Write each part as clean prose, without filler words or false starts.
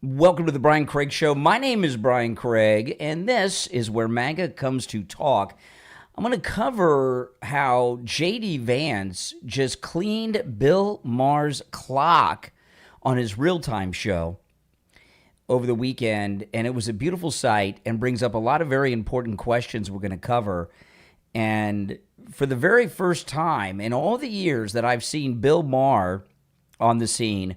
Welcome to the Brian Craig Show. My name is Brian Craig, and this is where MAGA comes to talk. I'm going to cover how J.D. Vance just cleaned Bill Maher's clock on his real-time show over the weekend, and it was a beautiful sight and brings up a lot of very important questions we're going to cover. And for the very first time in all the years that I've seen Bill Maher on the scene,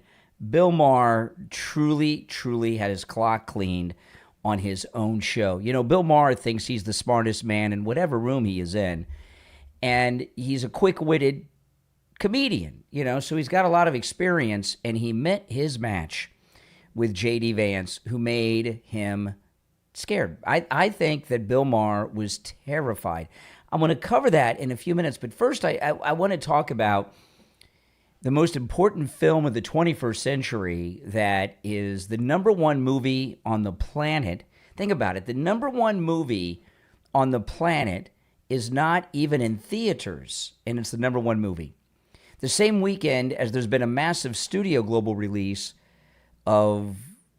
Bill Maher truly had his clock cleaned on his own show. You know, Bill Maher thinks he's the smartest man in whatever room he is in, and he's a quick-witted comedian, so he's got a lot of experience, and he met his match with J.D. Vance, who made him scared. I think that Bill Maher was terrified. I'm going to cover that in a few minutes, but first I want to talk about the most important film of the 21st century that is the number one movie on the planet. Think about it. The number one movie on the planet is not even in theaters, and it's the number one movie. The same weekend as there's been a massive studio global release of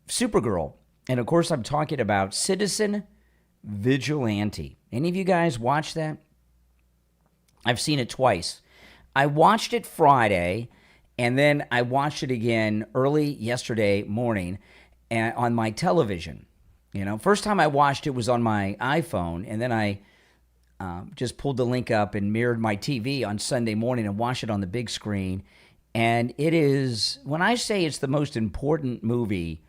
Supergirl. And of course, I'm talking about Citizen Vigilante. Any of you guys watch that? I've seen it twice. I watched it Friday, and then I watched it again early yesterday morning on my television. First time I watched it was on my iPhone, and then I just pulled the link up and mirrored my TV on Sunday morning and watched it on the big screen. And it is, when I say it's the most important movie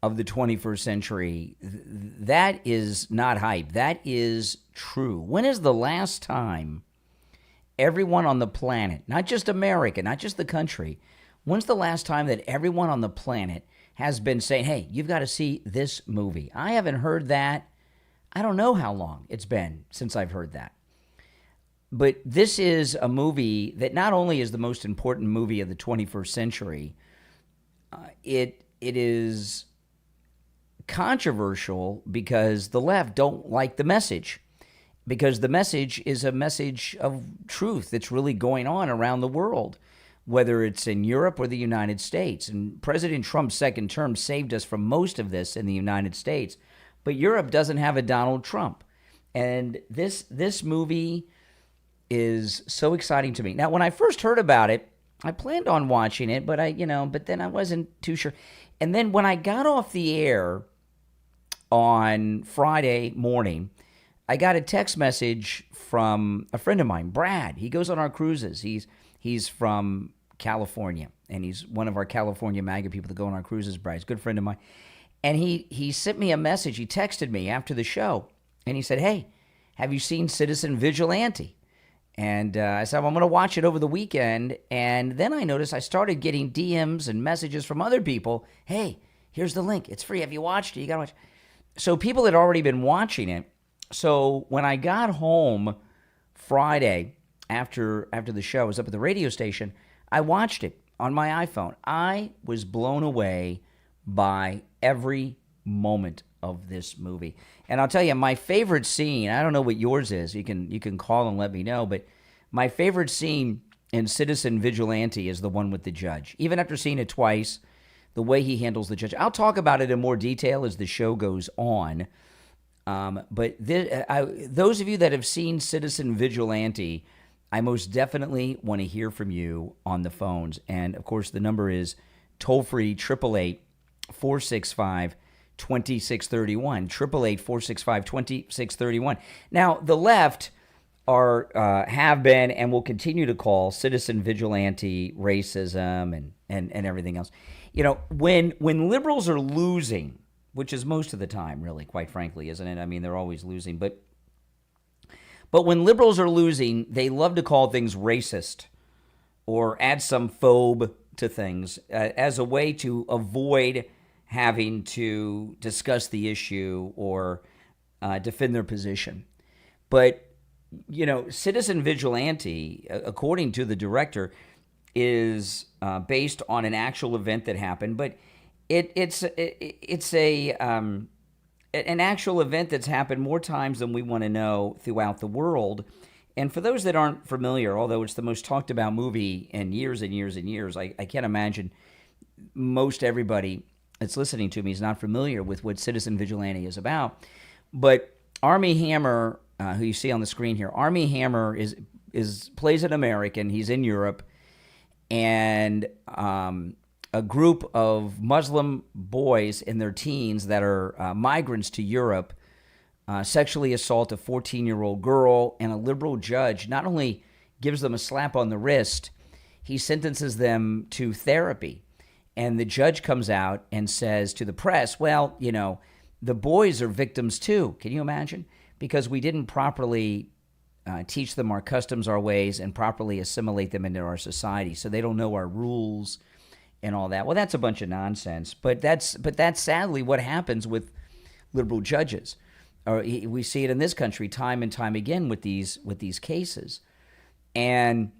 of the 21st century, that is not hype. That is true. When is the last time everyone on the planet, not just America, not just the country, when's the last time that everyone on the planet has been saying, hey, you've got to see this movie? I haven't heard that. I don't know how long it's been since I've heard that. But this is a movie that not only is the most important movie of the 21st century, it is controversial because the left don't like the message. Because the message is a message of truth that's really going on around the world, whether it's in Europe or the United States. And President Trump's second term saved us from most of this in the United States. But Europe doesn't have a Donald Trump. And this movie is so exciting to me. Now, when I first heard about it, I planned on watching it, but but then I wasn't too sure. And then when I got off the air on Friday morning, I got a text message from a friend of mine, Brad. He goes on our cruises. He's from California, and he's one of our California MAGA people that go on our cruises. Brad, he's a good friend of mine. And he sent me a message. He texted me after the show, and he said, hey, have you seen Citizen Vigilante? And I said, well, I'm going to watch it over the weekend. And then I noticed I started getting DMs and messages from other people. Hey, here's the link. It's free. Have you watched it? You got to watch it. So people had already been watching it. So when I got home Friday after the show, I was up at the radio station, I watched it on my iPhone. I was blown away by every moment of this movie. And I'll tell you, my favorite scene, I don't know what yours is. You can call and let me know, but my favorite scene in Citizen Vigilante is the one with the judge. Even after seeing it twice, the way he handles the judge. I'll talk about it in more detail as the show goes on. But those of you that have seen Citizen Vigilante, I most definitely want to hear from you on the phones. And, of course, the number is toll-free 888-465-2631, 888-465-2631. Now, the left have been and will continue to call Citizen Vigilante racism and everything else. When liberals are losing, which is most of the time, really, quite frankly, isn't it? I mean, they're always losing. But when liberals are losing, they love to call things racist or add some phobe to things as a way to avoid having to discuss the issue or defend their position. But, Citizen Vigilante, according to the director, is based on an actual event that happened, but it's an actual event that's happened more times than we want to know throughout the world. And for those that aren't familiar, although it's the most talked about movie in years and years and years, I can't imagine most everybody that's listening to me is not familiar with what Citizen Vigilante is about, but Army Hammer, who you see on the screen here, Army Hammer is plays an American. He's in Europe, and a group of Muslim boys in their teens that are migrants to Europe sexually assault a 14-year-old girl, and a liberal judge not only gives them a slap on the wrist, he sentences them to therapy. And the judge comes out and says to the press, well, you know, the boys are victims too. Can you imagine? Because we didn't properly teach them our customs, our ways, and properly assimilate them into our society. So they don't know our rules and all that. Well, that's a bunch of nonsense. But that's sadly what happens with liberal judges. We see it in this country time and time again with these cases. And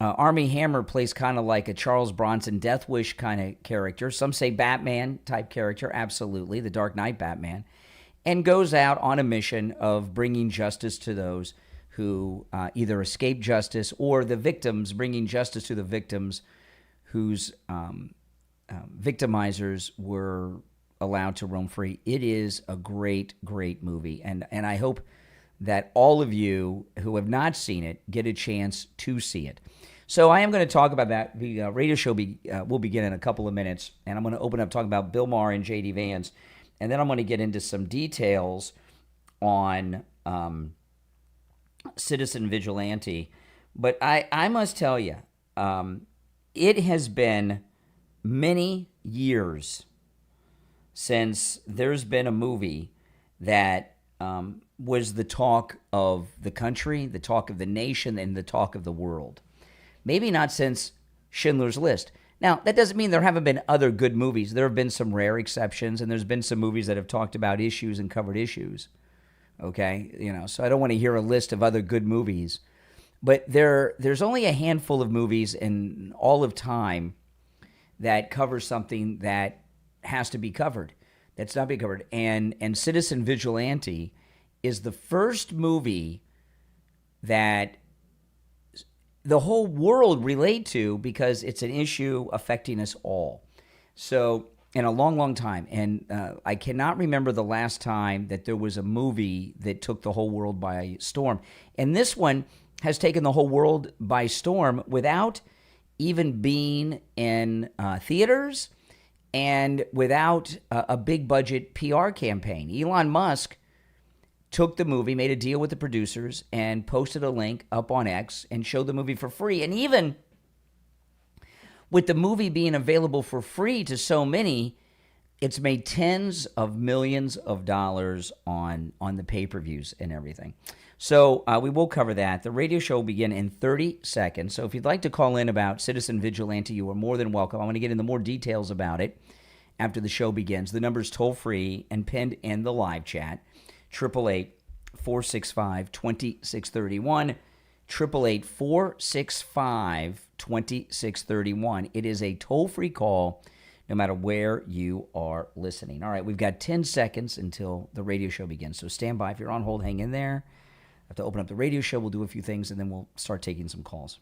Armie Hammer plays kind of like a Charles Bronson Death Wish kind of character. Some say Batman type character, absolutely, the Dark Knight Batman, and goes out on a mission of bringing justice to those who either escape justice, or the victims, bringing justice to the victims whose victimizers were allowed to roam free. It is a great, great movie, and I hope that all of you who have not seen it get a chance to see it. So I am going to talk about that. The radio show will begin in a couple of minutes, and I'm going to open up talking about Bill Maher and J.D. Vance, and then I'm going to get into some details on Citizen Vigilante. But I must tell you, it has been many years since there's been a movie that was the talk of the country, the talk of the nation, and the talk of the world. Maybe not since Schindler's List. Now, that doesn't mean there haven't been other good movies. There have been some rare exceptions, and there's been some movies that have talked about issues and covered issues. Okay? You know, so I don't want to hear a list of other good movies. But there's only a handful of movies in all of time that cover something that has to be covered, that's not being covered. And Citizen Vigilante is the first movie that the whole world relate to, because it's an issue affecting us all. So, in a long, long time. And I cannot remember the last time that there was a movie that took the whole world by storm. And this one has taken the whole world by storm without even being in theaters and without a big budget PR campaign. Elon Musk took the movie, made a deal with the producers, and posted a link up on X and showed the movie for free. And even with the movie being available for free to so many, it's made tens of millions of dollars on the pay-per-views and everything. So we will cover that. The radio show will begin in 30 seconds. So if you'd like to call in about Citizen Vigilante, you are more than welcome. I'm going to get into more details about it after the show begins. The number's toll-free and pinned in the live chat. 888-465-2631, 888-465-2631. It is a toll-free call no matter where you are listening. All right, we've got 10 seconds until the radio show begins, so stand by. If you're on hold, hang in there. I have to open up the radio show. We'll do a few things, and then we'll start taking some calls.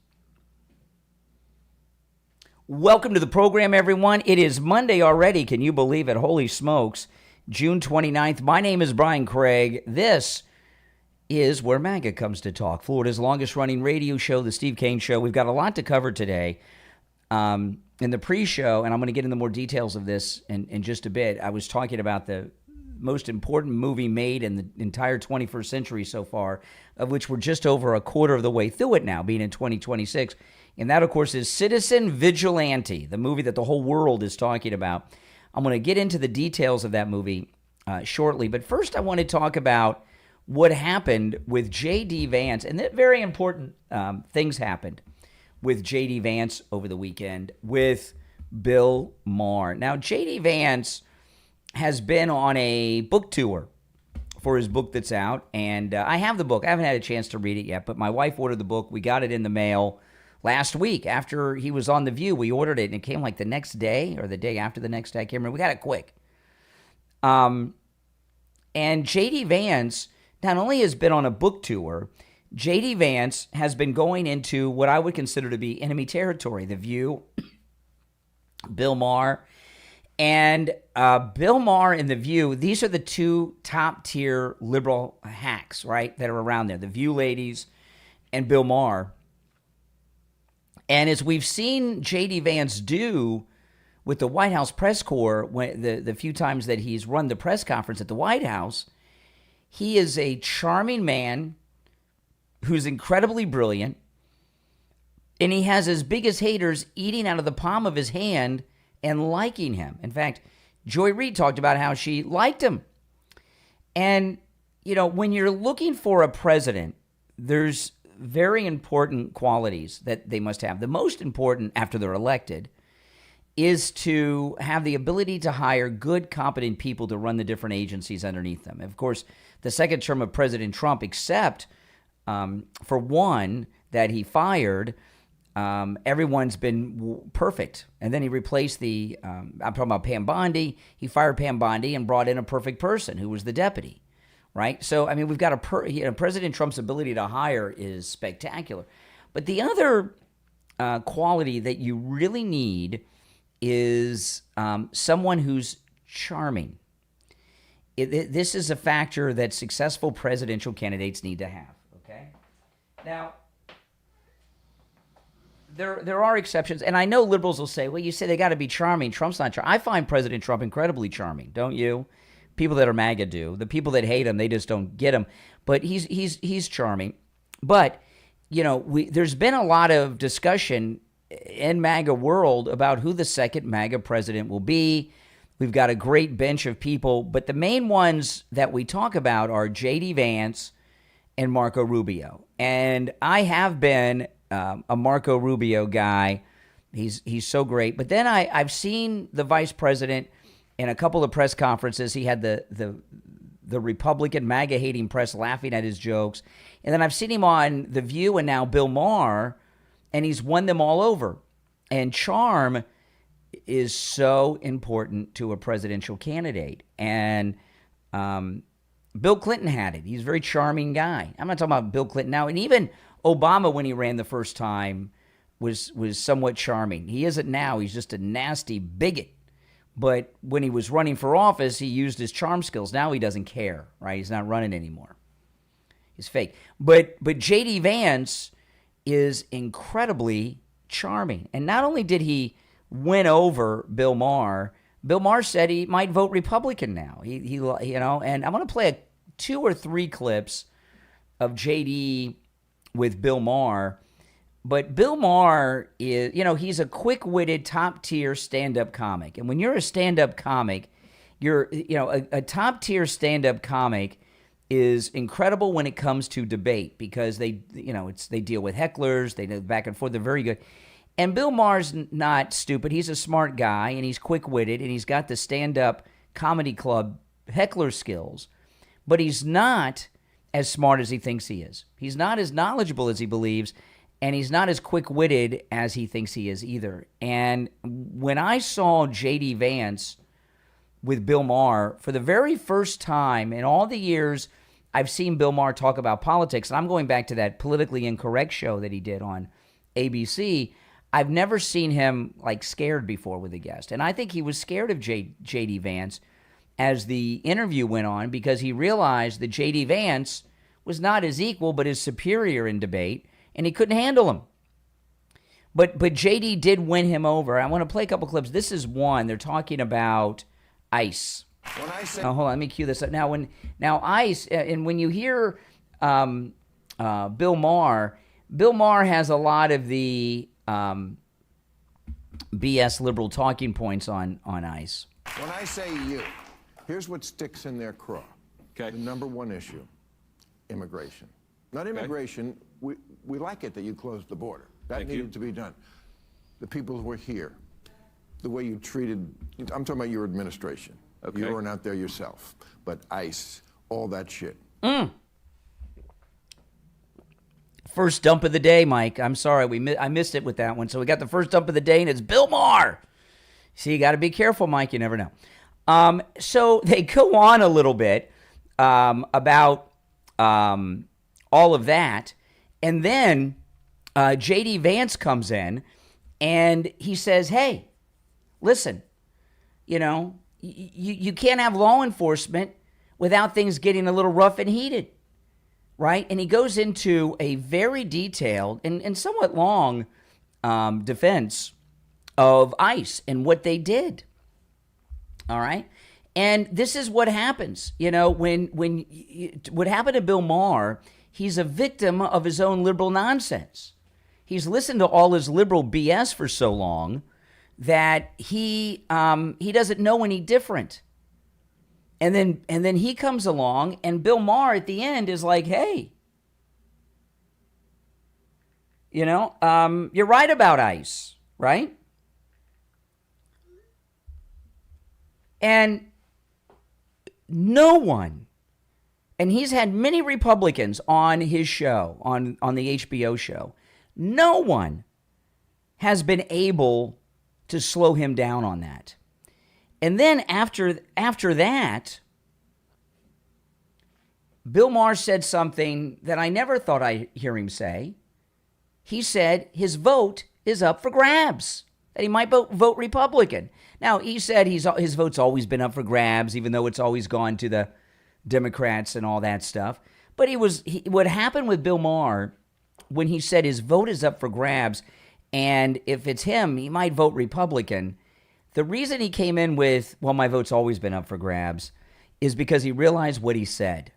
Welcome to the program, everyone. It is Monday already. Can you believe it? Holy smokes. June 29th. My name is Brian Craig. This is where MAGA comes to talk. Florida's longest-running radio show, The Steve Kane Show. We've got a lot to cover today. In the pre-show, and I'm going to get into more details of this in just a bit, I was talking about the most important movie made in the entire 21st century so far, of which we're just over a quarter of the way through it now, being in 2026. And that, of course, is Citizen Vigilante, the movie that the whole world is talking about. I'm going to get into the details of that movie shortly. But first, I want to talk about what happened with J.D. Vance. And that very important things happened with J.D. Vance over the weekend with Bill Maher. Now, J.D. Vance has been on a book tour for his book that's out. And I have the book. I haven't had a chance to read it yet, but my wife ordered the book. We got it in the mail last week after he was on The View. We ordered it, and it came like the next day or the day after the next day. I can't remember. We got it quick. And J.D. Vance not only has been on a book tour, J.D. Vance has been going into what I would consider to be enemy territory. The View, Bill Maher, And Bill Maher and The View, these are the two top-tier liberal hacks, right, that are around there. The View ladies and Bill Maher. And as we've seen J.D. Vance do with the White House press corps, when the few times that he's run the press conference at the White House, he is a charming man who's incredibly brilliant, and he has his biggest haters eating out of the palm of his hand and liking him. In fact, Joy Reid talked about how she liked him. And, you know, when you're looking for a president, there's very important qualities that they must have. The most important after they're elected is to have the ability to hire good, competent people to run the different agencies underneath them. Of course, the second term of President Trump, except for one that he fired, everyone's been perfect. And then he replaced I'm talking about Pam Bondi. He fired Pam Bondi and brought in a perfect person who was the deputy, right? So, I mean, we've got President Trump's ability to hire is spectacular. But the other quality that you really need is someone who's charming. This is a factor that successful presidential candidates need to have, okay? Now, there are exceptions, and I know liberals will say, well, you say they got to be charming. Trump's not charming. I find President Trump incredibly charming, don't you? People that are MAGA do. The people that hate him, they just don't get him. But he's charming. But, you know, there's been a lot of discussion in MAGA world about who the second MAGA president will be. We've got a great bench of people, but the main ones that we talk about are J.D. Vance and Marco Rubio. And I have been a Marco Rubio guy. He's so great. But then I've seen the vice president in a couple of press conferences. He had the Republican MAGA-hating press laughing at his jokes. And then I've seen him on The View and now Bill Maher, and he's won them all over. And charm is so important to a presidential candidate. And Bill Clinton had it. He's a very charming guy. I'm not talking about Bill Clinton now. And even Obama, when he ran the first time, was somewhat charming. He isn't now. He's just a nasty bigot. But when he was running for office, he used his charm skills. Now he doesn't care, right? He's not running anymore. He's fake. But J.D. Vance is incredibly charming. And not only did he win over Bill Maher said he might vote Republican now. He you know, and I'm going to play 2 or 3 clips of J.D. with Bill Maher. But Bill Maher is, you know, he's a quick-witted, top-tier stand-up comic. And when you're a stand-up comic, a top-tier stand-up comic is incredible when it comes to debate because they deal with hecklers, they do back and forth, they're very good. And Bill Maher's not stupid. He's a smart guy, and he's quick-witted, and he's got the stand-up comedy club heckler skills. But he's not as smart as he thinks he is. He's not as knowledgeable as he believes, and he's not as quick-witted as he thinks he is either. And when I saw J.D. Vance with Bill Maher, for the very first time in all the years I've seen Bill Maher talk about politics, and I'm going back to that Politically Incorrect show that he did on ABC, I've never seen him like scared before with a guest. And I think he was scared of J.D. Vance as the interview went on because he realized that J.D. Vance was not his equal but his superior in debate, and he couldn't handle him. But J.D. did win him over. I want to play a couple clips. This is one. They're talking about ICE. When I say, hold on, let me cue this up. Now ICE, and when you hear Bill Maher has a lot of the BS liberal talking points on ICE. when I say you, here's what sticks in their craw. Okay. The number one issue, immigration. Not immigration. We like it that you closed the border. That Thank needed you. to be done. The people who were here, the way you treated, I'm talking about your administration. Okay. You weren't out there yourself. But ICE, all that shit. First dump of the day, Mike. I'm sorry, I missed it with that one. So we got the first dump of the day, and it's Bill Maher. See, you got to be careful, Mike. You never know. So they go on a little bit about all of that, and then J.D. Vance comes in, and he says, "Hey, listen, You know, you can't have law enforcement without things getting a little rough and heated, right? And he goes into a very detailed and somewhat long defense of ICE and what they did. All right. And this is what happens, you know, when what happened to Bill Maher, he's a victim of his own liberal nonsense. He's listened to all his liberal BS for so long that he doesn't know any different. And then he comes along, and Bill Maher at the end is like, hey, you know, you're right about ICE, right? And no one, and he's had many Republicans on his show, on the HBO show, no one has been able to slow him down on that. And then after that, Bill Maher said something that I never thought I'd hear him say. He said his vote is up for grabs, that he might vote Republican. Now, he said his vote's always been up for grabs, even though it's always gone to the Democrats and all that stuff. But what happened with Bill Maher when he said his vote is up for grabs, and if it's him, he might vote Republican. The reason he came in with, well, my vote's always been up for grabs, is because he realized what he said.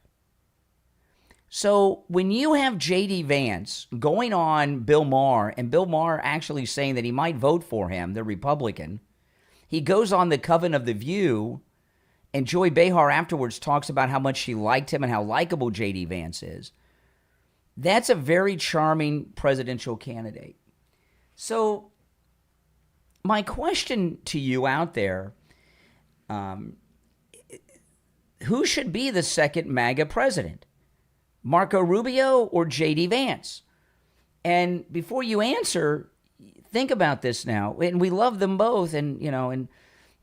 So when you have J.D. Vance going on Bill Maher, and Bill Maher actually saying that he might vote for him, the Republican, he goes on the Coven of the View, and Joy Behar afterwards talks about how much she liked him and how likable J.D. Vance is. That's a very charming presidential candidate. So my question to you out there, who should be the second MAGA president? Marco Rubio or J.D. Vance? And before you answer, think about this now. And we love them both, and you know, and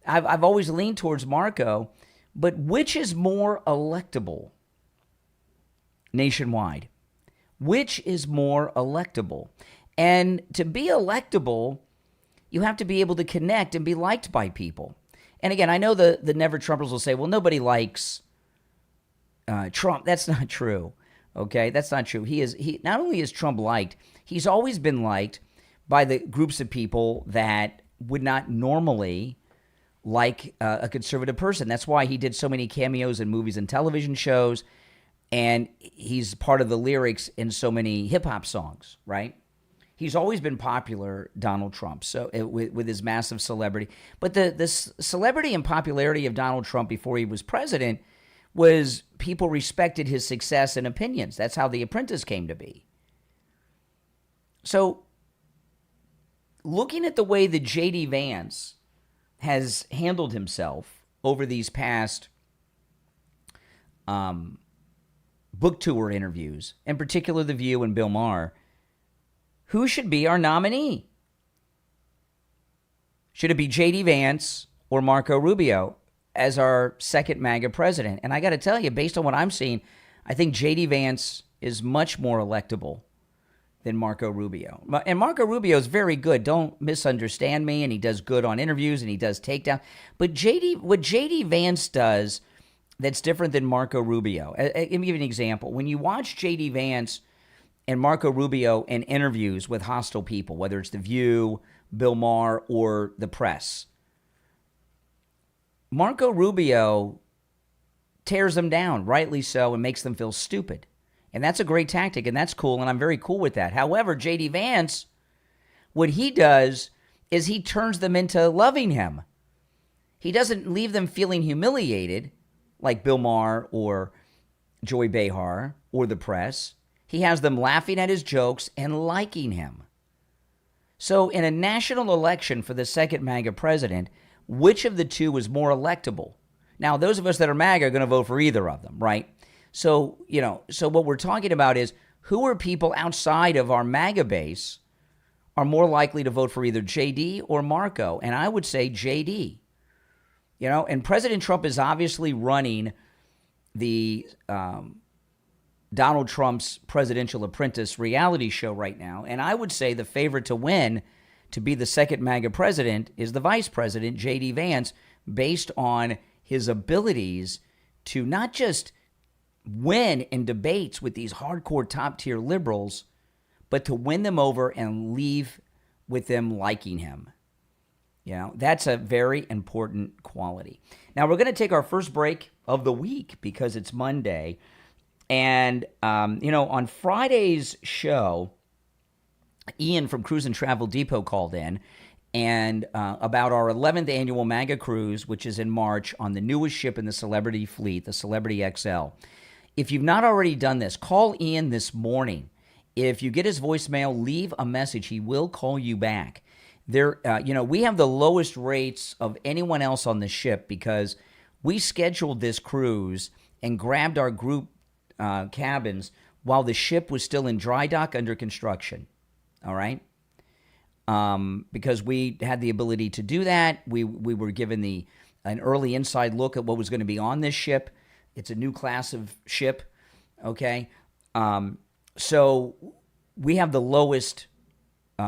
I've always leaned towards Marco, but which is more electable nationwide? Which is more electable? And to be electable, you have to be able to connect and be liked by people. And again, I know the Never Trumpers will say, well, nobody likes Trump. That's not true. Okay, that's not true. He not only is Trump liked, he's always been liked by the groups of people that would not normally like a conservative person. That's why he did so many cameos in movies and television shows, and he's part of the lyrics in so many hip-hop songs, right? He's always been popular, Donald Trump, so with his massive celebrity. But the celebrity and popularity of Donald Trump before he was president was people respected his success and opinions. That's how The Apprentice came to be. So looking at the way that J.D. Vance has handled himself over these past book tour interviews, in particular The View and Bill Maher, who should be our nominee? Should it be J.D. Vance or Marco Rubio as our second MAGA president? And I got to tell you, based on what I'm seeing, I think J.D. Vance is much more electable than Marco Rubio. And Marco Rubio is very good. Don't misunderstand me. And he does good on interviews and he does takedown. But what J.D. Vance does that's different than Marco Rubio. Let me give you an example. When you watch J.D. Vance and Marco Rubio in interviews with hostile people, whether it's The View, Bill Maher, or the press, Marco Rubio tears them down, rightly so, and makes them feel stupid. And that's a great tactic, and that's cool, and I'm very cool with that. However, J.D. Vance, what he does is he turns them into loving him. He doesn't leave them feeling humiliated like Bill Maher or Joy Behar or the press. He has them laughing at his jokes and liking him. So in a national election for the second MAGA president, which of the two is more electable? Now, those of us that are MAGA are going to vote for either of them, right? So, so what we're talking about is who are people outside of our MAGA base are more likely to vote for either JD or Marco? And I would say JD. And President Trump is obviously running the Donald Trump's Presidential Apprentice reality show right now. And I would say the favorite to win, to be the second MAGA president, is the vice president, J.D. Vance, based on his abilities to not just win in debates with these hardcore top-tier liberals, but to win them over and leave with them liking him. You know, that's a very important quality. Now, we're going to take our first break of the week because it's Monday. And, on Friday's show, Ian from Cruise and Travel Depot called in and about our 11th annual MAGA cruise, which is in March on the newest ship in the Celebrity fleet, the Celebrity XL. If you've not already done this, call Ian this morning. If you get his voicemail, leave a message. He will call you back. We have the lowest rates of anyone else on the ship because we scheduled this cruise and grabbed our group cabins while the ship was still in dry dock under construction. All right? Because we had the ability to do that. We were given an early inside look at what was going to be on this ship. It's a new class of ship. Okay? So we have the lowest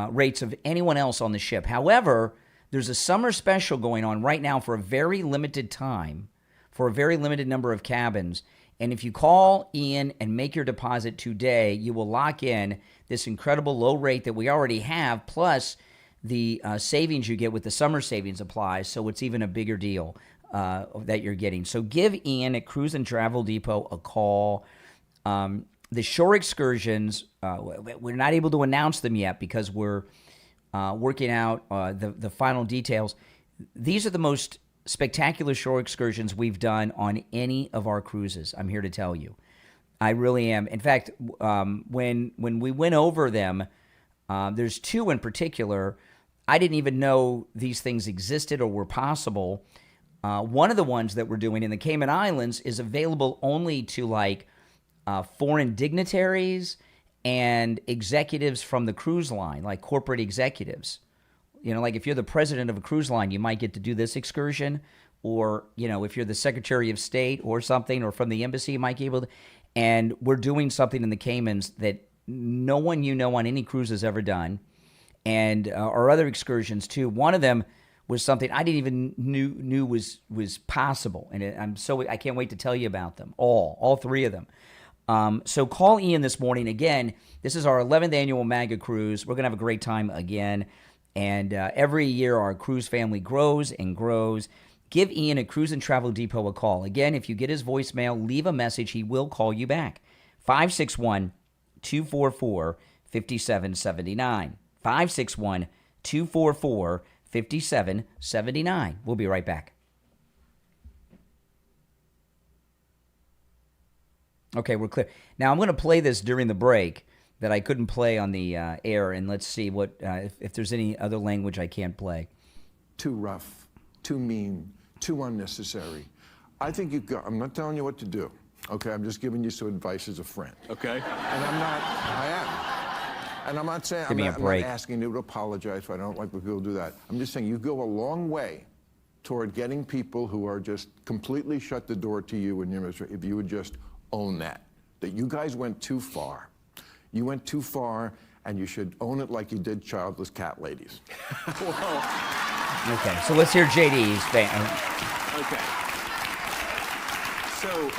rates of anyone else on the ship. However, there's a summer special going on right now for a very limited time, for a very limited number of cabins. And if you call Ian and make your deposit today, you will lock in this incredible low rate that we already have, plus the savings you get with the summer savings applies. So it's even a bigger deal that you're getting. So give Ian at Cruise and Travel Depot a call. The shore excursions, we're not able to announce them yet because we're working out the final details. These are the most spectacular shore excursions we've done on any of our cruises, I'm here to tell you. I really am. In fact, when we went over them, there's two in particular. I didn't even know these things existed or were possible. One of the ones that we're doing in the Cayman Islands is available only to foreign dignitaries and executives from the cruise line, like corporate executives. Like if you're the president of a cruise line, you might get to do this excursion. Or, if you're the Secretary of State or something, or from the embassy, you might be able to. And we're doing something in the Caymans that no one on any cruise has ever done. And our other excursions, too. One of them was something I didn't even knew was possible. And I can't wait to tell you about them, all three of them. So call Ian this morning. Again, this is our 11th annual MAGA cruise. We're going to have a great time again. And every year our cruise family grows and grows. Give Ian at Cruise and Travel Depot a call. Again, if you get his voicemail, leave a message. He will call you back. 561-244-5779. 561-244-5779. We'll be right back. Okay, we're clear. Now, I'm going to play this during the break that I couldn't play on the air, and let's see what if there's any other language I can't play. Too rough, too mean, too unnecessary. I think I'm not telling you what to do, okay? I'm just giving you some advice as a friend. Okay. And I am. And I'm not saying, I'm not asking you to apologize if I don't like when people do that. I'm just saying you go a long way toward getting people who are just completely shut the door to you and your misery if you would just own that you guys went too far. You went too far, and you should own it like you did childless cat ladies. Okay, so let's hear JD's thing. Okay. So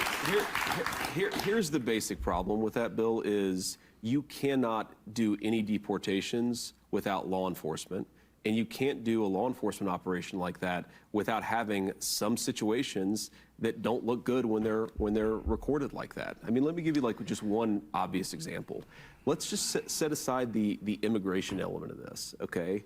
here's the basic problem with that bill is you cannot do any deportations without law enforcement, and you can't do a law enforcement operation like that without having some situations that don't look good when they're recorded like that. I mean, let me give you just one obvious example. Let's just set aside the immigration element of this, okay?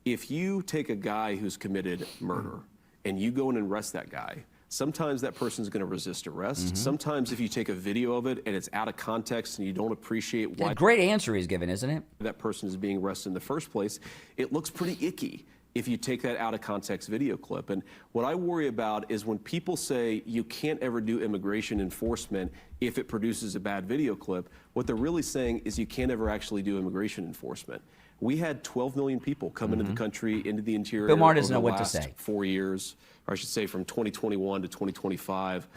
If you take a guy who's committed murder and you go in and arrest that guy, sometimes that person's going to resist arrest. Mm-hmm. Sometimes if you take a video of it and it's out of context and you don't appreciate why... A great answer he's given, isn't it? ...that person is being arrested in the first place, it looks pretty icky if you take that out of context video clip. And what I worry about is when people say you can't ever do immigration enforcement if it produces a bad video clip, what they're really saying is you can't ever actually do immigration enforcement. We had 12 million people come into the country, into the interior Bill Maher doesn't over know the what to last say. 4 years, or I should say from 2021 to 2025.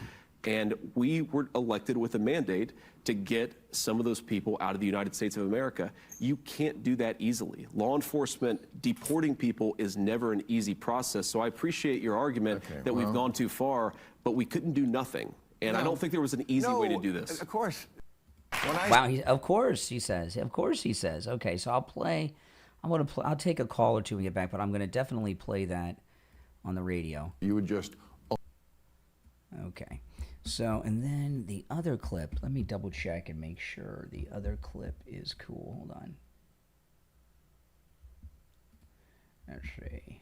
And we were elected with a mandate to get some of those people out of the United States of America. You can't do that easily. Law enforcement deporting people is never an easy process. So I appreciate your argument that we've gone too far, but we couldn't do nothing. And I don't think there was an easy way to do this. Of course. Wow, of course he says. Of course he says. Okay, so I'll take a call or two and get back, but I'm going to definitely play that on the radio. You would just... Okay. So, and then the other clip, let me double check and make sure the other clip is cool. Hold on. Let's see.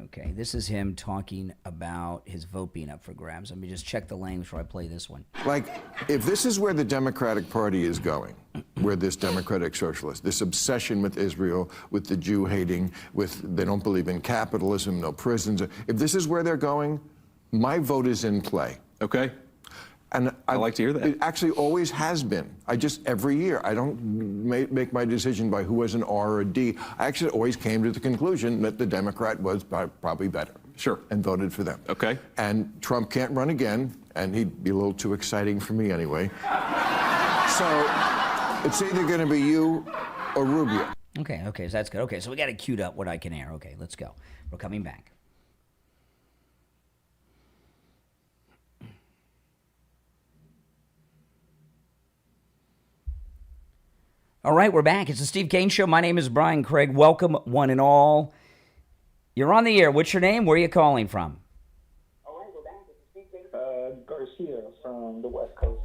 Okay, this is him talking about his vote being up for grabs. Let me just check the language before I play this one. Like, if this is where the Democratic Party is going, where this democratic socialist, this obsession with Israel, with the Jew hating, with they don't believe in capitalism, no prisons, if this is where they're going, my vote is in play. Okay. And I like to hear that. It actually always has been. every year, I don't make my decision by who has an R or a D. I actually always came to the conclusion that the Democrat was probably better. Sure. And voted for them. Okay. And Trump can't run again, and he'd be a little too exciting for me anyway. So it's either going to be you or Rubio. Okay, so that's good. Okay, so we got it queued up what I can air. Okay, let's go. We're coming back. All right, we're back. It's the Steve Kane Show. My name is Brian Craig. Welcome, one and all. You're on the air. What's your name? Where are you calling from? All right, we're back. It's the Steve Kane Garcia from the West Coast.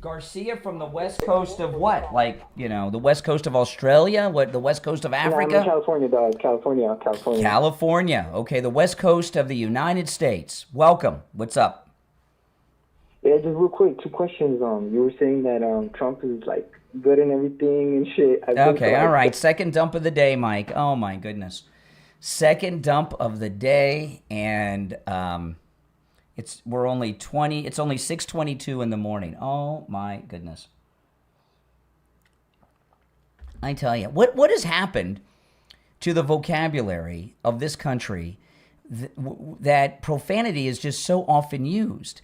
Garcia from the West Coast of what? Like, the West Coast of Australia? What, the West Coast of Africa? Yeah, I'm in California, dog. California. California. Okay, the West Coast of the United States. Welcome. What's up? Yeah, just real quick, 2 questions. You were saying that Trump is, good and everything and shit. Okay, all right. Second dump of the day, Mike. Oh, my goodness. Second dump of the day, and it's only 6:22 in the morning. Oh, my goodness. I tell you, what has happened to the vocabulary of this country that profanity is just so often used?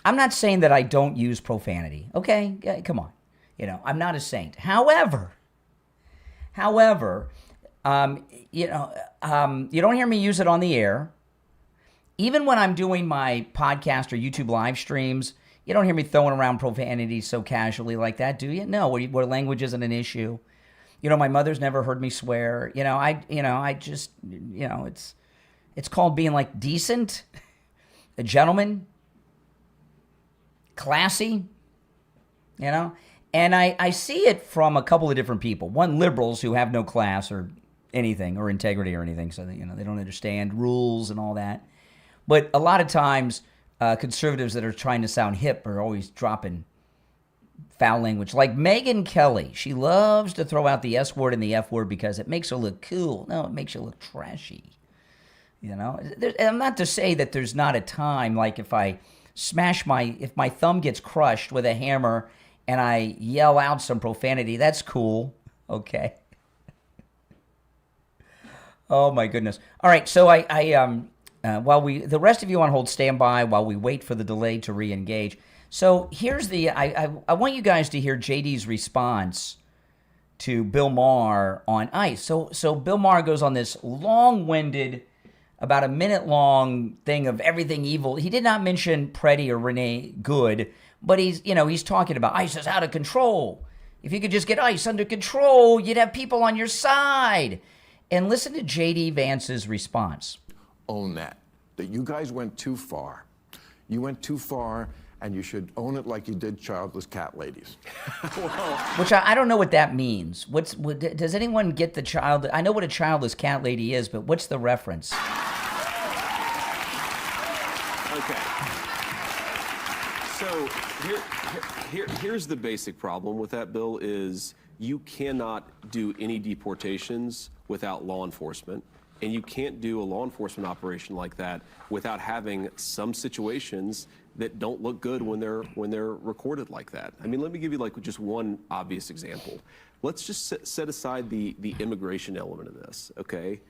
I'm not saying that I don't use profanity. Okay, come on. I'm not a saint. However, you don't hear me use it on the air. Even when I'm doing my podcast or YouTube live streams, you don't hear me throwing around profanity so casually like that, do you? No, where language isn't an issue. My mother's never heard me swear. It's called being decent, a gentleman, classy, and I see it from a couple of different people. One, liberals who have no class or anything or integrity or anything, so that, they don't understand rules and all that. But a lot of times, conservatives that are trying to sound hip are always dropping foul language. Like Megyn Kelly, she loves to throw out the S word and the F word because it makes her look cool. No, it makes her look trashy. I'm not to say that there's not a time, like if I if my thumb gets crushed with a hammer and I yell out some profanity, that's cool. Okay. Oh my goodness. All right. So while the rest of you on hold, stand by while we wait for the delay to re-engage. So here's I want you guys to hear JD's response to Bill Maher on ICE. So Bill Maher goes on this long-winded, about a minute-long thing of everything evil. He did not mention Preddy or Renee Good, but he's talking about ICE is out of control. If you could just get ICE under control, you'd have people on your side. And listen to J.D. Vance's response. Own that you guys went too far. You went too far, and you should own it like you did childless cat ladies. Which I don't know what that means. Does anyone get the child? I know what a childless cat lady is, but what's the reference? Okay. So here's the basic problem with that bill is you cannot do any deportations without law enforcement, and you can't do a law enforcement operation like that without having some situations that don't look good when they're recorded like that. I mean, let me give you just one obvious example. Let's just set aside the immigration element of this, okay?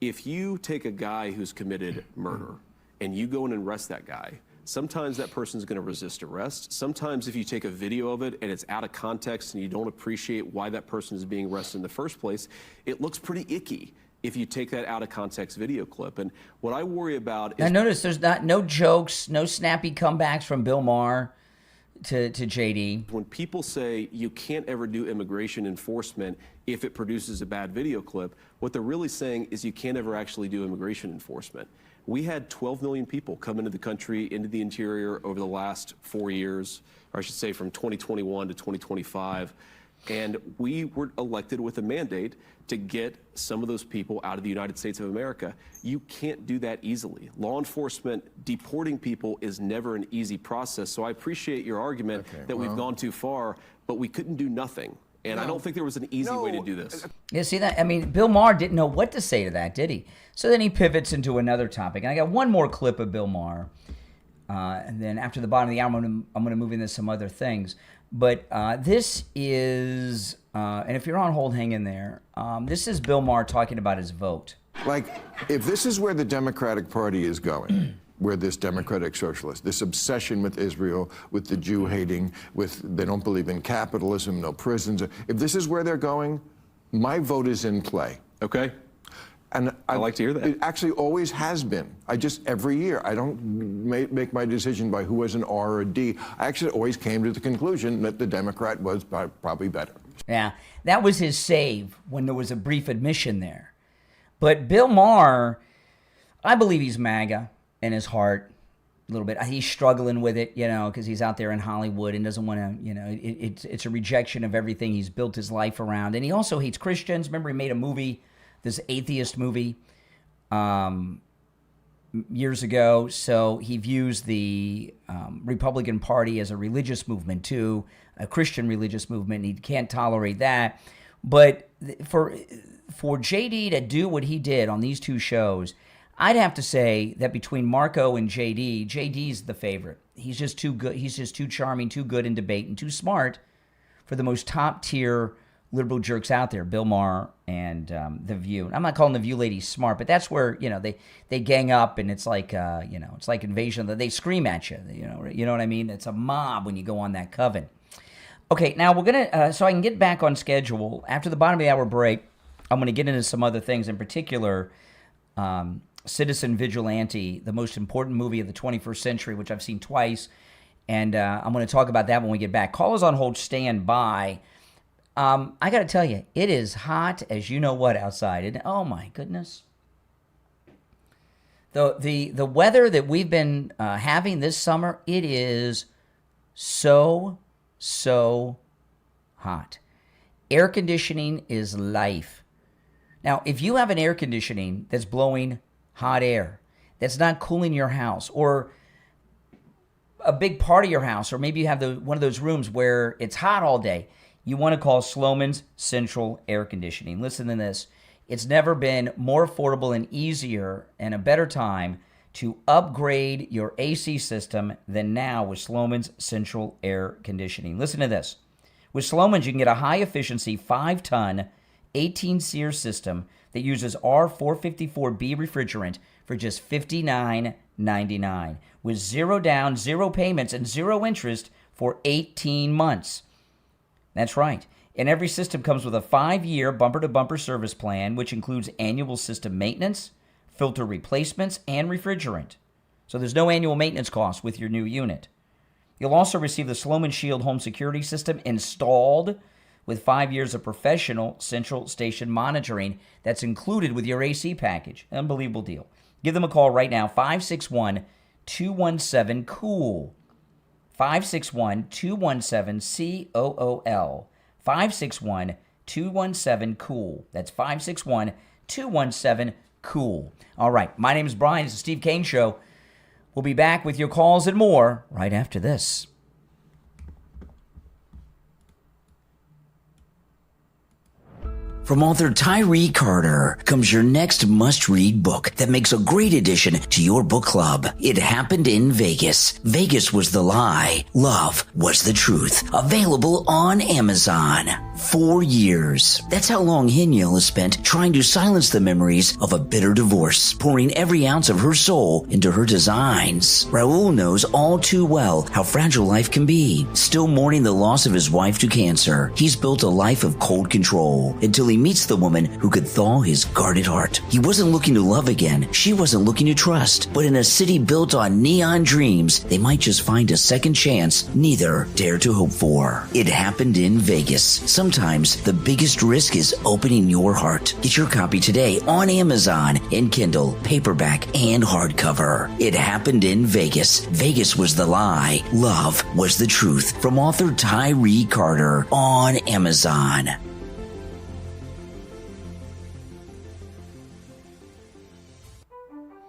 If you take a guy who's committed murder and you go in and arrest that guy, sometimes that person's going to resist arrest. Sometimes if you take a video of it and it's out of context and you don't appreciate why that person is being arrested in the first place, it looks pretty icky if you take that out of context video clip. And what I worry about is... Now notice there's no jokes, no snappy comebacks from Bill Maher to JD. When people say you can't ever do immigration enforcement if it produces a bad video clip, what they're really saying is you can't ever actually do immigration enforcement. We had 12 million people come into the country, into the interior over the last 4 years, or I should say from 2021 to 2025. And we were elected with a mandate to get some of those people out of the United States of America. You can't do that easily. Law enforcement deporting people is never an easy process. So I appreciate your argument that we've gone too far, but we couldn't do nothing. And I don't think there was an easy way to do this. You see that? I mean, Bill Maher didn't know what to say to that, did he? So then he pivots into another topic. And I got one more clip of Bill Maher. And then after the bottom of the hour, I'm going to move into some other things. But this is, and if you're on hold, hang in there. This is Bill Maher talking about his vote. Like, if this is where the Democratic Party is going, where this democratic socialist, this obsession with Israel, with the Jew hating, with they don't believe in capitalism, no prisons, if this is where they're going, my vote is in play. Okay. And I like to hear that. It actually always has been. Every year, I don't make my decision by who was an R or a D. I actually always came to the conclusion that the Democrat was probably better. Yeah, that was his save when there was a brief admission there. But Bill Maher, I believe he's MAGA in his heart a little bit. He's struggling with it, because he's out there in Hollywood and doesn't want to, it's a rejection of everything he's built his life around. And he also hates Christians. Remember, he made a movie, this atheist movie, years ago. So he views the Republican Party as a religious movement too, a Christian religious movement. And he can't tolerate that. But for JD to do what he did on these two shows, I'd have to say that between Marco and JD's the favorite. He's just too good. He's just too charming, too good in debate, and too smart for the most top-tier liberal jerks out there, Bill Maher and The View. I'm not calling The View ladies smart, but that's where, they gang up, and it's like, it's like Invasion. They scream at you, you know what I mean? It's a mob when you go on that coven. Okay, now we're going to, so I can get back on schedule. After the bottom of the hour break, I'm going to get into some other things, in particular, Citizen Vigilante, the most important movie of the 21st century, which I've seen twice, and I'm going to talk about that when we get back. Callers on hold, stand by. I got to tell you, it is hot as you know what outside. Oh my goodness. The weather that we've been having this summer, it is so hot. Air conditioning is life. Now, if you have an air conditioning that's blowing hot air, that's not cooling your house, or a big part of your house, or maybe you have one of those rooms where it's hot all day, you want to call Sloman's Central Air Conditioning. Listen to this. It's never been more affordable and easier and a better time to upgrade your AC system than now with Sloman's Central Air Conditioning. Listen to this. With Sloman's, you can get a high-efficiency 5-ton 18-SEER system that uses R454B refrigerant for just $59.99 with zero down, zero payments, and zero interest for 18 months. That's right. And every system comes with a 5-year bumper-to-bumper service plan, which includes annual system maintenance, filter replacements, and refrigerant. So there's no annual maintenance cost with your new unit. You'll also receive the Sloman Shield home security system installed with 5 years of professional central station monitoring that's included with your AC package. Unbelievable deal. Give them a call right now, 561-217-COOL. 561-217-COOL. 561-217-COOL. That's 561-217-COOL. All right, my name is Brian. It's the Steve Kane Show. We'll be back with your calls and more right after this. From author Tyree Carter comes your next must-read book that makes a great addition to your book club. It Happened in Vegas. Vegas was the lie. Love was the truth. Available on Amazon. 4 years. That's how long Heniel has spent trying to silence the memories of a bitter divorce, pouring every ounce of her soul into her designs. Raul knows all too well how fragile life can be. Still mourning the loss of his wife to cancer, he's built a life of cold control until he meets the woman who could thaw his guarded heart. He wasn't looking to love again. She wasn't looking to trust. But in a city built on neon dreams, they might just find a second chance neither dared to hope for. It happened in Vegas. Sometimes the biggest risk is opening your heart. Get your copy today on Amazon in Kindle, paperback, and hardcover. It happened in Vegas. Vegas was the lie. Love was the truth. From author Tyree Carter on Amazon.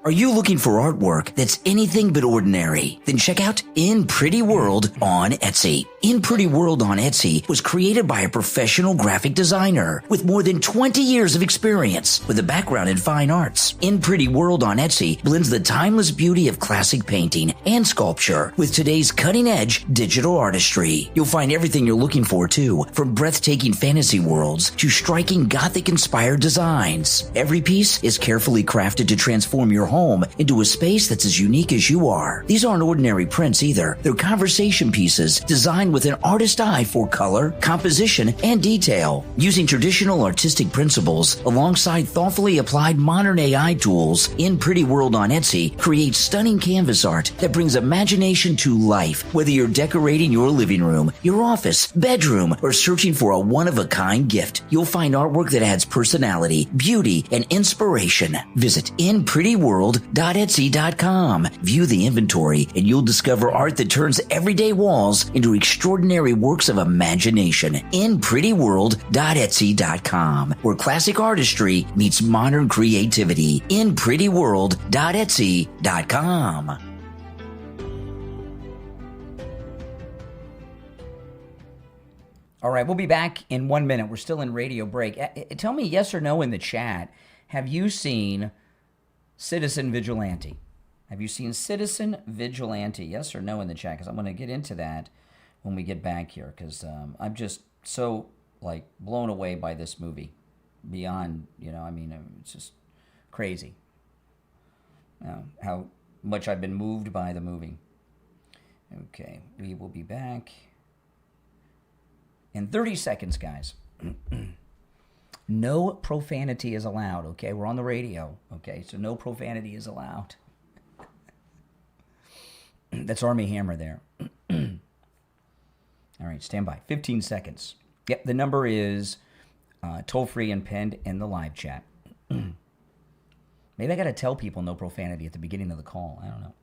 Are you looking for artwork that's anything but ordinary? Then check out In Pretty World on Etsy. In Pretty World on Etsy was created by a professional graphic designer with more than 20 years of experience with a background in fine arts. In Pretty World on Etsy blends the timeless beauty of classic painting and sculpture with today's cutting-edge digital artistry. You'll find everything you're looking for, too, from breathtaking fantasy worlds to striking Gothic-inspired designs. Every piece is carefully crafted to transform your home into a space that's as unique as you are. These aren't ordinary prints either. They're conversation pieces designed with an artist's eye for color, composition, and detail. Using traditional artistic principles alongside thoughtfully applied modern AI tools, In Pretty World on Etsy creates stunning canvas art that brings imagination to life. Whether you're decorating your living room, your office, bedroom, or searching for a one-of-a-kind gift, you'll find artwork that adds personality, beauty, and inspiration. Visit inprettyworld.etsy.com. View the inventory and you'll discover art that turns everyday walls into extraordinary works of imagination. inprettyworld.etsy.com, where classic artistry meets modern creativity. inprettyworld.etsy.com. All right, we'll be back in 1 minute. We're still in radio break. Tell me yes or no in the chat. Have you seen Citizen Vigilante? Have you seen Citizen Vigilante? Yes or no in the chat, because I'm going to get into that when we get back here, because I'm just so, blown away by this movie. Beyond, it's just crazy how much I've been moved by the movie. Okay, we will be back in 30 seconds, guys. No profanity is allowed, okay? We're on the radio, okay? So no profanity is allowed. That's Army Hammer there. All right, stand by. 15 seconds. Yep, the number is toll-free and pinned in the live chat. Maybe I got to tell people no profanity at the beginning of the call. I don't know.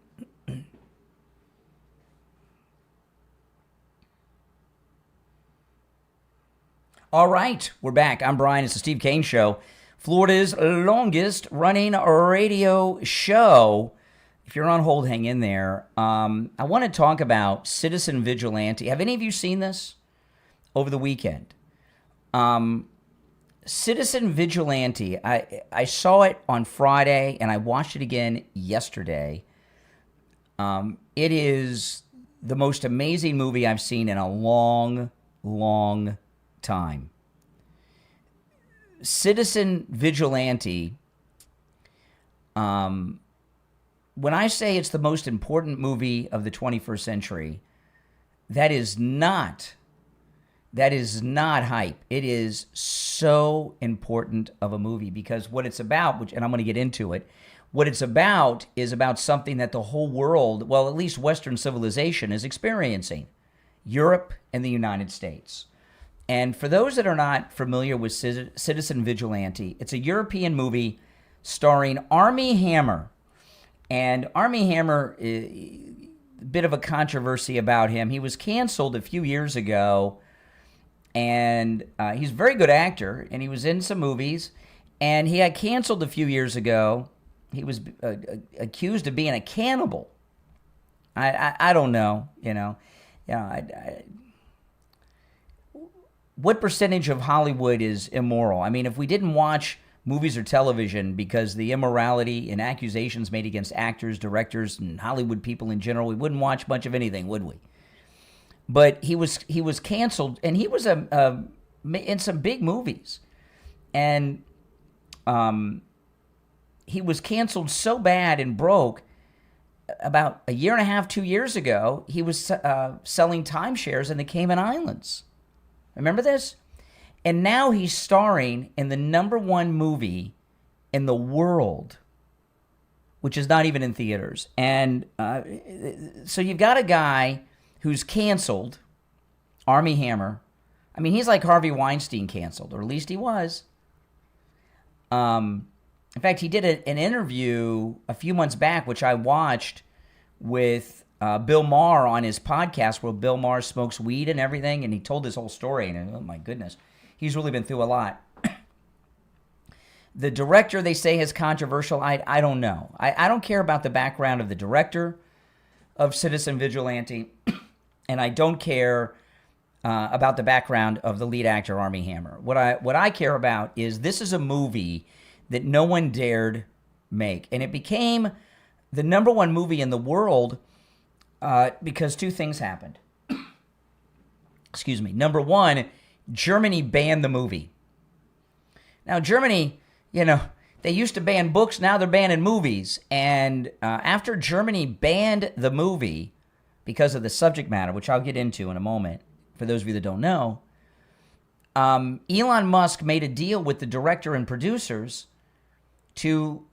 All right, we're back. I'm Brian. It's the Steve Kane Show, Florida's longest running radio show. If you're on hold, hang in there. I want to talk about Citizen Vigilante. Have any of you seen this over the weekend? Citizen Vigilante, I saw it on Friday, and I watched it again yesterday. It is the most amazing movie I've seen in a long, long time. Citizen Vigilante, when I say it's the most important movie of the 21st century, that is not hype. It is so important of a movie, because what it's about, and I'm going to get into it, what it's about is about something that the whole world, well, at least Western civilization, is experiencing. Europe and the United States. And for those that are not familiar with Citizen Vigilante, it's a European movie starring Army Hammer. And Army Hammer, a bit of a controversy about him. He was canceled a few years ago, and he's a very good actor, and he was in some movies. And he got canceled a few years ago. He was accused of being a cannibal. I don't know, what percentage of Hollywood is immoral? I mean, if we didn't watch movies or television because the immorality and accusations made against actors, directors, and Hollywood people in general, we wouldn't watch much of anything, would we? But he was canceled, and he was a in some big movies. And he was canceled so bad and broke. About a year and a half, 2 years ago, he was selling timeshares in the Cayman Islands. Remember this? And now he's starring in the #1 movie in the world, which is not even in theaters. And so you've got a guy who's canceled, Armie Hammer. I mean, he's like Harvey Weinstein canceled, or at least he was. In fact, he did an interview a few months back, which I watched with Bill Maher on his podcast, where Bill Maher smokes weed and everything, and he told this whole story, and oh my goodness, he's really been through a lot. The director, they say, is controversial. I don't know. I don't care about the background of the director of Citizen Vigilante, and I don't care about the background of the lead actor, Armie Hammer. What I care about is this is a movie that no one dared make. And it became the #1 movie in the world because two things happened. Excuse me. Number one, Germany banned the movie. Now, Germany, they used to ban books, now they're banning movies. And after Germany banned the movie because of the subject matter, which I'll get into in a moment, for those of you that don't know, Elon Musk made a deal with the director and producers to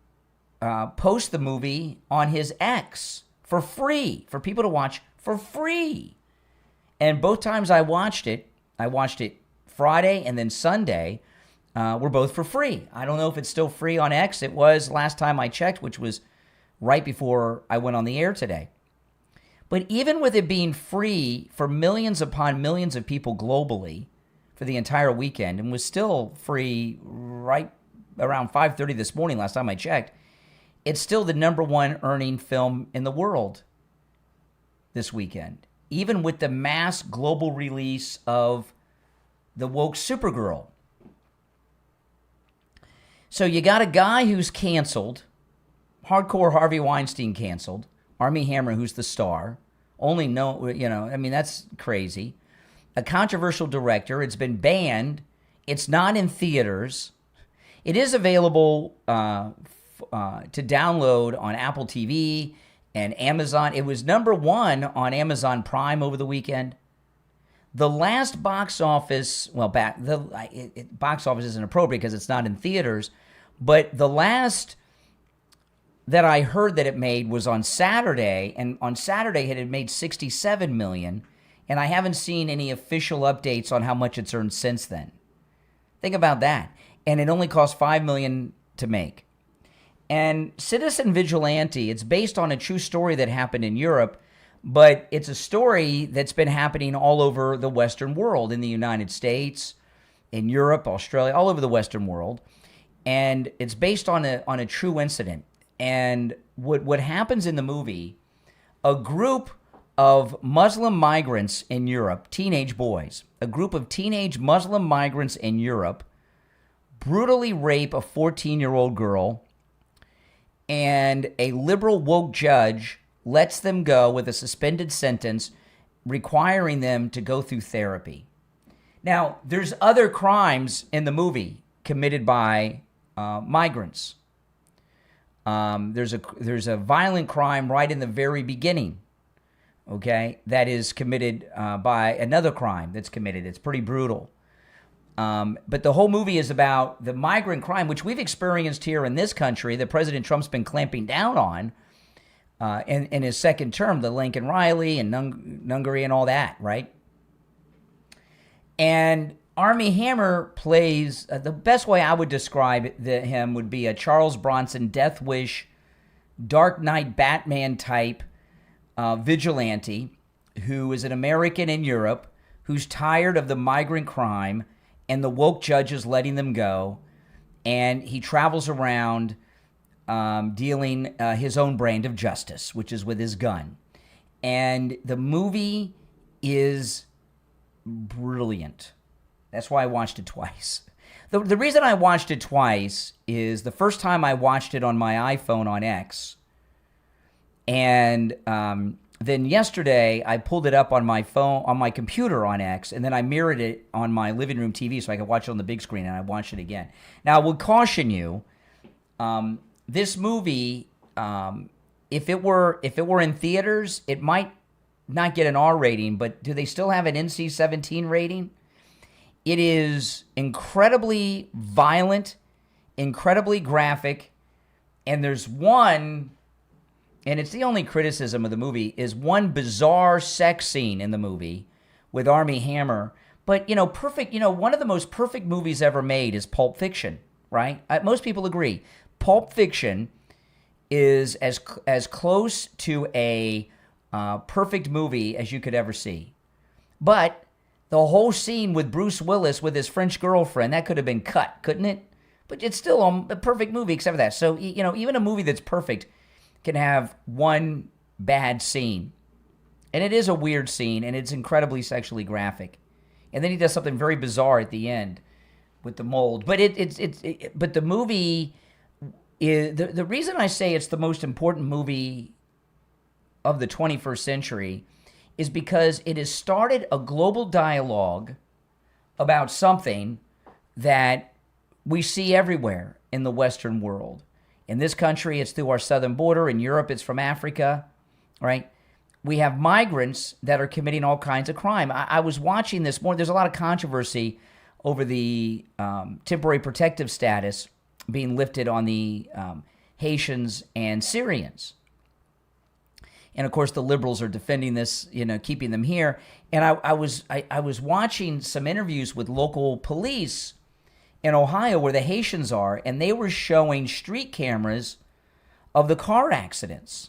post the movie on his X for free, for people to watch for free. And both times I watched it Friday and then Sunday, were both for free. I don't know if it's still free on X. It was last time I checked, which was right before I went on the air today. But even with it being free for millions upon millions of people globally for the entire weekend, and was still free right around 5:30 this morning, last time I checked, it's still the #1 earning film in the world this weekend, even with the mass global release of the woke Supergirl. So you got a guy who's canceled, hardcore Harvey Weinstein canceled, Armie Hammer, who's the star, that's crazy. A controversial director. It's been banned. It's not in theaters. It is available to download on Apple TV and Amazon. It was #1 on Amazon Prime over the weekend. The last box office, box office isn't appropriate because it's not in theaters, but the last that I heard that it made was on Saturday, and on Saturday it had made $67 million, and I haven't seen any official updates on how much it's earned since then. Think about that. And it only cost $5 million to make. And Citizen Vigilante, it's based on a true story that happened in Europe, but it's a story that's been happening all over the Western world, in the United States, in Europe, Australia, all over the Western world. And it's based on a true incident. And what happens in the movie, a group of Muslim migrants in Europe, teenage boys, a group of teenage Muslim migrants in Europe brutally rape a 14-year-old girl, and a liberal woke judge lets them go with a suspended sentence, requiring them to go through therapy. Now, there's other crimes in the movie committed by migrants. There's a violent crime right in the very beginning, okay, that is committed by another crime that's committed. It's pretty brutal. But the whole movie is about the migrant crime, which we've experienced here in this country, that President Trump's been clamping down on in his second term, the Lincoln Riley and Nungary and all that, right? And Armie Hammer plays, the best way I would describe him would be a Charles Bronson, Death Wish, Dark Knight, Batman type vigilante who is an American in Europe, who's tired of the migrant crime and the woke judges letting them go. And he travels around dealing his own brand of justice, which is with his gun. And the movie is brilliant. That's why I watched it twice. The reason I watched it twice is the first time I watched it on my iPhone on X, and then yesterday I pulled it up on my phone, on my computer on X, and then I mirrored it on my living room TV so I could watch it on the big screen, and I watched it again. Now, I would caution you, this movie, if it were in theaters, it might not get an R rating, but do they still have an NC-17 rating? It is incredibly violent, incredibly graphic, and there's one, and it's the only criticism of the movie, is one bizarre sex scene in the movie with Armie Hammer. But, perfect, one of the most perfect movies ever made is Pulp Fiction, right? Most people agree. Pulp Fiction is as close to a perfect movie as you could ever see. But the whole scene with Bruce Willis with his French girlfriend, that could have been cut, couldn't it? But it's still a perfect movie except for that. So, even a movie that's perfect can have one bad scene. And it is a weird scene, and it's incredibly sexually graphic. And then he does something very bizarre at the end with the mold. But but the movie is, the reason I say it's the most important movie of the 21st century is because it has started a global dialogue about something that we see everywhere in the Western world. In this country, it's through our southern border. In Europe, it's from Africa, right? We have migrants that are committing all kinds of crime. I was watching this more. There's a lot of controversy over the temporary protective status being lifted on the Haitians and Syrians. And of course, the liberals are defending this, keeping them here. And I was watching some interviews with local police in Ohio where the Haitians are, and they were showing street cameras of the car accidents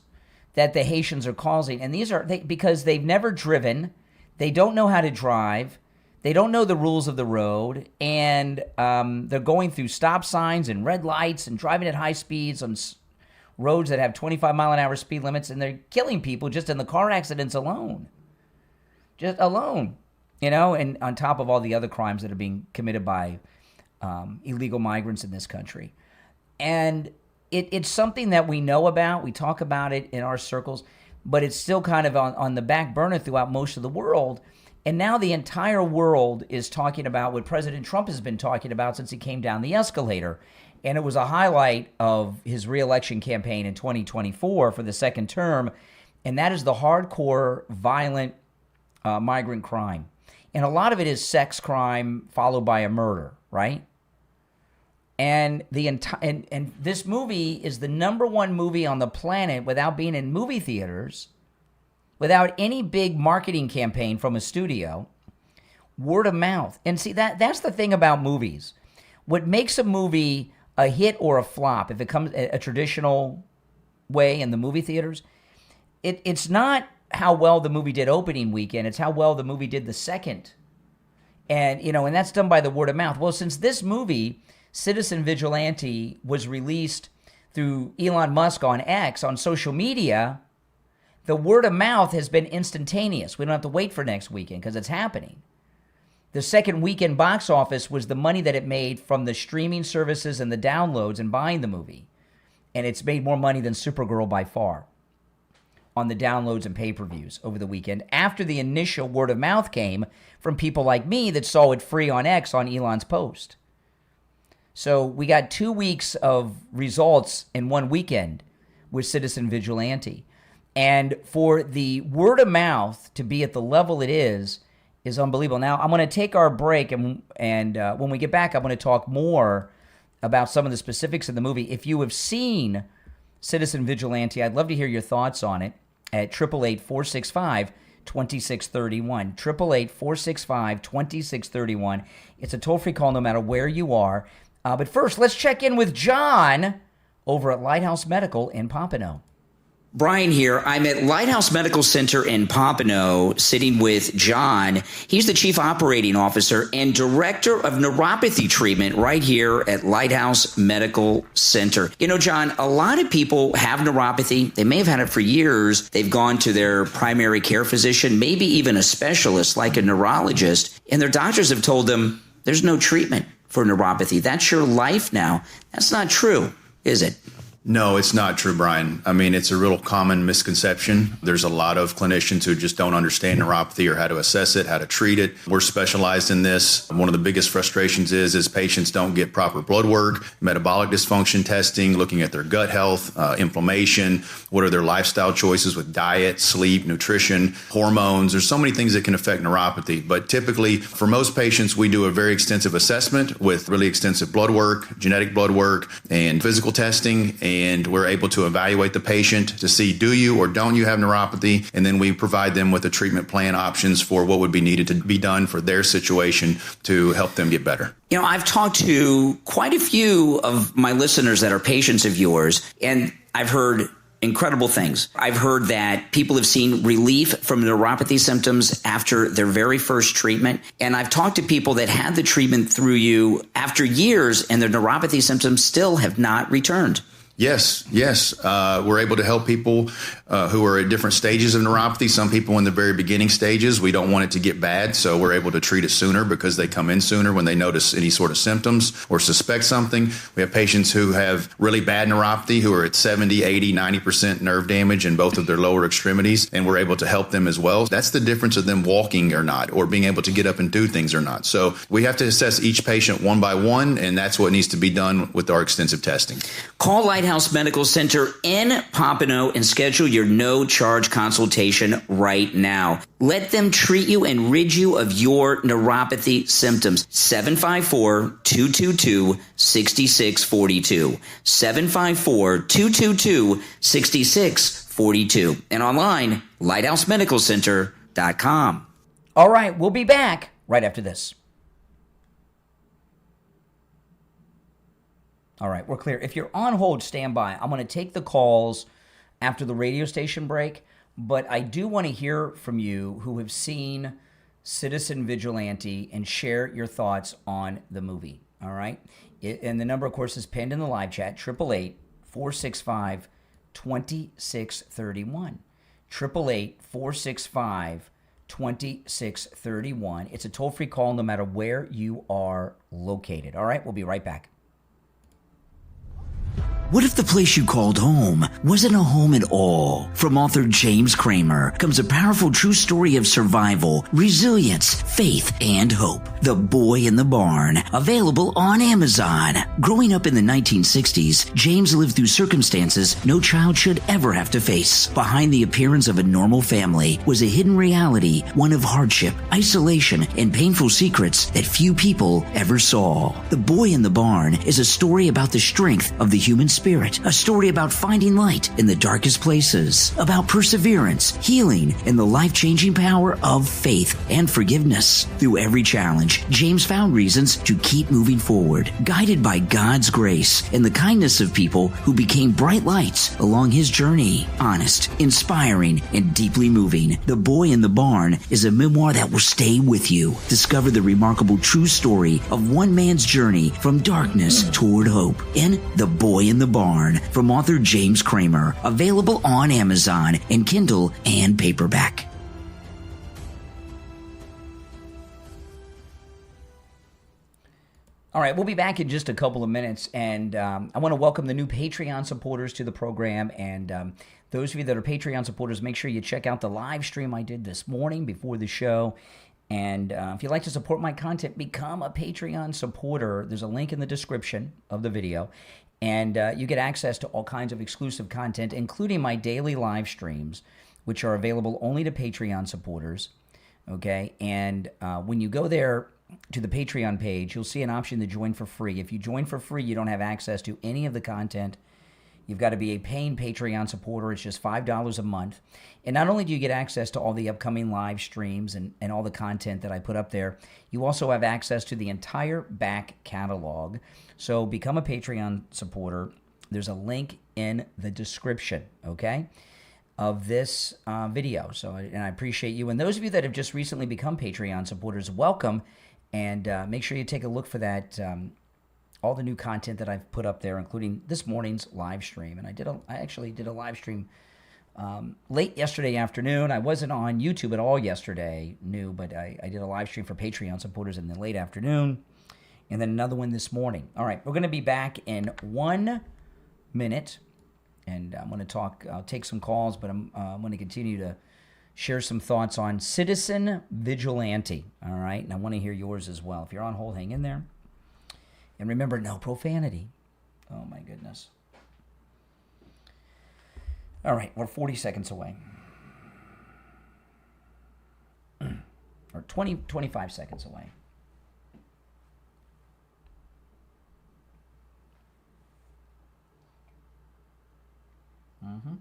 that the Haitians are causing. And these are because they've never driven, they don't know how to drive, they don't know the rules of the road, and they're going through stop signs and red lights and driving at high speeds on roads that have 25-mile-an-hour speed limits, and they're killing people just in the car accidents alone. Just alone, and on top of all the other crimes that are being committed by illegal migrants in this country. And it's something that we know about. We talk about it in our circles, but it's still kind of on the back burner throughout most of the world. And now the entire world is talking about what President Trump has been talking about since he came down the escalator. And it was a highlight of his reelection campaign in 2024 for the second term. And that is the hardcore, violent migrant crime. And a lot of it is sex crime followed by a murder, right? And and this movie is the number one movie on the planet without being in movie theaters, without any big marketing campaign from a studio, word of mouth. And see, that's the thing about movies. What makes a movie a hit or a flop, if it comes a traditional way in the movie theaters, it's not how well the movie did opening weekend, it's how well the movie did the second. And, and that's done by the word of mouth. Well, since this movie, Citizen Vigilante, was released through Elon Musk on X, on social media, the word of mouth has been instantaneous. We don't have to wait for next weekend because it's happening. The second weekend box office was the money that it made from the streaming services and the downloads and buying the movie. And it's made more money than Supergirl by far on the downloads and pay-per-views over the weekend after the initial word of mouth came from people like me that saw it free on X on Elon's post. So we got 2 weeks of results in one weekend with Citizen Vigilante. And for the word of mouth to be at the level it is unbelievable. Now, I'm going to take our break, and when we get back, I'm going to talk more about some of the specifics of the movie. If you have seen Citizen Vigilante, I'd love to hear your thoughts on it at 888-465-2631. 888-465-2631. It's a toll-free call no matter where you are. But first, let's check in with John over at Lighthouse Medical in Pompano. Brian here. I'm at Lighthouse Medical Center in Pompano, sitting with John. He's the Chief Operating Officer and Director of Neuropathy Treatment right here at Lighthouse Medical Center. John, a lot of people have neuropathy. They may have had it for years. They've gone to their primary care physician, maybe even a specialist like a neurologist, and their doctors have told them there's no treatment for neuropathy. That's your life now. That's not true, is it? No, it's not true, Brian. I mean, it's a real common misconception. There's a lot of clinicians who just don't understand neuropathy or how to assess it, how to treat it. We're specialized in this. One of the biggest frustrations is patients don't get proper blood work, metabolic dysfunction testing, looking at their gut health, inflammation, what are their lifestyle choices with diet, sleep, nutrition, hormones. There's so many things that can affect neuropathy. But typically, for most patients, we do a very extensive assessment with really extensive blood work, genetic blood work, and physical testing. And we're able to evaluate the patient to see, do you or don't you have neuropathy? And then we provide them with a treatment plan options for what would be needed to be done for their situation to help them get better. You know, I've talked to quite a few of my listeners that are patients of yours, and I've heard incredible things. I've heard that people have seen relief from neuropathy symptoms after their very first treatment. And I've talked to people that had the treatment through you after years, and their neuropathy symptoms still have not returned. Yes. We're able to help people who are at different stages of neuropathy. Some people in the very beginning stages, we don't want it to get bad, so we're able to treat it sooner because they come in sooner when they notice any sort of symptoms or suspect something. We have patients who have really bad neuropathy who are at 70, 80, 90% nerve damage in both of their lower extremities, and we're able to help them as well. That's the difference of them walking or not, or being able to get up and do things or not. So we have to assess each patient one by one, and that's what needs to be done with our extensive testing. Call Lighthouse Medical Center in Pompano and schedule your no-charge consultation right now. Let them treat you and rid you of your neuropathy symptoms. 754-222-6642. 754-222-6642. And online, lighthousemedicalcenter.com. All right, we'll be back right after this. All right, we're clear. If you're on hold, stand by. I'm going to take the calls after the radio station break, but I do want to hear from you who have seen Citizen Vigilante and share your thoughts on the movie. All right? And the number, of course, is pinned in the live chat, 888-465-2631. 888-465-2631. It's a toll-free call no matter where you are located. All right, we'll be right back. What if the place you called home wasn't a home at all? From author James Kramer comes a powerful true story of survival, resilience, faith, and hope. The Boy in the Barn, available on Amazon. Growing up in the 1960s, James lived through circumstances no child should ever have to face. Behind the appearance of a normal family was a hidden reality, one of hardship, isolation, and painful secrets that few people ever saw. The Boy in the Barn is a story about the strength of the human spirit, a story about finding light in the darkest places, about perseverance, healing, and the life-changing power of faith and forgiveness. Through every challenge, James found reasons to keep moving forward, guided by God's grace and the kindness of people who became bright lights along his journey. Honest, inspiring, and deeply moving, The Boy in the Barn is a memoir that will stay with you. Discover the remarkable true story of one man's journey from darkness toward hope in The Boy in the Barn from author James Kramer, available on Amazon and Kindle and paperback. All right, we'll be back in just a couple of minutes, and I want to welcome the new Patreon supporters to the program, and those of you that are Patreon supporters, make sure you check out the live stream I did this morning before the show, and if you'd like to support my content, become a Patreon supporter. There's a link in the description of the video, and you get access to all kinds of exclusive content, including my daily live streams, which are available only to Patreon supporters, okay? And when you go there to the Patreon page, you'll see an option to join for free. If you join for free, you don't have access to any of the content. You've got to be a paying Patreon supporter. It's just $5 a month. And not only do you get access to all the upcoming live streams and all the content that I put up there, you also have access to the entire back catalog. So become a Patreon supporter. There's a link in the description, okay, of this video. So, and I appreciate you. And those of you that have just recently become Patreon supporters, welcome. And make sure you take a look for that, all the new content that I've put up there, including this morning's live stream. And I actually did a live stream late yesterday afternoon. I wasn't on YouTube at all yesterday, but I did a live stream for Patreon supporters in the late afternoon, and then another one this morning. All right, we're going to be back in 1 minute. And I'm going to talk, I'll take some calls, but I'm going to continue to share some thoughts on Citizen Vigilante, all right? And I want to hear yours as well. If you're on hold, hang in there. And remember, no profanity. Oh, my goodness. All right, we're 40 seconds away. Or 25 seconds away. Mm-hmm.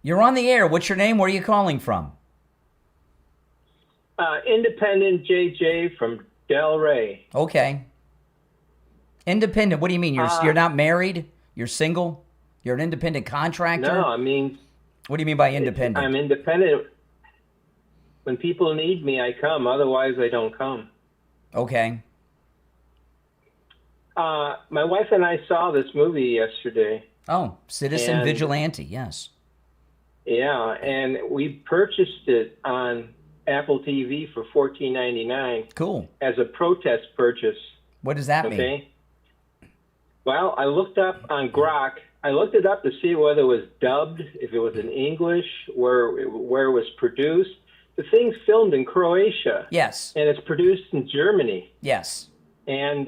You're on the air. What's your name? Where are you calling from? Independent JJ from Delray. Okay. Independent. What do you mean? You're not married? You're single? You're an independent contractor? No, I mean... What do you mean by independent? I'm independent. When people need me, I come. Otherwise, I don't come. Okay. My wife and I saw this movie yesterday. Oh, Citizen Vigilante, yes. Yeah, and we purchased it on Apple TV for $14.99. Cool. As a protest purchase. What does that mean? Well, I looked up on Grok. I looked it up to see whether it was dubbed, if it was in English, where it was produced. The thing's filmed in Croatia. Yes. And it's produced in Germany. Yes. And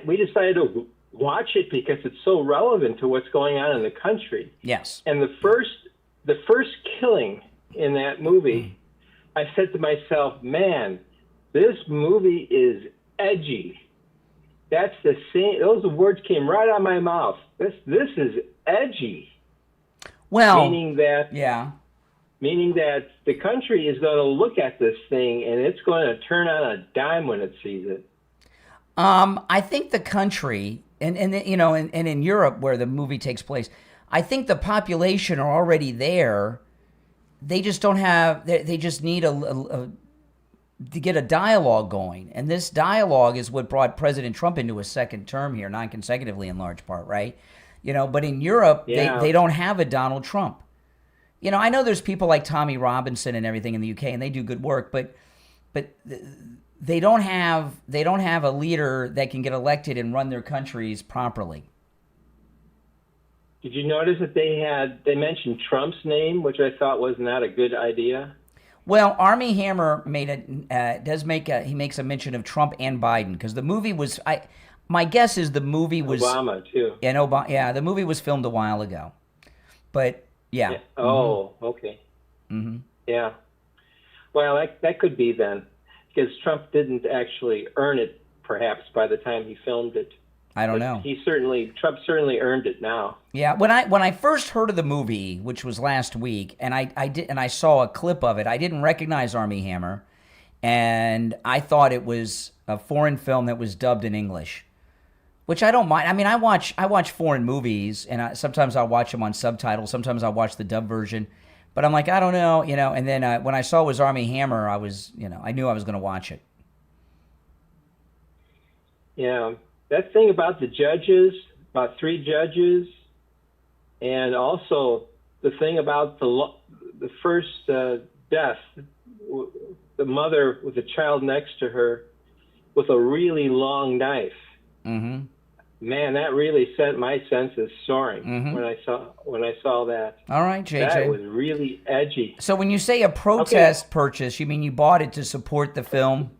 we decided to watch it because it's so relevant to what's going on in the country. Yes. And the first killing in that movie, I said to myself, man, this movie is edgy. That's the same. Those words came right out of my mouth. This is edgy. Well, meaning that the country is going to look at this thing and it's going to turn on a dime when it sees it. I think the country and in Europe where the movie takes place, I think the population are already there. They just don't have. They just need to get a dialogue going. And this dialogue is what brought President Trump into a second term here, non-consecutively in large part, right? But in Europe, they don't have a Donald Trump. I know there's people like Tommy Robinson and everything in the UK, and they do good work, but they don't have a leader that can get elected and run their countries properly. Did you notice that they mentioned Trump's name, which I thought was not a good idea? Well, Armie Hammer makes a mention of Trump and Biden because the movie was. My guess is the movie was Obama too. And Obama, yeah, the movie was filmed a while ago, but yeah. Oh, okay. Mm-hmm. Yeah. Well, that could be then, because Trump didn't actually earn it, perhaps by the time he filmed it. I don't know. Trump certainly earned it now. Yeah, when I first heard of the movie, which was last week, and I saw a clip of it, I didn't recognize Armie Hammer, and I thought it was a foreign film that was dubbed in English, which I don't mind. I mean, I watch foreign movies, and sometimes I'll watch them on subtitles. Sometimes I'll watch the dub version, but I'm like, I don't know, And then when I saw it was Armie Hammer, I was, I knew I was going to watch it. Yeah. That thing about the judges, about 3 judges, and also the thing about the first death, the mother with a child next to her with a really long knife. Mm-hmm. Man, that really sent my senses soaring when I saw that. All right, JJ. That was really edgy. So when you say a protest purchase, you mean you bought it to support the film?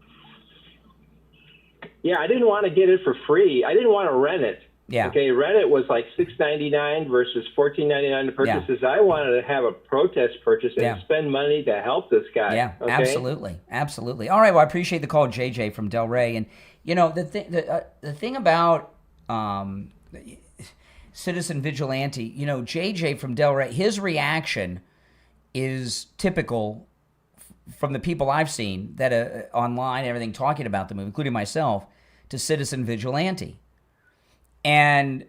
Yeah, I didn't want to get it for free. I didn't want to rent it. Yeah. Okay, rent it was like $6.99 versus $14.99 to purchases. Yeah. I wanted to have a protest purchase and spend money to help this guy. Yeah, okay? Absolutely. All right, well, I appreciate the call, JJ from Delray. And, the thing about Citizen Vigilante, JJ from Delray, his reaction is typical from the people I've seen that online and everything talking about the movie, including myself, to Citizen Vigilante. And,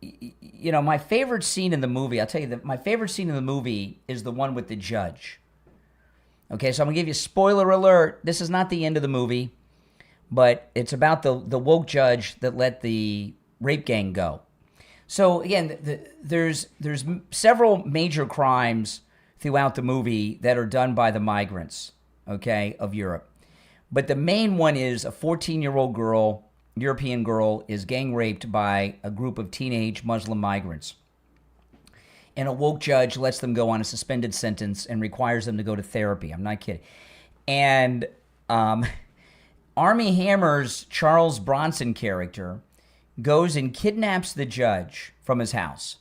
my favorite scene in the movie, I'll tell you that my favorite scene in the movie is the one with the judge. Okay, so I'm going to give you spoiler alert. This is not the end of the movie, but it's about the woke judge that let the rape gang go. So again, there's several major crimes throughout the movie that are done by the migrants, okay, of Europe. But the main one is a 14-year-old girl, European girl, is gang raped by a group of teenage Muslim migrants. And a woke judge lets them go on a suspended sentence and requires them to go to therapy. I'm not kidding. And Armie Hammer's Charles Bronson character goes and kidnaps the judge from his house.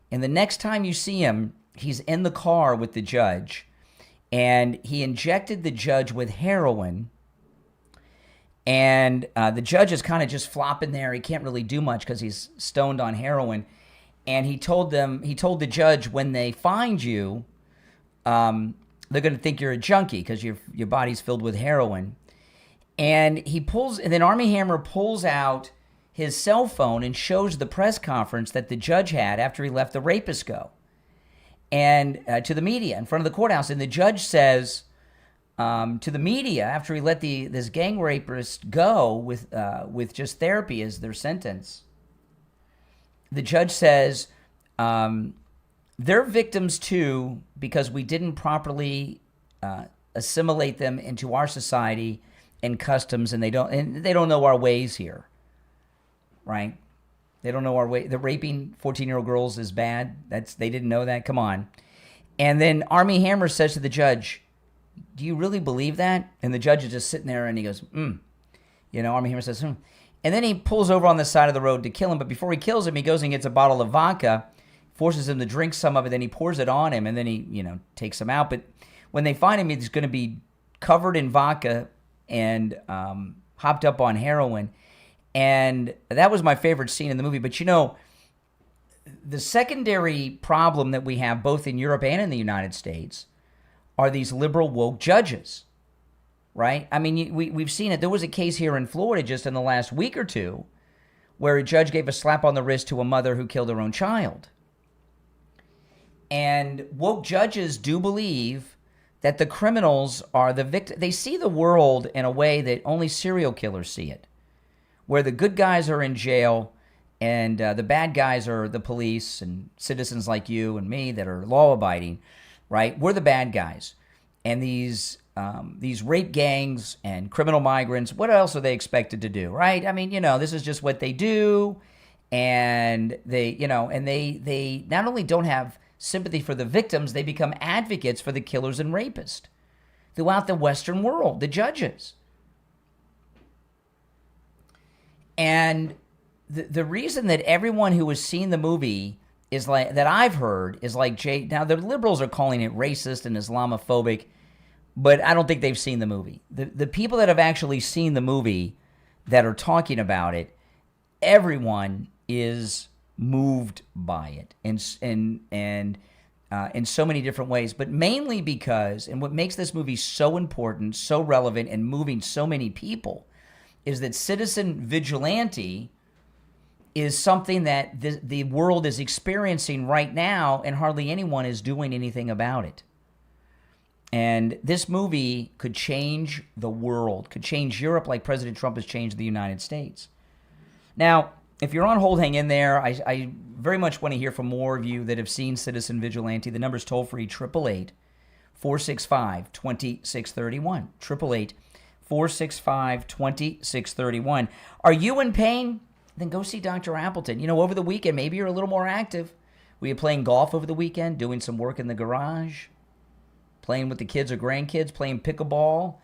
And the next time you see him, he's in the car with the judge, and he injected the judge with heroin. And the judge is kind of just flopping there. He can't really do much because he's stoned on heroin. And he told the judge, when they find you, they're going to think you're a junkie because your body's filled with heroin. And then Armie Hammer pulls out his cell phone and shows the press conference that the judge had after he let the rapist go, and to the media in front of the courthouse. And the judge says to the media, after he let this gang rapist go with just therapy as their sentence, the judge says, they're victims too because we didn't properly assimilate them into our society and customs, and they don't know our ways here, right? They don't know our way. The raping 14-year-old girls is bad. They didn't know that. Come on. And then Armie Hammer says to the judge, "Do you really believe that?" And the judge is just sitting there and he goes, Armie Hammer says, And then he pulls over on the side of the road to kill him. But before he kills him, he goes and gets a bottle of vodka, forces him to drink some of it, then he pours it on him, and then he, takes him out. But when they find him, he's going to be covered in vodka and hopped up on heroin. And that was my favorite scene in the movie. But the secondary problem that we have both in Europe and in the United States are these liberal woke judges, right? I mean, we've seen it. There was a case here in Florida just in the last week or two where a judge gave a slap on the wrist to a mother who killed her own child. And woke judges do believe that the criminals are the victim. They see the world in a way that only serial killers see it, where the good guys are in jail and the bad guys are the police and citizens like you and me that are law-abiding, right? We're the bad guys. And these rape gangs and criminal migrants, what else are they expected to do, right? I mean, this is just what they do. And they not only don't have sympathy for the victims, they become advocates for the killers and rapists throughout the Western world, the judges. And the reason that everyone who has seen the movie is like, that I've heard, is like now the liberals are calling it racist and Islamophobic, but I don't think they've seen the movie. The people that have actually seen the movie that are talking about it, everyone is moved by it in so many different ways, but mainly because, and what makes this movie so important, so relevant, and moving so many people, is that Citizen Vigilante is something that the world is experiencing right now, and hardly anyone is doing anything about it. And this movie could change the world, could change Europe like President Trump has changed the United States. Now, if you're on hold, hang in there. I very much want to hear from more of you that have seen Citizen Vigilante. The number's toll-free, 888-465-2631. 888-465-2631. Are you in pain? Then go see Dr. Appleton. Over the weekend, maybe you're a little more active. Were you playing golf over the weekend, doing some work in the garage, playing with the kids or grandkids, playing pickleball,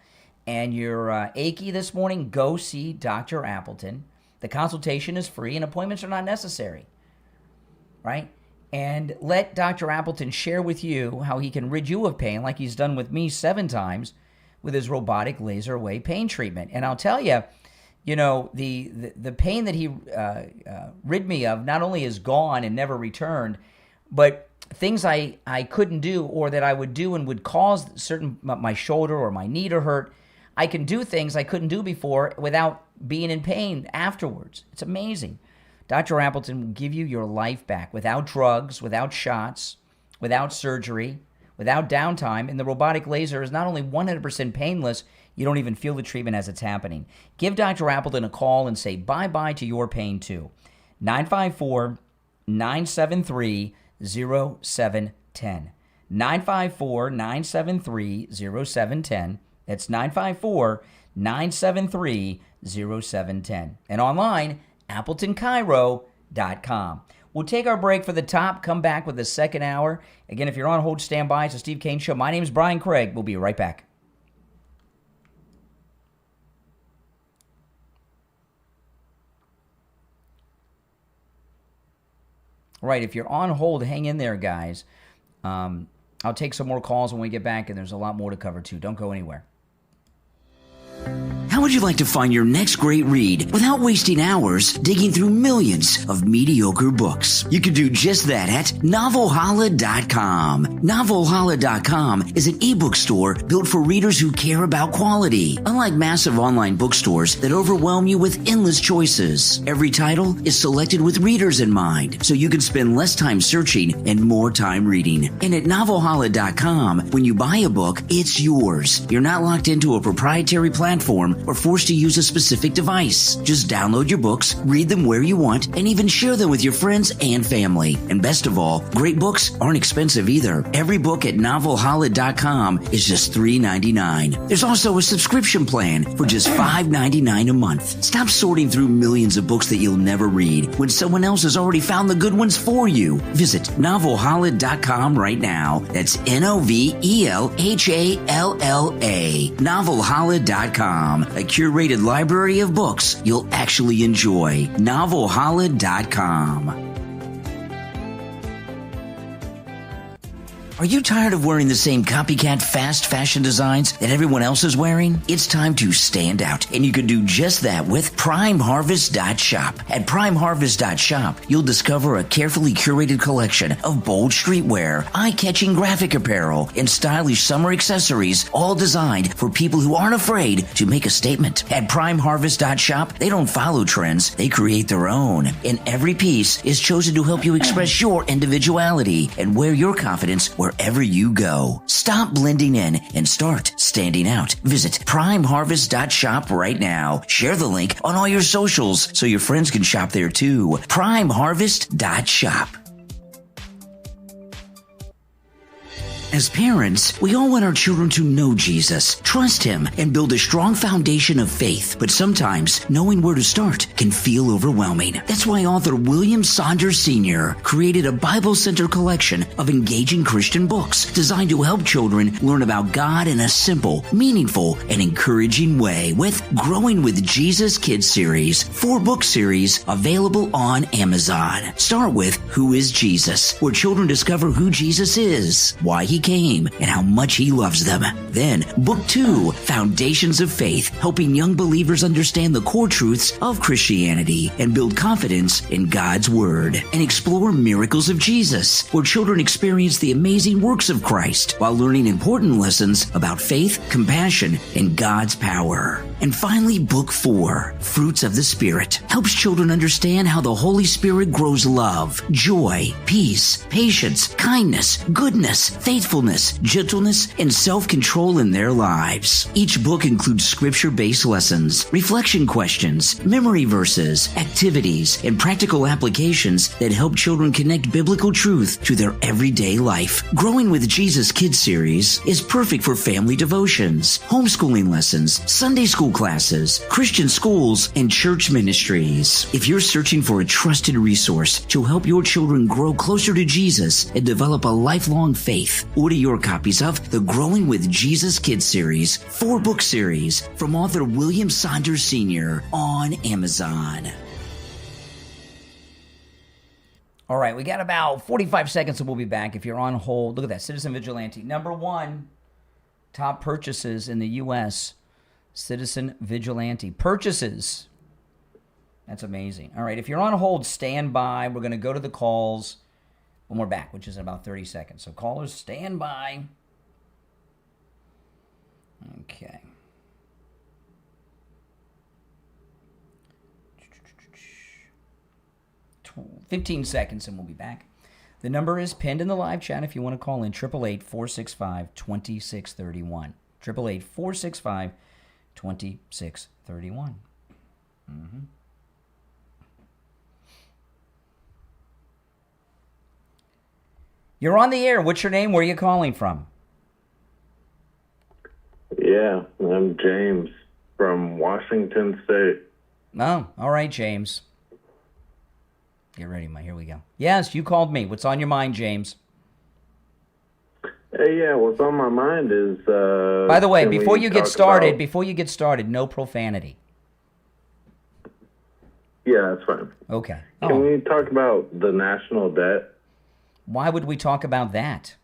and you're achy this morning? Go see Dr. Appleton. The consultation is free and appointments are not necessary, right? And let Dr. Appleton share with you how he can rid you of pain like he's done with me 7 times with his robotic laser away pain treatment. And I'll tell you, the pain that he rid me of not only is gone and never returned, but things I couldn't do or that I would do and would cause my shoulder or my knee to hurt, I can do things I couldn't do before without being in pain afterwards. It's amazing. Dr. Appleton will give you your life back without drugs, without shots, without surgery, without downtime. And the robotic laser is not only 100% painless, You don't even feel the treatment as it's happening. Give Dr. Appleton a call and say bye-bye to your pain too. 954-973-0710. 954-973-0710. That's 954-973-0710. And online, AppletonCairo.com. We'll take our break for the top, come back with the second hour. Again, if you're on hold, stand by. It's the Steve Kane Show. My name is Brian Craig. We'll be right back. All right, if you're on hold, hang in there, guys. I'll take some more calls when we get back, and there's a lot more to cover, too. Don't go anywhere. How would you like to find your next great read without wasting hours digging through millions of mediocre books? You can do just that at NovelHolla.com. NovelHolla.com is an ebook store built for readers who care about quality. Unlike massive online bookstores that overwhelm you with endless choices, every title is selected with readers in mind, so you can spend less time searching and more time reading. And at NovelHolla.com, when you buy a book, it's yours. You're not locked into a proprietary platform or forced to use a specific device. Just download your books, read them where you want, and even share them with your friends and family. And best of all, great books aren't expensive either. Every book at NovelHolla.com is just $3.99. There's also a subscription plan for just $5.99 a month. Stop sorting through millions of books that you'll never read when someone else has already found the good ones for you. Visit NovelHolla.com right now. That's NovelHalla. NovelHolla.com. A curated library of books you'll actually enjoy. NovelHolla.com. Are you tired of wearing the same copycat fast fashion designs that everyone else is wearing? It's time to stand out, and you can do just that with PrimeHarvest.shop. At PrimeHarvest.shop, you'll discover a carefully curated collection of bold streetwear, eye-catching graphic apparel, and stylish summer accessories, all designed for people who aren't afraid to make a statement. At PrimeHarvest.shop, they don't follow trends, they create their own. And every piece is chosen to help you express your individuality and wear your confidence wherever you go. Stop blending in and start standing out. Visit PrimeHarvest.shop right now. Share the link on all your socials so your friends can shop there too. PrimeHarvest.shop. As parents, we all want our children to know Jesus, trust Him, and build a strong foundation of faith. But sometimes, knowing where to start can feel overwhelming. That's why author William Saunders Sr. created a Bible-centered collection of engaging Christian books designed to help children learn about God in a simple, meaningful, and encouraging way with Growing with Jesus Kids Series, 4-book series available on Amazon. Start with Who is Jesus?, where children discover who Jesus is, why He came, and how much He loves them. Then, Book 2, Foundations of Faith, helping young believers understand the core truths of Christianity and build confidence in God's Word. And explore Miracles of Jesus, where children experience the amazing works of Christ while learning important lessons about faith, compassion, and God's power. And finally, Book 4, Fruits of the Spirit, helps children understand how the Holy Spirit grows love, joy, peace, patience, kindness, goodness, faithfulness, gentleness, and self-control in their lives. Each book includes scripture-based lessons, reflection questions, memory verses, activities, and practical applications that help children connect biblical truth to their everyday life. Growing with Jesus Kids Series is perfect for family devotions, homeschooling lessons, Sunday school classes, Christian schools, and church ministries. If you're searching for a trusted resource to help your children grow closer to Jesus and develop a lifelong faith, order your copies of the Growing with Jesus Kids Series, 4-book series from author William Saunders Sr. on Amazon. All right, we got about 45 seconds and we'll be back. If you're on hold, look at that, Citizen Vigilante. Number 1, top purchases in the U.S., Citizen Vigilante. Purchases. That's amazing. All right, if you're on hold, stand by. We're going to go to the calls when we're back, which is in about 30 seconds. So callers, stand by. Okay. 15 seconds and we'll be back. The number is pinned in the live chat if you want to call in, 888-465-2631. 2631. You're on the air. What's your name? Where are you calling from? Yeah, I'm James from Washington State. Oh, all right, James. Get ready, here we go. Yes, you called me. What's on your mind, James? Hey, yeah, what's on my mind is... By the way, can before we you get talk started, no profanity. Yeah, that's fine. Okay. Can we talk about the national debt? Why would we talk about that?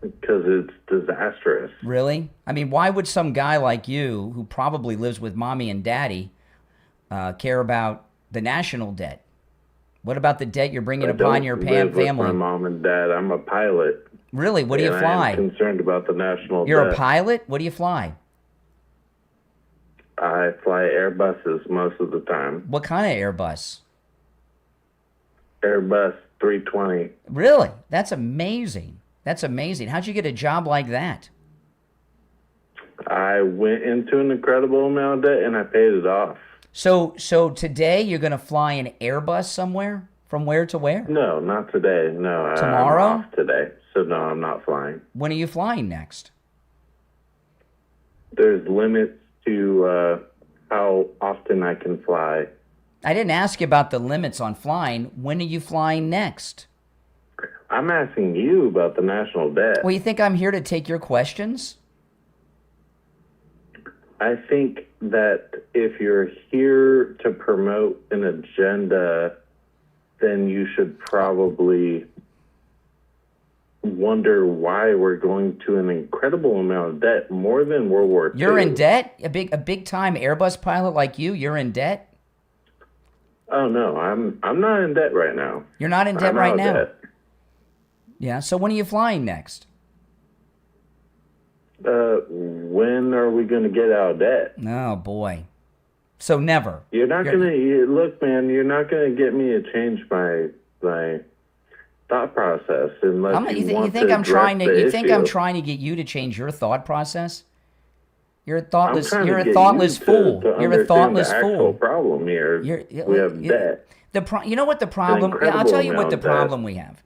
Because it's disastrous. Really? I mean, why would some guy like you, who probably lives with mommy and daddy, care about the national debt? What about the debt you're bringing upon your family? With my mom and dad. I'm a pilot. Really? What do you fly? I'm concerned about the national You're debt. a pilot? What do you fly? I fly Airbuses most of the time. What kind of Airbus? Airbus 320. Really? That's amazing. That's amazing. How'd you get a job like that? I went into an incredible amount of debt and I paid it off. So today you're going to fly an Airbus somewhere? From where to where? No, not today. No, Tomorrow? I'm off today. So no, I'm not flying. When are you flying next? There's limits to how often I can fly. I didn't ask you about the limits on flying. When are you flying next? I'm asking you about the national debt. Well, you think I'm here to take your questions? I think that if you're here to promote an agenda, then you should probably wonder why we're going to an incredible amount of debt, more than World War II. You're in debt? A big time Airbus pilot like you're in debt? Oh no, I'm not in debt right now. You're not in debt I'm right out of now? debt. Yeah, so when are you flying next? When are we going to get out of debt? Oh boy. So never. You're not going to look, man. You're not going to get me to change my thought process unless you want think to I'm trying to. address the You think I'm issue. trying to get you to change your thought process? You're a thoughtless. I'm trying You're to a get thoughtless you fool. To You're a thoughtless understand the fool. actual problem here. We have debt. You know what the problem? Yeah, I'll tell you what the problem we have.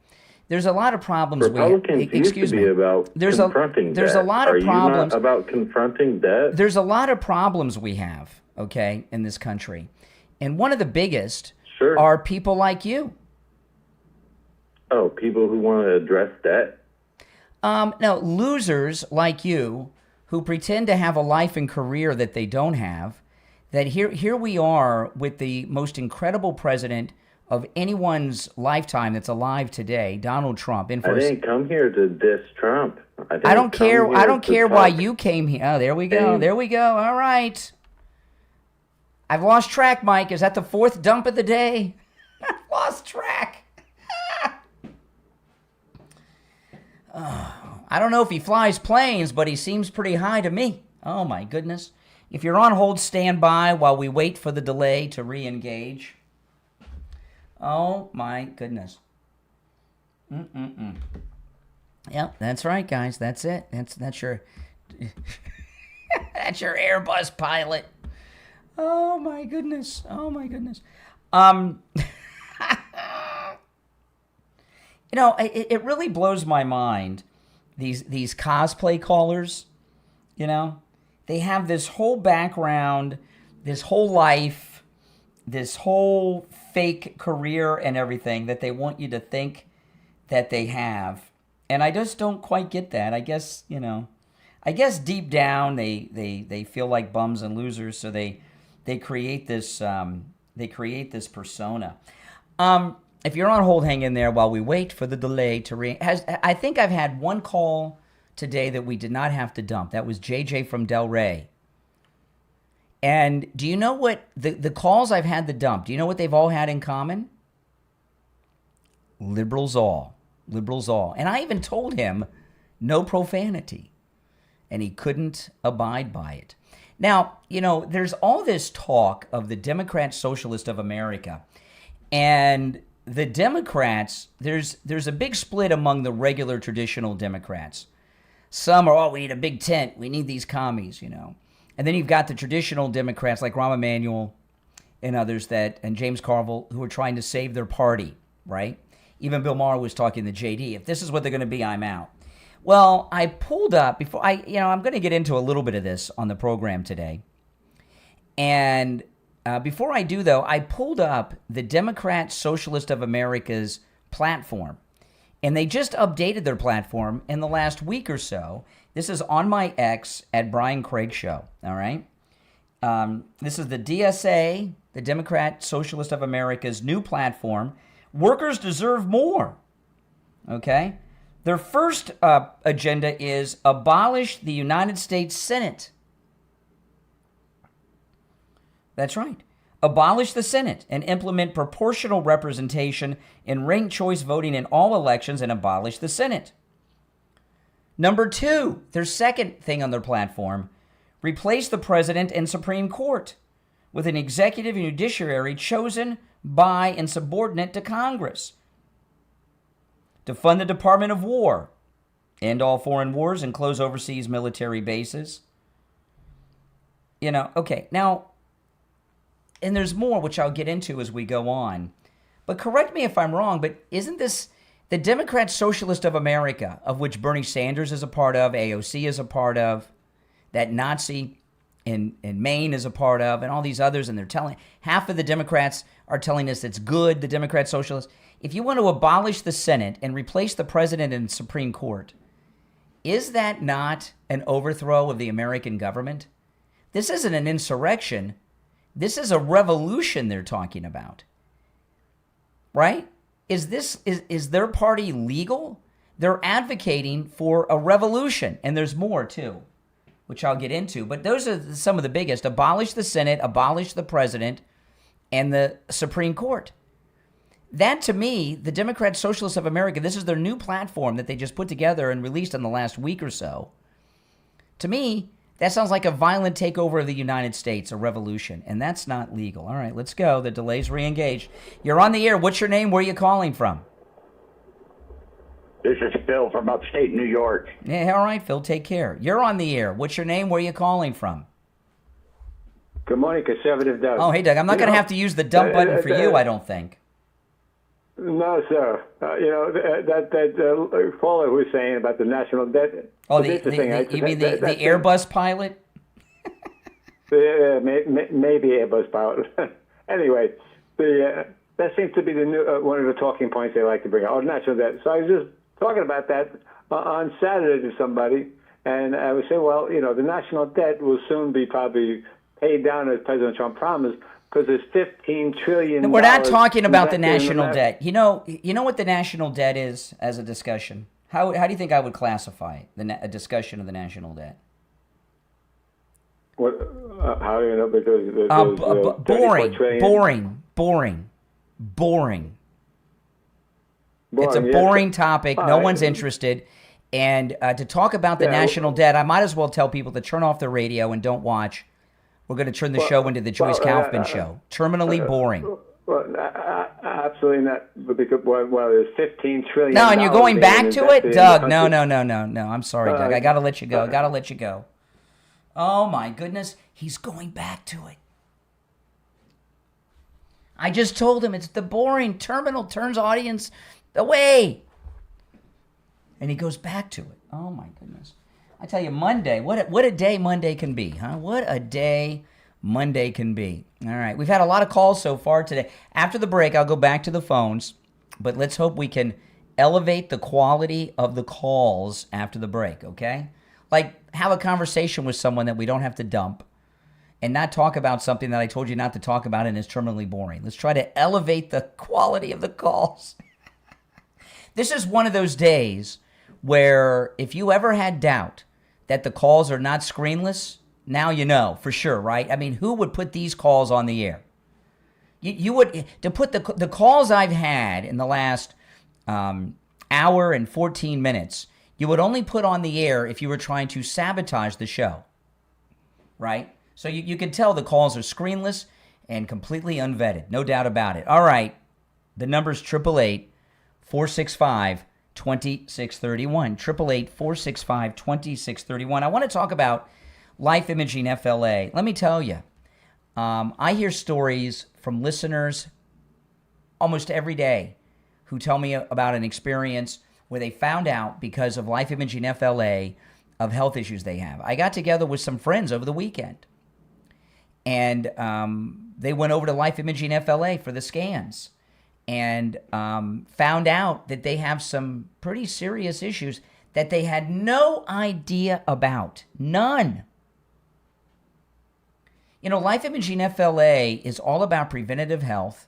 There's a lot of problems Republicans used to be about confronting there's debt. a lot of Are problems you not about confronting debt? There's a lot of problems we have, okay, in this country. And one of the biggest are people like you. Oh, people who want to address debt? No, losers like you who pretend to have a life and career that they don't have, that here we are with the most incredible president of anyone's lifetime that's alive today, Donald Trump. I didn't come here to diss Trump. I don't care why you came here. Oh, there we go. There we go. All right. I've lost track, Mike. Is that the fourth dump of the day? I've lost track. I don't know if he flies planes, but he seems pretty high to me. Oh, my goodness. If you're on hold, stand by while we wait for the delay to re-engage. Oh, my goodness. Yep, that's right, guys. That's it. That's your that's your Airbus pilot. Oh, my goodness. Oh, my goodness. You know, it really blows my mind, these cosplay callers, you know. They have this whole background, this whole life, this whole fake career and everything that they want you to think that they have. And I just don't quite get that. I guess, you know, deep down they feel like bums and losers, so they create this persona. If you're on hold, hang in there while we wait for the delay to I think I've had one call today that we did not have to dump. That was JJ from Del Rey. And do you know what the calls I've had to dump, do you know what they've all had in common? Liberals all. And I even told him no profanity. And he couldn't abide by it. Now, you know, there's all this talk of the Democrat Socialist of America. And the Democrats, there's a big split among the regular traditional Democrats. Some are, oh, we need a big tent. We need these commies, you know. And then you've got the traditional Democrats like Rahm Emanuel and others and James Carville who are trying to save their party, right? Even Bill Maher was talking to JD. If this is what they're going to be, I'm out. Well, I pulled up I'm going to get into a little bit of this on the program today. And before I do, though, I pulled up the Democrat Socialist of America's platform. And they just updated their platform in the last week or so. This is on my X at Brian Craig Show, all right? This is the DSA, the Democrat Socialist of America's new platform. Workers deserve more, okay? Their first agenda is abolish the United States Senate. That's right. Abolish the Senate and implement proportional representation in ranked choice voting in all elections and abolish the Senate. Number 2, their second thing on their platform, replace the president and Supreme Court with an executive and judiciary chosen by and subordinate to Congress. Defund the Department of War, end all foreign wars and close overseas military bases. You know, okay, now, and there's more, which I'll get into as we go on. But correct me if I'm wrong, but isn't this the Democrat Socialist of America, of which Bernie Sanders is a part of, AOC is a part of, that Nazi in Maine is a part of, and all these others, and they're telling, half of the Democrats are telling us it's good, the Democrat Socialists. If you want to abolish the Senate and replace the president and Supreme Court, is that not an overthrow of the American government? This isn't an insurrection. This is a revolution they're talking about, right? Is their party legal? They're advocating for a revolution, and there's more too, which I'll get into. But those are some of the biggest. Abolish the Senate, abolish the president, and the Supreme Court. That, to me, the Democrat Socialists of America, this is their new platform that they just put together and released in the last week or so. To me, that sounds like a violent takeover of the United States, a revolution, and that's not legal. All right, let's go. The delay's re-engaged. You're on the air. What's your name? Where are you calling from? This is Phil from upstate New York. Yeah, all right, Phil, take care. You're on the air. What's your name? Where are you calling from? Good morning, Conservative Doug. Oh, hey, Doug. I'm not going to have to use the dump button for you, I don't think. No, sir. That caller was saying about the national debt. Oh, you mean the Airbus pilot? Maybe Airbus pilot. Anyway, that seems to be the new one of the talking points they like to bring out. Oh, national debt. So I was just talking about that on Saturday to somebody, and I was saying, well, you know, the national debt will soon be probably paid down as President Trump promised, because there's $15 trillion. We're not talking about the national debt. You know what the national debt is as a discussion? How do you think I would classify it, a discussion of the national debt? What? How do you know? Because boring. It's a boring topic. No one's interested. And to talk about the national debt, I might as well tell people to turn off the radio and don't watch. We're going to turn the show into the Joyce Kaufman show. Terminally boring. Well, absolutely not. Because, there's $15 trillion. No, and you're going back to it? Doug, no. I'm sorry, Doug. I got to let you go. Oh, my goodness. He's going back to it. I just told him it's the boring terminal turns audience away. And he goes back to it. Oh, my goodness. I tell you, Monday, what a day Monday can be, huh? What a day Monday can be. All right, we've had a lot of calls so far today. After the break, I'll go back to the phones, but let's hope we can elevate the quality of the calls after the break, okay? Like, have a conversation with someone that we don't have to dump and not talk about something that I told you not to talk about and is terminally boring. Let's try to elevate the quality of the calls. This is one of those days where if you ever had doubt that the calls are not screenless, now you know for sure, right? I mean, who would put these calls on the air? You would, to put the calls I've had in the last hour and 14 minutes, you would only put on the air if you were trying to sabotage the show, right? So you can tell the calls are screenless and completely unvetted, no doubt about it. All right, the number's 888-465-2736. 888-465-2631. 888-465-2631. I want to talk about Life Imaging FLA. Let me tell you, I hear stories from listeners almost every day who tell me about an experience where they found out because of Life Imaging FLA of health issues they have. I got together with some friends over the weekend, and they went over to Life Imaging FLA for the scans and found out that they have some pretty serious issues that they had no idea about. None. You know, Life Imaging FLA is all about preventative health,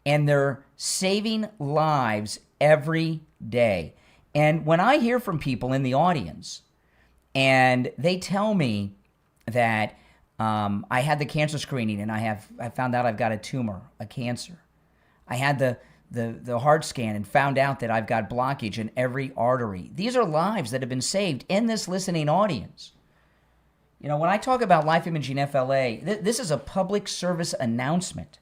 and they're saving lives every day. And when I hear from people in the audience and they tell me that I had the cancer screening and I found out I've got a tumor, a cancer. I had the heart scan and found out that I've got blockage in every artery. These are lives that have been saved in this listening audience. You know, when I talk about Life Imaging FLA, this is a public service announcement.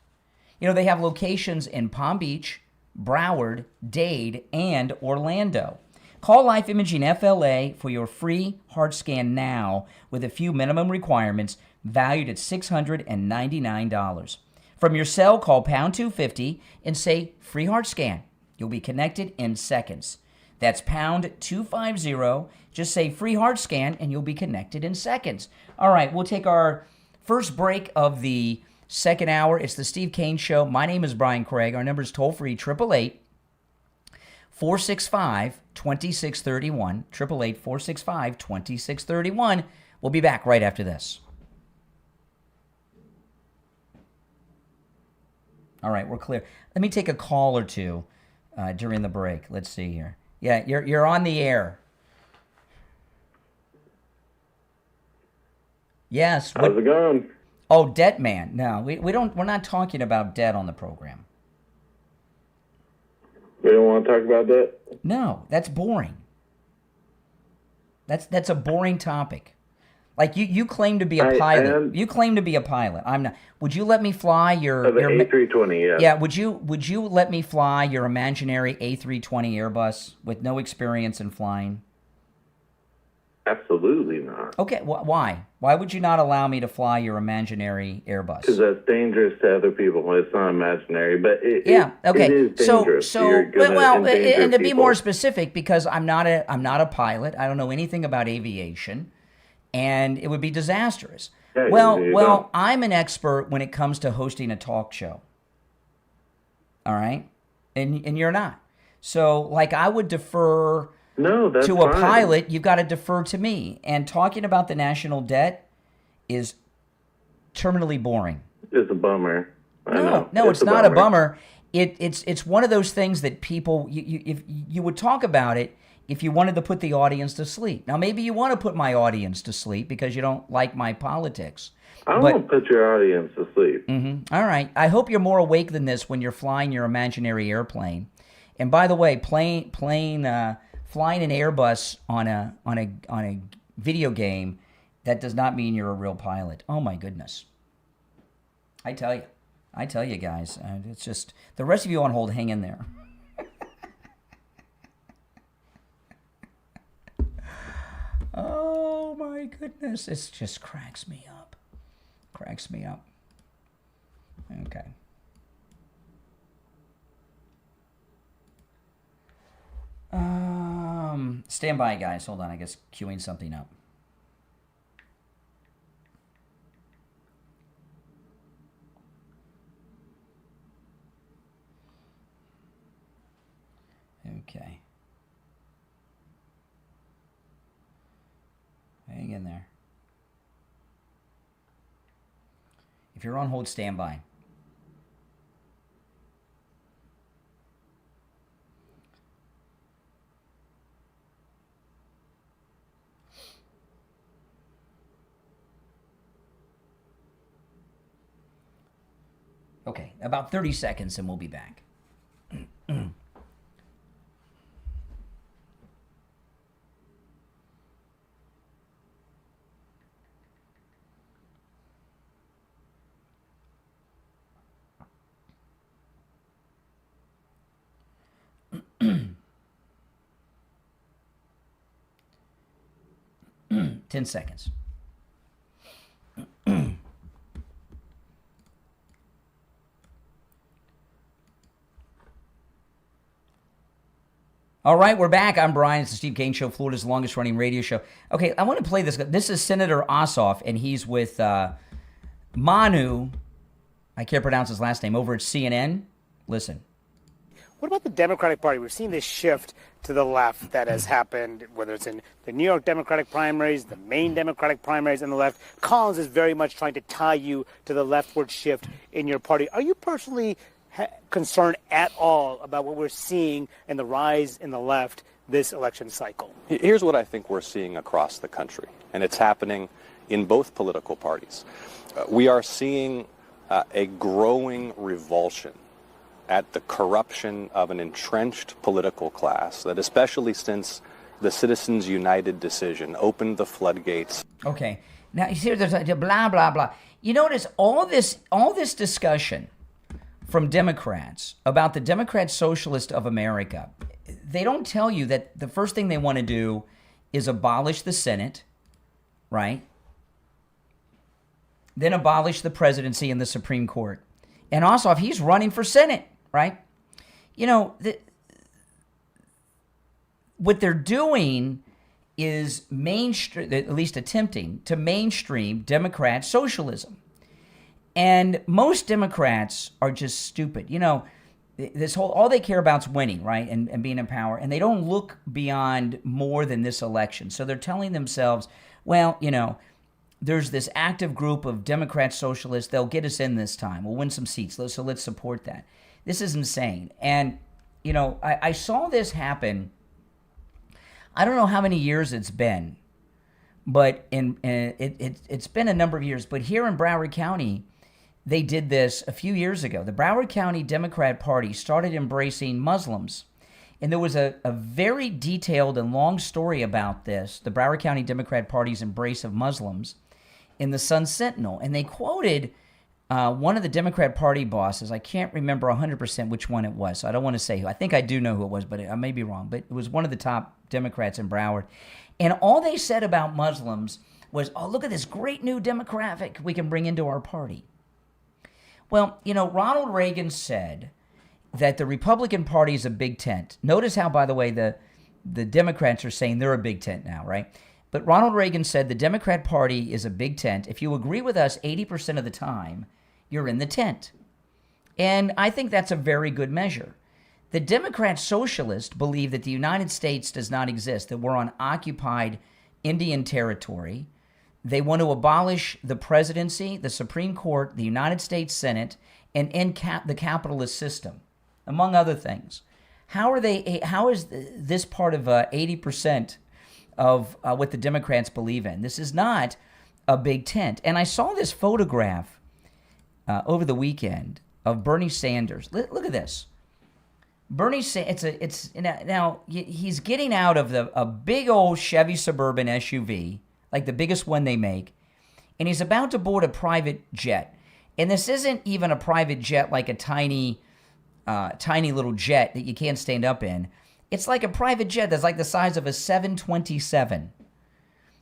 You know, they have locations in Palm Beach, Broward, Dade, and Orlando. Call Life Imaging FLA for your free heart scan now with a few minimum requirements valued at $699. From your cell, call pound 250 and say free heart scan. You'll be connected in seconds. That's pound 250. Just say free heart scan and you'll be connected in seconds. All right, we'll take our first break of the second hour. It's the Steve Kane Show. My name is Brian Craig. Our number is toll free 888-465-2631. 888-465-2631. We'll be back right after this. All right, we're clear. Let me take a call or two during the break. Let's see here. Yeah, you're on the air. Yes. How's it going? Oh, debt man. No, we're not talking about debt on the program. We don't want to talk about that? No, that's boring. That's a boring topic. Like you claim to be a pilot. You claim to be a pilot. I'm not. Would you let me fly your A320? Yeah. Yeah. Would you let me fly your imaginary A320 Airbus with no experience in flying? Absolutely not. Okay. Why? Why would you not allow me to fly your imaginary Airbus? Because that's dangerous to other people. It's not imaginary, but it is dangerous. And to be more specific, because I'm not a pilot. I don't know anything about aviation. And it would be disastrous. Yeah, well, I'm an expert when it comes to hosting a talk show. All right? And you're not. So, like, I would defer to a pilot. You've got to defer to me. And talking about the national debt is terminally boring. It's a bummer. No, it's not a bummer. It's one of those things that people, if you would talk about it, if you wanted to put the audience to sleep. Now, maybe you want to put my audience to sleep because you don't like my politics. I won't put your audience to sleep. Mm-hmm. All right. I hope you're more awake than this when you're flying your imaginary airplane. And by the way, flying an Airbus on a video game, that does not mean you're a real pilot. Oh my goodness. I tell you guys, it's just the rest of you on hold, hang in there. Oh my goodness, it just cracks me up. Okay. Stand by, guys. Hold on, I guess queuing something up. Okay. Hang in there. If you're on hold, stand by. Okay, about 30 seconds and we'll be back. 10 seconds. All right, we're back. I'm Brian. It's the Steve Kane Show, Florida's longest-running radio show. Okay, I want to play this. This is Senator Ossoff, and he's with Manu, I can't pronounce his last name, over at CNN. Listen. What about the Democratic Party? We've seen this shift to the left that has happened, whether it's in the New York Democratic primaries, the Maine Democratic primaries, and the left. Collins is very much trying to tie you to the leftward shift in your party. Are you personally concerned at all about what we're seeing and the rise in the left this election cycle? Here's what I think we're seeing across the country, and it's happening in both political parties. We are seeing a growing revulsion at the corruption of an entrenched political class that, especially since the Citizens United decision, opened the floodgates. Okay, now you see, there's a blah blah blah. You notice all this discussion from Democrats about the Democrat Socialist of America. They don't tell you that the first thing they want to do is abolish the Senate, right? Then abolish the presidency and the Supreme Court. And also, if he's running for Senate, right? You know, what they're doing is mainstream, at least attempting to mainstream Democrat socialism. And most Democrats are just stupid. You know, all they care about is winning, right? And being in power. And they don't look beyond more than this election. So they're telling themselves, well, you know, there's this active group of Democrat socialists. They'll get us in this time. We'll win some seats. So let's support that. This is insane. And, you know, I saw this happen. I don't know how many years it's been, but it's been a number of years. But here in Broward County, they did this a few years ago. The Broward County Democrat Party started embracing Muslims. And there was a very detailed and long story about this, the Broward County Democrat Party's embrace of Muslims, in the Sun Sentinel. And they quoted one of the Democrat Party bosses. I can't remember 100% which one it was, so I don't want to say who. I think I do know who it was, but I may be wrong. But it was one of the top Democrats in Broward. And all they said about Muslims was, oh, look at this great new demographic we can bring into our party. Well, you know, Ronald Reagan said that the Republican Party is a big tent. Notice how, by the way, the Democrats are saying they're a big tent now, right? But Ronald Reagan said the Democrat Party is a big tent. If you agree with us 80% of the time, you're in the tent. And I think that's a very good measure. The Democrat Socialists believe that the United States does not exist, that we're on occupied Indian territory. They want to abolish the presidency, the Supreme Court, the United States Senate, and end the capitalist system, among other things. How is this part of 80% of what the Democrats believe in? This is not a big tent. And I saw this photograph over the weekend of Bernie Sanders. Look at this. Bernie Sanders. Now he's getting out of a big old Chevy Suburban SUV, like the biggest one they make, and he's about to board a private jet. And this isn't even a private jet like a tiny little jet that you can't stand up in. It's like a private jet that's like the size of a 727.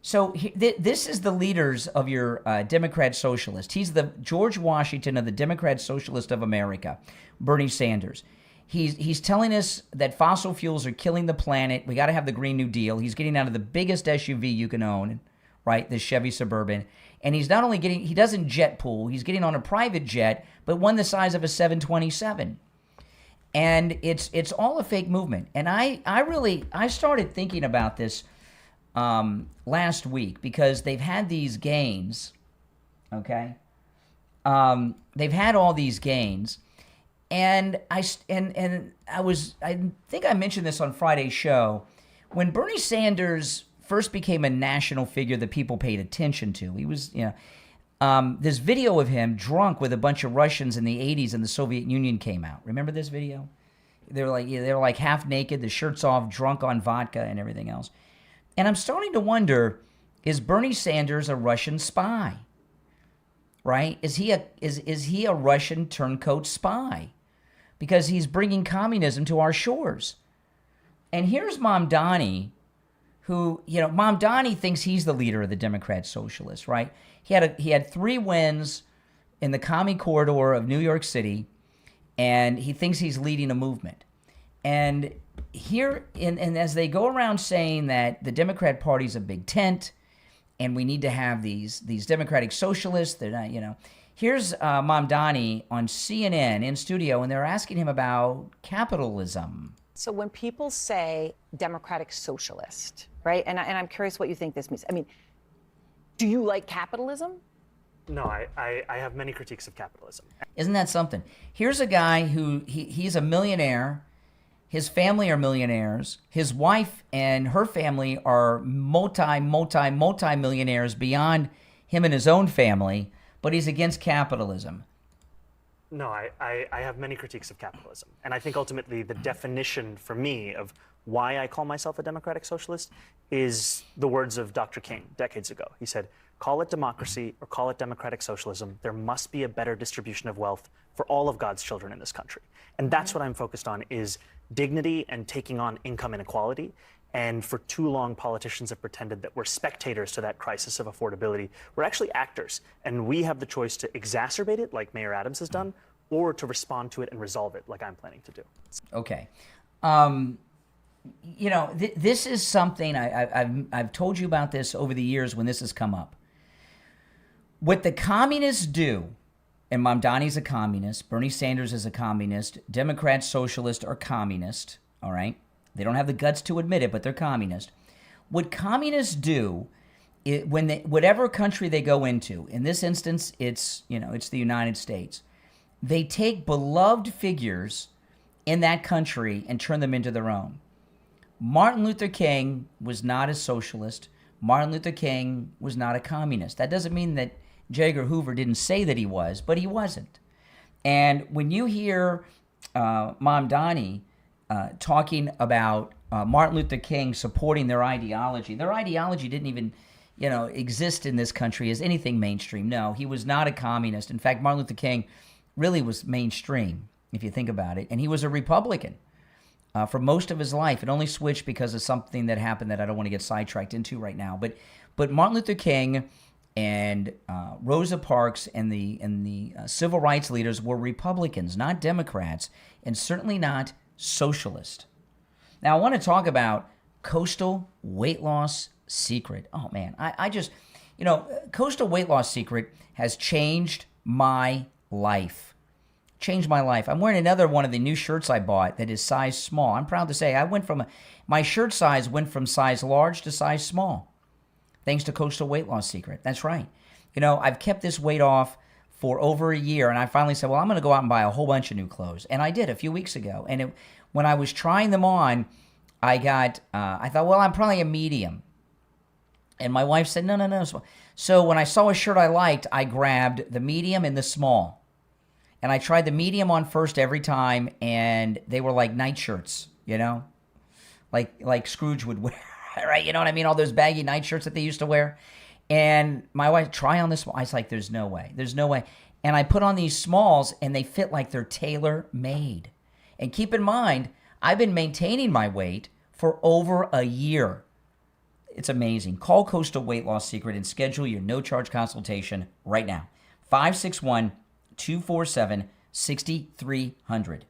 So this is the leaders of your Democrat Socialist. He's the George Washington of the Democrat Socialist of America, Bernie Sanders. He's telling us that fossil fuels are killing the planet. We got to have the Green New Deal. He's getting out of the biggest SUV you can own, right, this Chevy Suburban. And he's not only he doesn't jet pool, he's getting on a private jet, but one the size of a 727. And it's all a fake movement. And I started thinking about this last week because they've had these gains, okay? They've had all these gains. And I think I mentioned this on Friday's show. When Bernie Sanders first became a national figure that people paid attention to, he was, this video of him drunk with a bunch of Russians in the 80s and the Soviet Union came out. Remember this video? They're like half naked, the shirts off, drunk on vodka and everything else. And I'm starting to wonder, is Bernie Sanders a Russian spy? Right? Is he a Russian turncoat spy? Because he's bringing communism to our shores. And here's Mamdani, who, Mamdani thinks he's the leader of the Democrat Socialists, right? He had 3 wins in the commie corridor of New York City, and he thinks he's leading a movement. And and as they go around saying that the Democrat Party's a big tent, and we need to have these Democratic Socialists, they're not, Here's Mamdani on CNN in studio, and they're asking him about capitalism. So when people say Democratic Socialist, right, and I'm curious what you think this means. I mean, do you like capitalism? No, I have many critiques of capitalism. Isn't that something? Here's a guy who he's a millionaire. His family are millionaires. His wife and her family are multi-millionaires beyond him and his own family, but he's against capitalism. No, I have many critiques of capitalism. And I think ultimately the definition for me of why I call myself a democratic socialist is the words of Dr. King decades ago. He said, call it democracy or call it democratic socialism. There must be a better distribution of wealth for all of God's children in this country. And that's what I'm focused on, is dignity and taking on income inequality. And for too long, politicians have pretended that we're spectators to that crisis of affordability. We're actually actors, and we have the choice to exacerbate it, like Mayor Adams has done, or to respond to it and resolve it, like I'm planning to do. Okay. This is something I've told you about this over the years when this has come up. What the communists do, and Mamdani's a communist, Bernie Sanders is a communist, Democrats, socialists are communist, all right? They don't have the guts to admit it, but they're communist. What communists do, whatever country they go into, in this instance, it's the United States, they take beloved figures in that country and turn them into their own. Martin Luther King was not a socialist. Martin Luther King was not a communist. That doesn't mean that J. Edgar Hoover didn't say that he was, but he wasn't. And when you hear Mamdani talking about Martin Luther King supporting their ideology didn't even, exist in this country as anything mainstream. No, he was not a communist. In fact, Martin Luther King really was mainstream, if you think about it. And he was a Republican for most of his life. It only switched because of something that happened that I don't want to get sidetracked into right now. But Martin Luther King and Rosa Parks and the civil rights leaders were Republicans, not Democrats, and certainly not socialist. Now, I want to talk about coastal weight loss secret. Oh, man, I just, coastal weight loss secret has changed my life. Changed my life. I'm wearing another one of the new shirts I bought that is size small. I'm proud to say my shirt size went from size large to size small, thanks to Coastal Weight Loss Secret. That's right. I've kept this weight off for over a year, and I finally said, well, I'm going to go out and buy a whole bunch of new clothes. And I did a few weeks ago. And when I was trying them on, I thought, well, I'm probably a medium. And my wife said, no. So when I saw a shirt I liked, I grabbed the medium and the small. And I tried the medium on first every time, and they were like nightshirts, like Scrooge would wear, right? You know what I mean? All those baggy nightshirts that they used to wear. And my wife, try on this one. I was like, there's no way. And I put on these smalls, and they fit like they're tailor-made. And keep in mind, I've been maintaining my weight for over a year. It's amazing. Call Coastal Weight Loss Secret and schedule your no-charge consultation right now. 561-247-6300.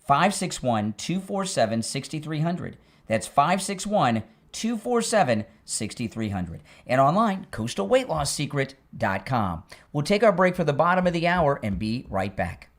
561-247-6300. That's 561-247-6300. And online, coastalweightlossecret.com. We'll take our break for the bottom of the hour and be right back.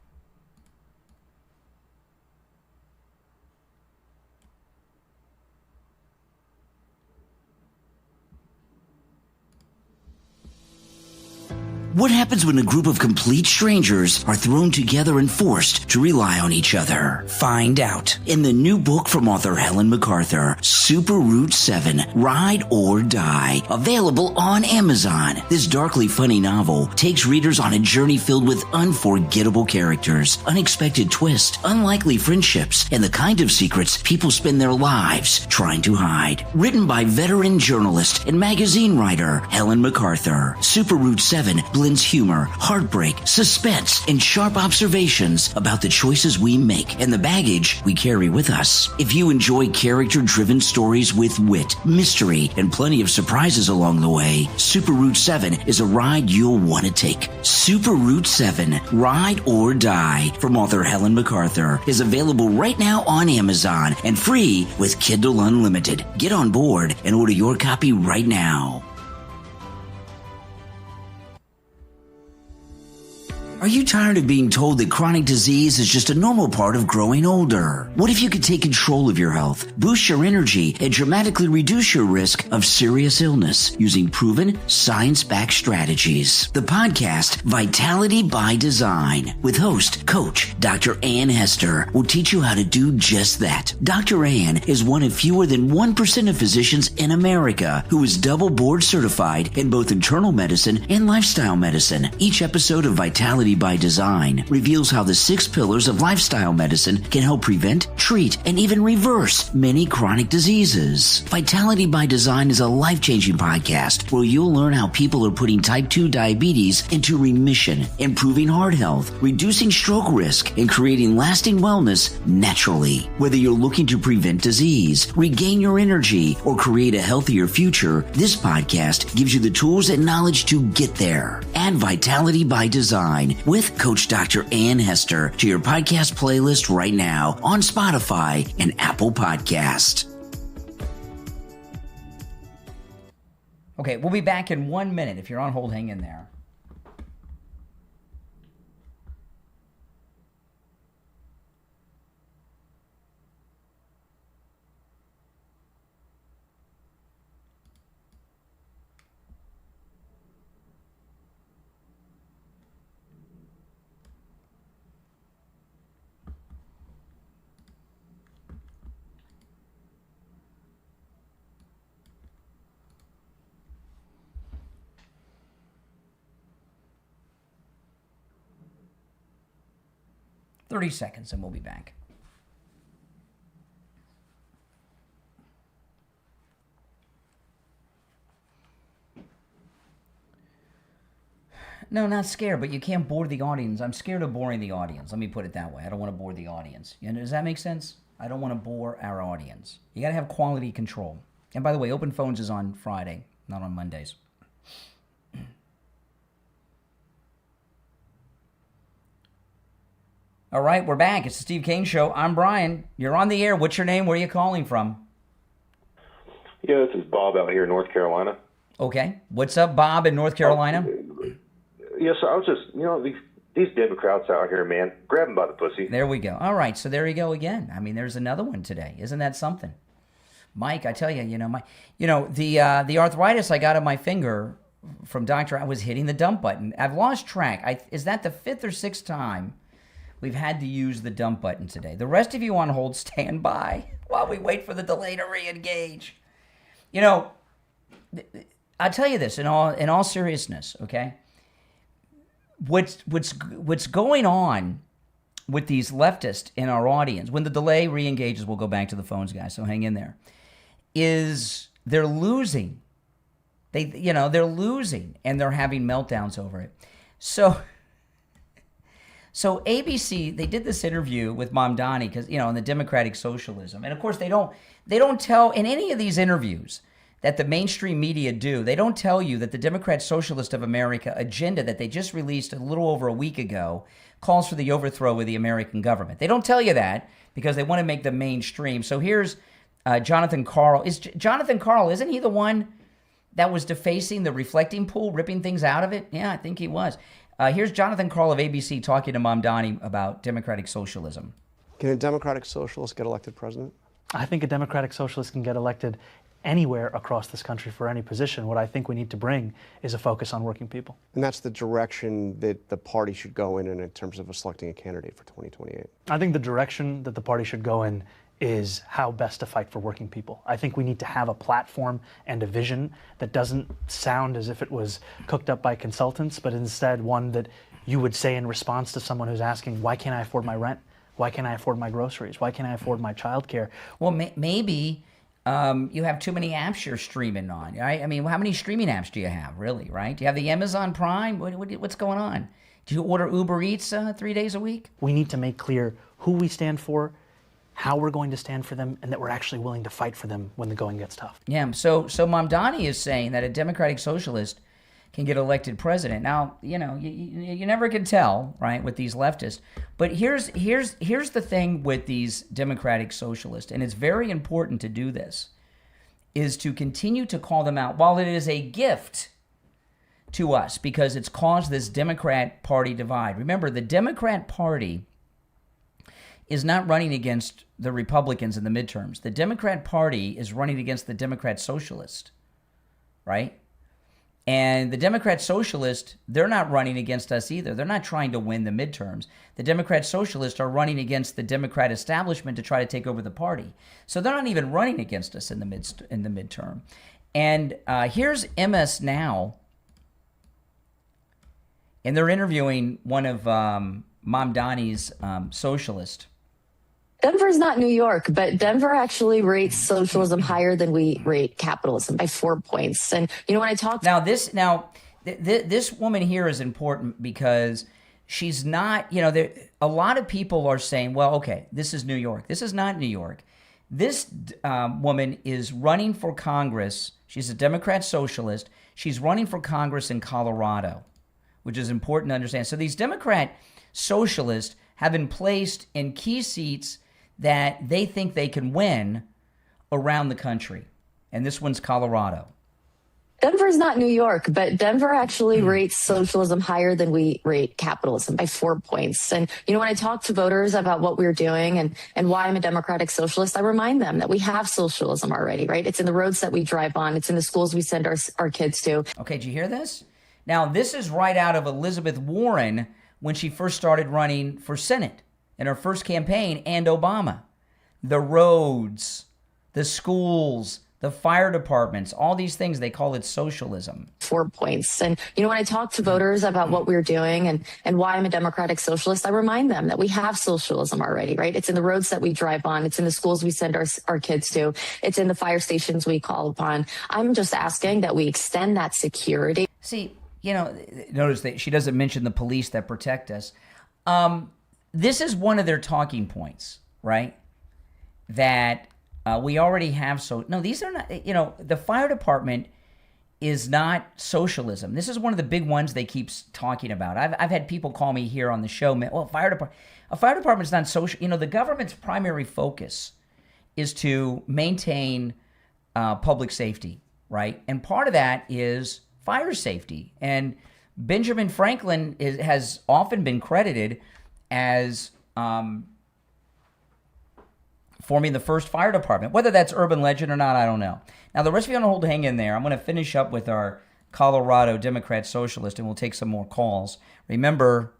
What happens when a group of complete strangers are thrown together and forced to rely on each other? Find out in the new book from author Helen MacArthur, Super Route 7, Ride or Die, available on Amazon. This darkly funny novel takes readers on a journey filled with unforgettable characters, unexpected twists, unlikely friendships, and the kind of secrets people spend their lives trying to hide. Written by veteran journalist and magazine writer Helen MacArthur, Super Route 7 blends blends humor, heartbreak, suspense, and sharp observations about the choices we make and the baggage we carry with us. If you enjoy character-driven stories with wit, mystery, and plenty of surprises along the way, Super Route 7 is a ride you'll want to take. Super Route 7, Ride or Die, from author Helen MacArthur, is available right now on Amazon and free with Kindle Unlimited. Get on board and order your copy right now. Are you tired of being told that chronic disease is just a normal part of growing older? What if you could take control of your health, boost your energy, and dramatically reduce your risk of serious illness using proven, science-backed strategies? The podcast, Vitality by Design, with host, coach, Dr. Ann Hester, will teach you how to do just that. Dr. Ann is one of fewer than 1% of physicians in America who is double board certified in both internal medicine and lifestyle medicine. Each episode of Vitality by Design reveals how the 6 pillars of lifestyle medicine can help prevent, treat, and even reverse many chronic diseases. Vitality by Design is a life-changing podcast where you'll learn how people are putting type 2 diabetes into remission, improving heart health, reducing stroke risk, and creating lasting wellness naturally. Whether you're looking to prevent disease, regain your energy, or create a healthier future, this podcast gives you the tools and knowledge to get there. Add Vitality by Design with Coach Dr. Ann Hester to your podcast playlist right now on Spotify and Apple Podcast. Okay, we'll be back in 1 minute. If you're on hold, hang in there. "30 seconds and we'll be back." No, not scared, but you can't bore the audience. I'm scared of boring the audience. Let me put it that way. I don't want to bore the audience. Does that make sense? I don't want to bore our audience. You got to have quality control. And by the way, Open Phones is on Friday, not on Mondays. All right, we're back. It's the Steve Kane Show. I'm Brian. You're on the air. What's your name? Where are you calling from? Yeah, this is Bob out here in North Carolina. Okay. What's up, Bob, in North Carolina? Yes, sir. I was just, these Democrats out here, man, grab them by the pussy. There we go. All right, so there you go again. I mean, there's another one today. Isn't that something? Mike, I tell you, the arthritis I got on my finger from Dr. I was hitting the dump button. I've lost track. Is that the 5th or 6th time we've had to use the dump button today? The rest of you on hold, stand by while we wait for the delay to re-engage. I'll tell you this in all seriousness, okay? What's going on with these leftists in our audience, when the delay re-engages, we'll go back to the phones, guys, so hang in there, is they're losing. They're losing, and they're having meltdowns over it. So ABC, they did this interview with Mamdani because, on the democratic socialism. And of course, they don't tell in any of these interviews that the mainstream media do, they don't tell you that the Democrat Socialist of America agenda that they just released a little over a week ago calls for the overthrow of the American government. They don't tell you that because they want to make them mainstream. So here's Jonathan Karl. Jonathan Karl, isn't he the one that was defacing the reflecting pool, ripping things out of it? Yeah, I think he was. Here's Jonathan Karl of ABC talking to Mamdani about democratic socialism. Can a democratic socialist get elected president? I think a democratic socialist can get elected anywhere across this country for any position. What I think we need to bring is a focus on working people. And that's the direction that the party should go in terms of selecting a candidate for 2028. I think the direction that the party should go in is how best to fight for working people. I think we need to have a platform and a vision that doesn't sound as if it was cooked up by consultants, but instead one that you would say in response to someone who's asking, why can't I afford my rent? Why can't I afford my groceries? Why can't I afford my childcare? Well, maybe You have too many apps you're streaming on, right? I mean, how many streaming apps do you have, really, right? Do you have the Amazon Prime? What's going on? Do you order Uber Eats 3 days a week? We need to make clear who we stand for, how we're going to stand for them, and that we're actually willing to fight for them when the going gets tough. Yeah, so Mamdani is saying that a democratic socialist can get elected president. Now, you know, you never can tell, right, with these leftists. But here's the thing with these democratic socialists, and it's very important to do this, is to continue to call them out. While it is a gift to us because it's caused this Democrat Party divide. Remember, the Democrat Party is not running against the Republicans in the midterms. The Democrat Party is running against the Democrat Socialist, right? And the Democrat Socialist, they're not running against us either. They're not trying to win the midterms. The Democrat Socialists are running against the Democrat establishment to try to take over the party. So they're not even running against us in the midterm. And here's MS Now, and they're interviewing one of Mamdani's socialists. Denver's not New York, but Denver actually rates socialism higher than we rate capitalism by 4 points. And you know, when I talk this woman here is important because she's not, you know, a lot of people are saying, well, okay, this is New York. This is not New York. This woman is running for Congress. She's a Democrat socialist. She's running for Congress in Colorado, which is important to understand. So these Democrat socialists have been placed in key seats that they think they can win around the country. And this one's Colorado. Denver's not New York, but Denver actually rates socialism higher than we rate capitalism by 4 points. And, you know, when I talk to voters about what we're doing and why I'm a democratic socialist, I remind them that we have socialism already, right? It's in the roads that we drive on. It's in the schools we send our kids to. Okay, did you hear this? Now, this is right out of Elizabeth Warren when she first started running for Senate in her first campaign, and Obama. The roads, the schools, the fire departments, all these things, they call it socialism. 4 points. And, you know, when I talk to voters about what we're doing and why I'm a democratic socialist, I remind them that we have socialism already, right? It's in the roads that we drive on. It's in the schools we send our kids to. It's in the fire stations we call upon. I'm just asking that we extend that security. See, you know, notice that she doesn't mention the police that protect us. This is one of their talking points, right? That we already have. No, these are not, you know, the fire department is not socialism. This is one of the big ones they keep talking about. I've had people call me here on the show, well, a fire department's not social. You know, the government's primary focus is to maintain public safety, right? And part of that is fire safety. And Benjamin Franklin has often been credited as forming the first fire department. Whether that's urban legend or not, I don't know. Now, the rest of you on hold, hang in there. I'm going to finish up with our Colorado Democrat Socialist, and we'll take some more calls. Remember,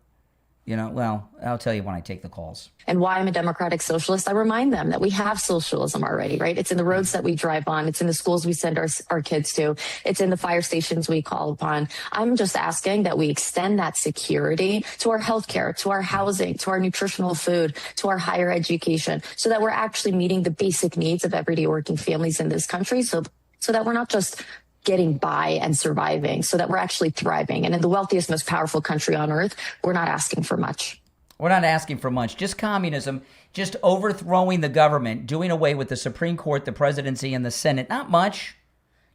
you know, well, I'll tell you when I take the calls. And why I'm a democratic socialist, I remind them that we have socialism already, right? It's in the roads that we drive on. It's in the schools we send our kids to. It's in the fire stations we call upon. I'm just asking that we extend that security to our healthcare, to our housing, to our nutritional food, to our higher education, so that we're actually meeting the basic needs of everyday working families in this country, so that we're not just getting by and surviving, so that we're actually thriving. And in the wealthiest, most powerful country on earth, we're not asking for much. We're not asking for much. Just communism, just overthrowing the government, doing away with the Supreme Court, the presidency, and the Senate. Not much.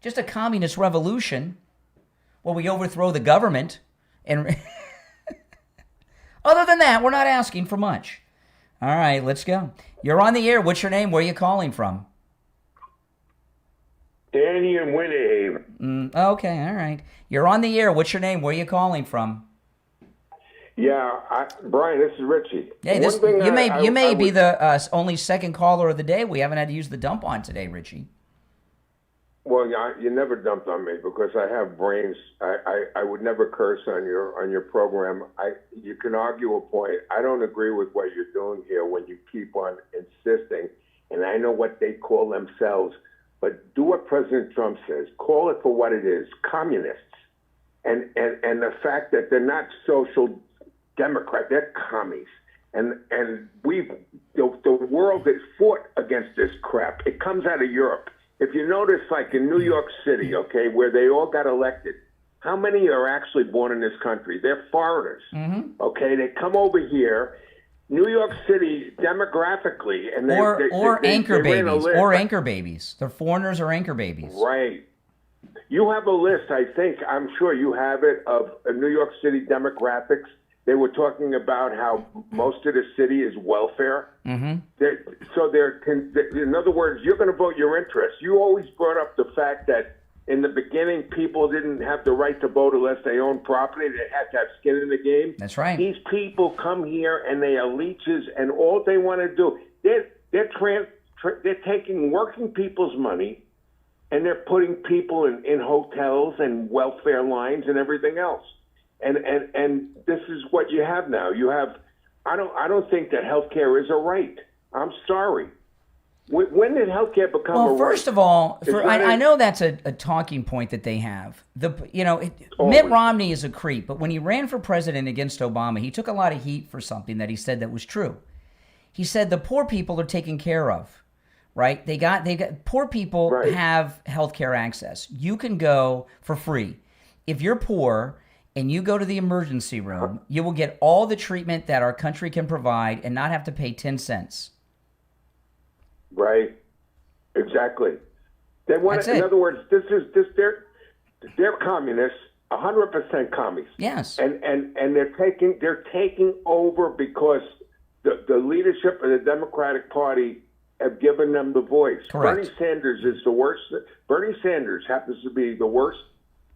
Just a communist revolution where we overthrow the government. And other than that, we're not asking for much. All right, let's go. You're on the air. What's your name? Where are you calling from? Danny in Winter Haven. Okay, all right. You're on the air. What's your name? Where are you calling from? Yeah, Brian, this is Richie. Hey, you may be the only second caller of the day. We haven't had to use the dump on today, Richie. Well, you never dumped on me because I have brains. I would never curse on your program. You can argue a point. I don't agree with what you're doing here when you keep on insisting, and I know what they call themselves. But do what President Trump says. Call it for what it is, communists. And the fact that they're not social democrat, they're commies. And the world has fought against this crap. It comes out of Europe. if you notice, like in New York City, okay, where they all got elected, how many are actually born in this country? They're foreigners. Okay, they come over here. New York City demographically, and anchor babies. They're foreigners or anchor babies. Right. You have a list, I think, I'm sure you have it, of New York City demographics. They were talking about how most of the city is welfare. In other words, you're going to vote your interest. You always brought up the fact that in the beginning, people didn't have the right to vote unless they owned property. They had to have skin in the game. That's right. These people come here and they are leeches, and all they want to do, they're taking working people's money, and they're putting people in hotels and welfare lines and everything else. And this is what you have now. You have, I don't think that healthcare is a right. I'm sorry. When did healthcare become a right? Well, first of all, I know that's a talking point that they have. Mitt Romney is a creep, but when he ran for president against Obama, he took a lot of heat for something that he said that was true. He said the poor people are taken care of, right? They got poor people have healthcare access. You can go for free. If you're poor and you go to the emergency room, you will get all the treatment that our country can provide and not have to pay 10 cents. Right, exactly. They want, in other words, they're communists, 100% commies. Yes, and they're taking over because the leadership of the Democratic Party have given them the voice. Correct. Bernie Sanders is the worst. Bernie Sanders happens to be the worst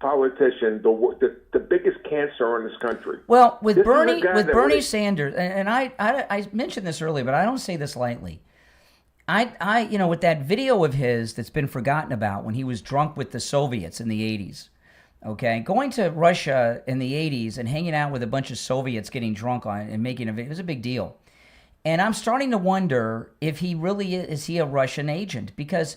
politician, the biggest cancer in this country. Well, with Bernie Sanders, and I mentioned this earlier, but I don't say this lightly. With that video of his that's been forgotten about when he was drunk with the Soviets in the 80s, okay, going to Russia in the 80s and hanging out with a bunch of Soviets getting drunk on it and making a video, it was a big deal. And I'm starting to wonder if he really is he a Russian agent, because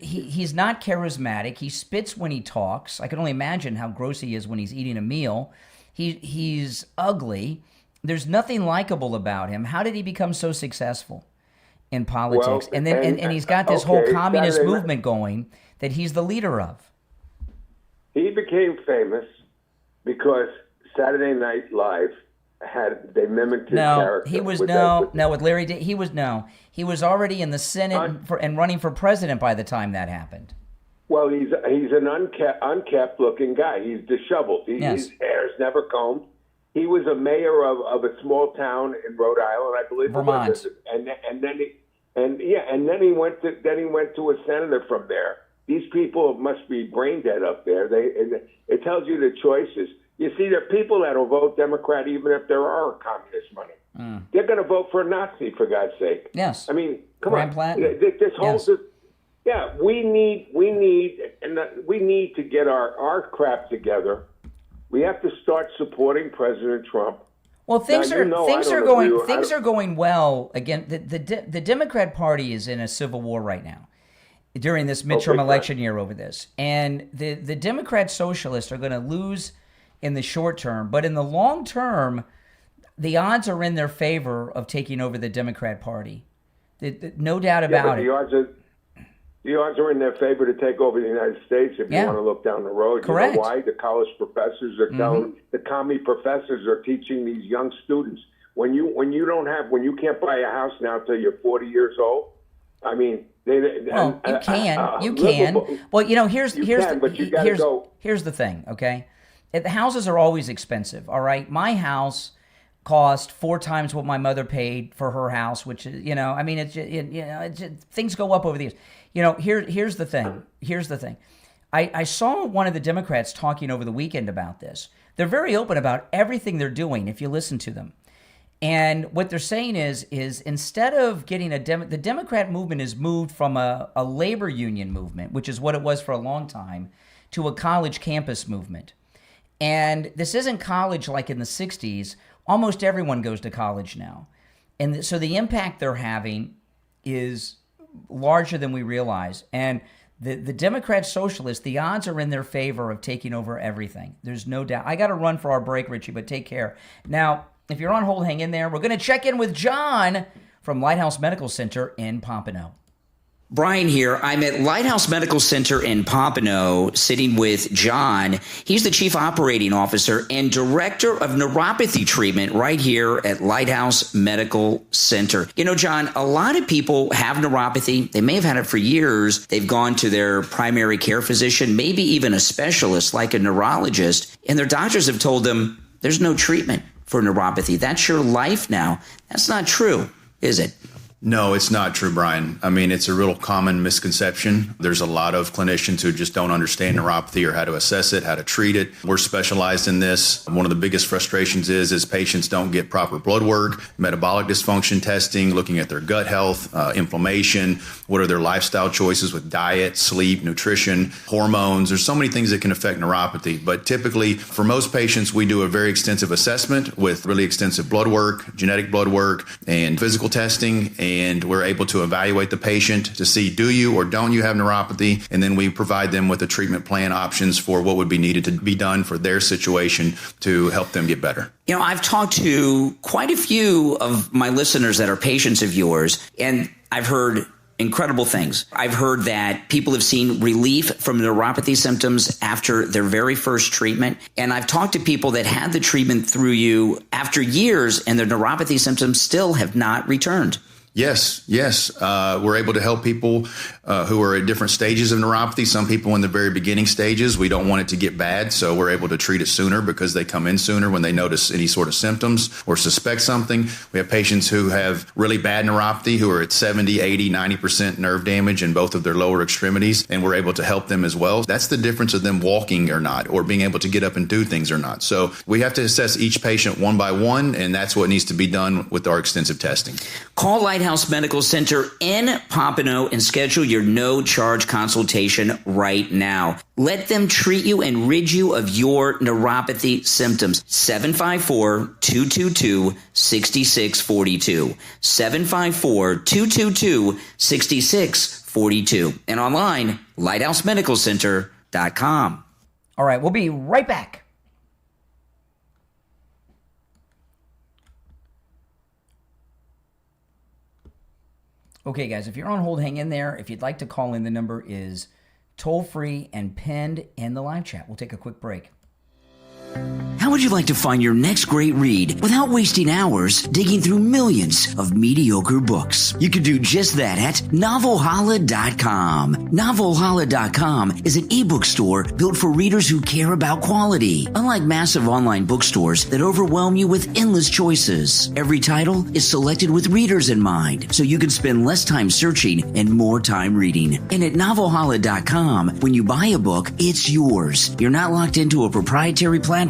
he's not charismatic. He spits when he talks. I can only imagine how gross he is when he's eating a meal. He's ugly. There's nothing likable about him. How did he become so successful in politics? Well, and he's got this whole communist movement going that he's the leader of. He became famous because Saturday Night Live they mimicked his character. With Larry David, he was already in the Senate and running for president by the time that happened. Well, he's an unkept looking guy. He's disheveled. His hair's never combed. He was a mayor of a small town in Rhode Island, I believe. Vermont. And then he went to a senator from there. These people must be brain dead up there. It tells you the choices. You see, there are people that will vote Democrat even if there are communist money. They're going to vote for a Nazi, for God's sake. Yes. I mean, come Grand on. Platte. This whole, we need to get our crap together. We have to start supporting President Trump. Well, things are going well. Again, the Democrat Party is in a civil war right now during this midterm election year over this, and the Democrat Socialists are going to lose in the short term, but in the long term, the odds are in their favor of taking over the Democrat Party. No doubt about it. The odds are in their favor to take over the United States if you want to look down the road. Correct. You know why? The college professors are telling, the commie professors are teaching these young students, when you can't buy a house now till you're 40 years old, I mean, you can. Well, here's the thing, okay? The houses are always expensive, all right? My house cost 4 times what my mother paid for her house, which is, things go up over the years. Here's the thing. I saw one of the Democrats talking over the weekend about this. They're very open about everything they're doing if you listen to them. And what they're saying is instead of getting the Democrat movement is moved from a labor union movement, which is what it was for a long time, to a college campus movement. And this isn't college like in the 60s. Almost everyone goes to college now. And so the impact they're having is larger than we realize. And the Democrat Socialists, the odds are in their favor of taking over everything. There's no doubt. I got to run for our break, Richie, but take care. Now, if you're on hold, hang in there. We're going to check in with John from Lighthouse Medical Center in Pompano. Brian here. I'm at Lighthouse Medical Center in Pompano, sitting with John. He's the Chief Operating Officer and Director of Neuropathy Treatment right here at Lighthouse Medical Center. You know, John, a lot of people have neuropathy. They may have had it for years. They've gone to their primary care physician, maybe even a specialist like a neurologist, and their doctors have told them there's no treatment for neuropathy. That's your life now. That's not true, is it? No, it's not true, Brian. I mean, it's a real common misconception. There's a lot of clinicians who just don't understand neuropathy or how to assess it, how to treat it. We're specialized in this. One of the biggest frustrations is patients don't get proper blood work, metabolic dysfunction testing, looking at their gut health, inflammation, what are their lifestyle choices with diet, sleep, nutrition, hormones. There's so many things that can affect neuropathy. But typically, for most patients, we do a very extensive assessment with really extensive blood work, genetic blood work, and physical testing. And we're able to evaluate the patient to see, do you or don't you have neuropathy? And then we provide them with a treatment plan options for what would be needed to be done for their situation to help them get better. You know, I've talked to quite a few of my listeners that are patients of yours, and I've heard incredible things. I've heard that people have seen relief from neuropathy symptoms after their very first treatment. And I've talked to people that had the treatment through you after years, and their neuropathy symptoms still have not returned. Yes. We're able to help people who are at different stages of neuropathy. Some people in the very beginning stages, we don't want it to get bad, so we're able to treat it sooner because they come in sooner when they notice any sort of symptoms or suspect something. We have patients who have really bad neuropathy who are at 70, 80, 90% nerve damage in both of their lower extremities, and we're able to help them as well. That's the difference of them walking or not, or being able to get up and do things or not. So we have to assess each patient one by one, and that's what needs to be done with our extensive testing. Call Lighthouse Medical Center in Pompano and schedule your no-charge consultation right now. Let them treat you and rid you of your neuropathy symptoms. 754-222-6642. 754-222-6642. And online, lighthousemedicalcenter.com. All right, we'll be right back. Okay, guys, if you're on hold, hang in there. If you'd like to call in, the number is toll-free and pinned in the live chat. We'll take a quick break. How would you like to find your next great read without wasting hours digging through millions of mediocre books? You can do just that at NovelHolla.com. NovelHolla.com is an ebook store built for readers who care about quality. Unlike massive online bookstores that overwhelm you with endless choices, every title is selected with readers in mind, so you can spend less time searching and more time reading. And at NovelHolla.com, when you buy a book, it's yours. You're not locked into a proprietary platform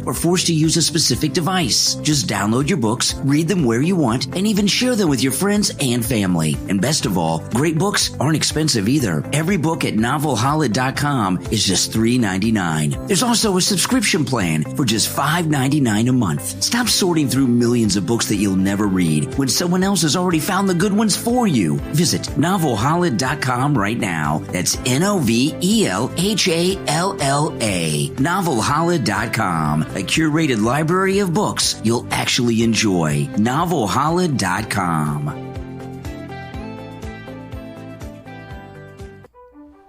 or forced to use a specific device. Just download your books, read them where you want, and even share them with your friends and family. And best of all, great books aren't expensive either. Every book at NovelHolla.com is just $3.99. There's also a subscription plan for just $5.99 a month. Stop sorting through millions of books that you'll never read when someone else has already found the good ones for you. Visit NovelHolla.com right now. That's NovelHalla. NovelHolla.com. A curated library of books you'll actually enjoy. NovelHolla.com.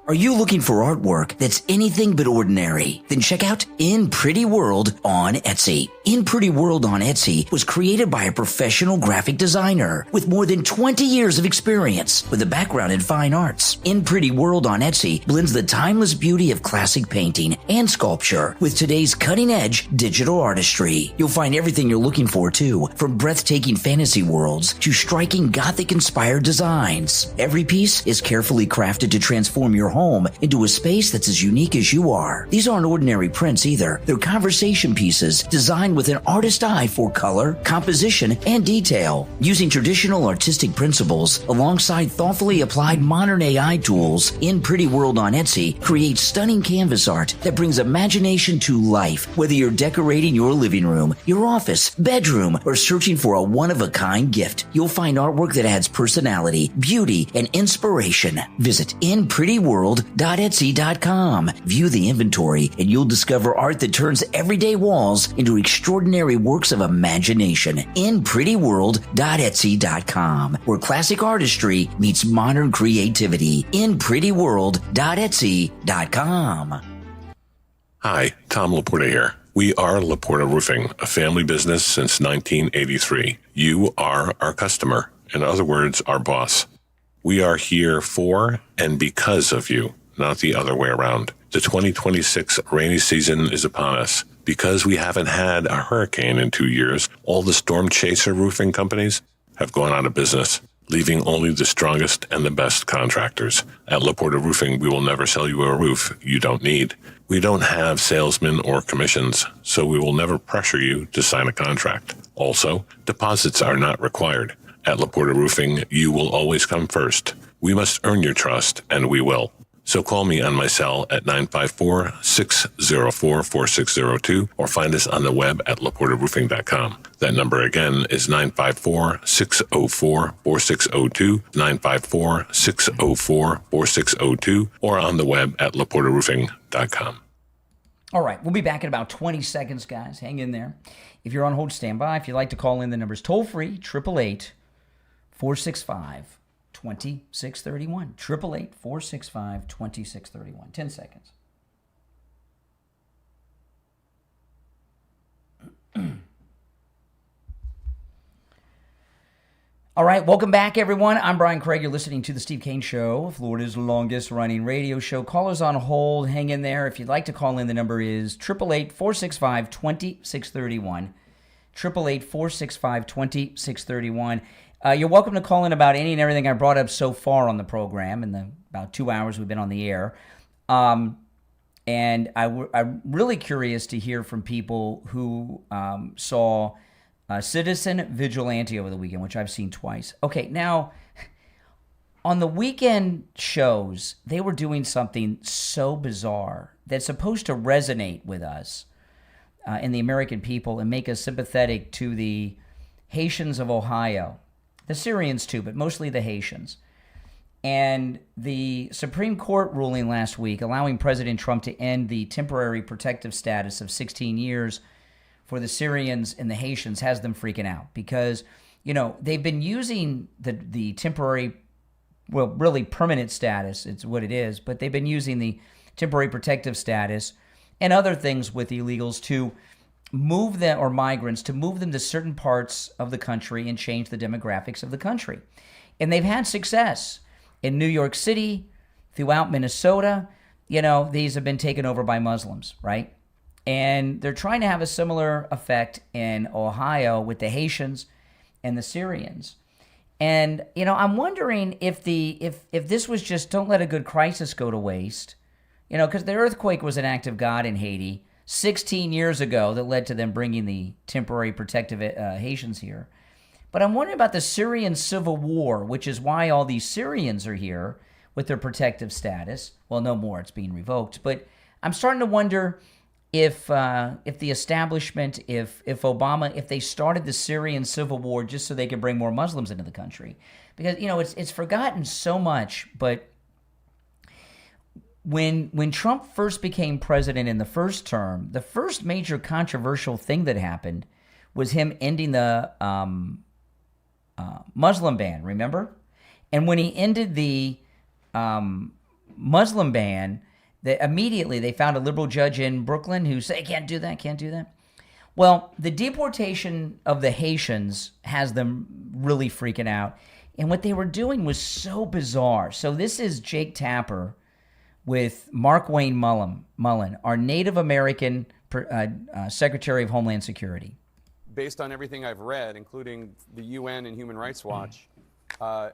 Are you looking for artwork that's anything but ordinary? Then check out In Pretty World on Etsy. In Pretty World on Etsy was created by a professional graphic designer with more than 20 years of experience with a background in fine arts. In Pretty World on Etsy blends the timeless beauty of classic painting and sculpture with today's cutting-edge digital artistry. You'll find everything you're looking for, too, from breathtaking fantasy worlds to striking Gothic-inspired designs. Every piece is carefully crafted to transform your home into a space that's as unique as you are. These aren't ordinary prints either. They're conversation pieces designed with an artist's eye for color, composition, and detail. Using traditional artistic principles alongside thoughtfully applied modern AI tools, In Pretty World on Etsy creates stunning canvas art that brings imagination to life. Whether you're decorating your living room, your office, bedroom, or searching for a one-of-a-kind gift, you'll find artwork that adds personality, beauty, and inspiration. Visit In Pretty World InPrettyWorld.Etsy.com. View the inventory and you'll discover art that turns everyday walls into extraordinary works of imagination. InPrettyWorld.Etsy.com, where classic artistry meets modern creativity. InPrettyWorld.Etsy.com. Hi, Tom Laporta here. We are Laporta Roofing, a family business since 1983. You are our customer. In other words, our boss. We are here for and because of you, not the other way around. The 2026 rainy season is upon us. Because we haven't had a hurricane in 2 years, all the storm chaser roofing companies have gone out of business, leaving only the strongest and the best contractors. At Laporta Roofing, we will never sell you a roof you don't need. We don't have salesmen or commissions, so we will never pressure you to sign a contract. Also, deposits are not required. At Laporta Roofing, you will always come first. We must earn your trust, and we will. So call me on my cell at 954-604-4602 or find us on the web at laportaroofing.com. That number again is 954-604-4602, 954-604-4602, or on the web at laportaroofing.com. All right, we'll be back in about 20 seconds, guys. Hang in there. If you're on hold, stand by. If you'd like to call in, the number's toll-free, 888-465-2631. 888-465-2631. 10 seconds. All right, welcome back, everyone. I'm Brian Craig. You're listening to The Steve Kane Show, Florida's longest-running radio show. Callers on hold. Hang in there. If you'd like to call in, the number is 888-465-2631. 888-465-2631. You're welcome to call in about any and everything I brought up so far on the program in the about 2 hours we've been on the air. And I'm really curious to hear from people who saw Citizen Vigilante over the weekend, which I've seen twice. Okay, now, on the weekend shows, they were doing something so bizarre that's supposed to resonate with us and the American people and make us sympathetic to the Haitians of Ohio. The Syrians too, but mostly the Haitians. And the Supreme Court ruling last week allowing President Trump to end the temporary protective status of 16 years for the Syrians and the Haitians has them freaking out because, you know, they've been using the temporary, well, really permanent status, it's what it is, but they've been using the temporary protective status and other things with illegals to move them, or migrants, to move them to certain parts of the country and change the demographics of the country. And they've had success in New York City, throughout Minnesota. You know, these have been taken over by Muslims, right? And they're trying to have a similar effect in Ohio with the Haitians and the Syrians. And, you know, I'm wondering if this was just don't let a good crisis go to waste, you know, because the earthquake was an act of God in Haiti 16 years ago that led to them bringing the temporary protective Haitians here. But I'm wondering about the Syrian civil war, which is why all these Syrians are here with their protective status. Well, no more, it's being revoked. But I'm starting to wonder if the establishment, if Obama, if they started the Syrian civil war just so they could bring more Muslims into the country. Because, you know, it's forgotten so much, but when Trump first became president in the first term, the first major controversial thing that happened was him ending the Muslim ban, remember? And when he ended the Muslim ban, immediately they found a liberal judge in Brooklyn who said, can't do that. Well, the deportation of the Haitians has them really freaking out. And what they were doing was so bizarre. So this is Jake Tapper with Mark Wayne Mullen, our Native American Secretary of Homeland Security. Based on everything I've read, including the UN and Human Rights Watch,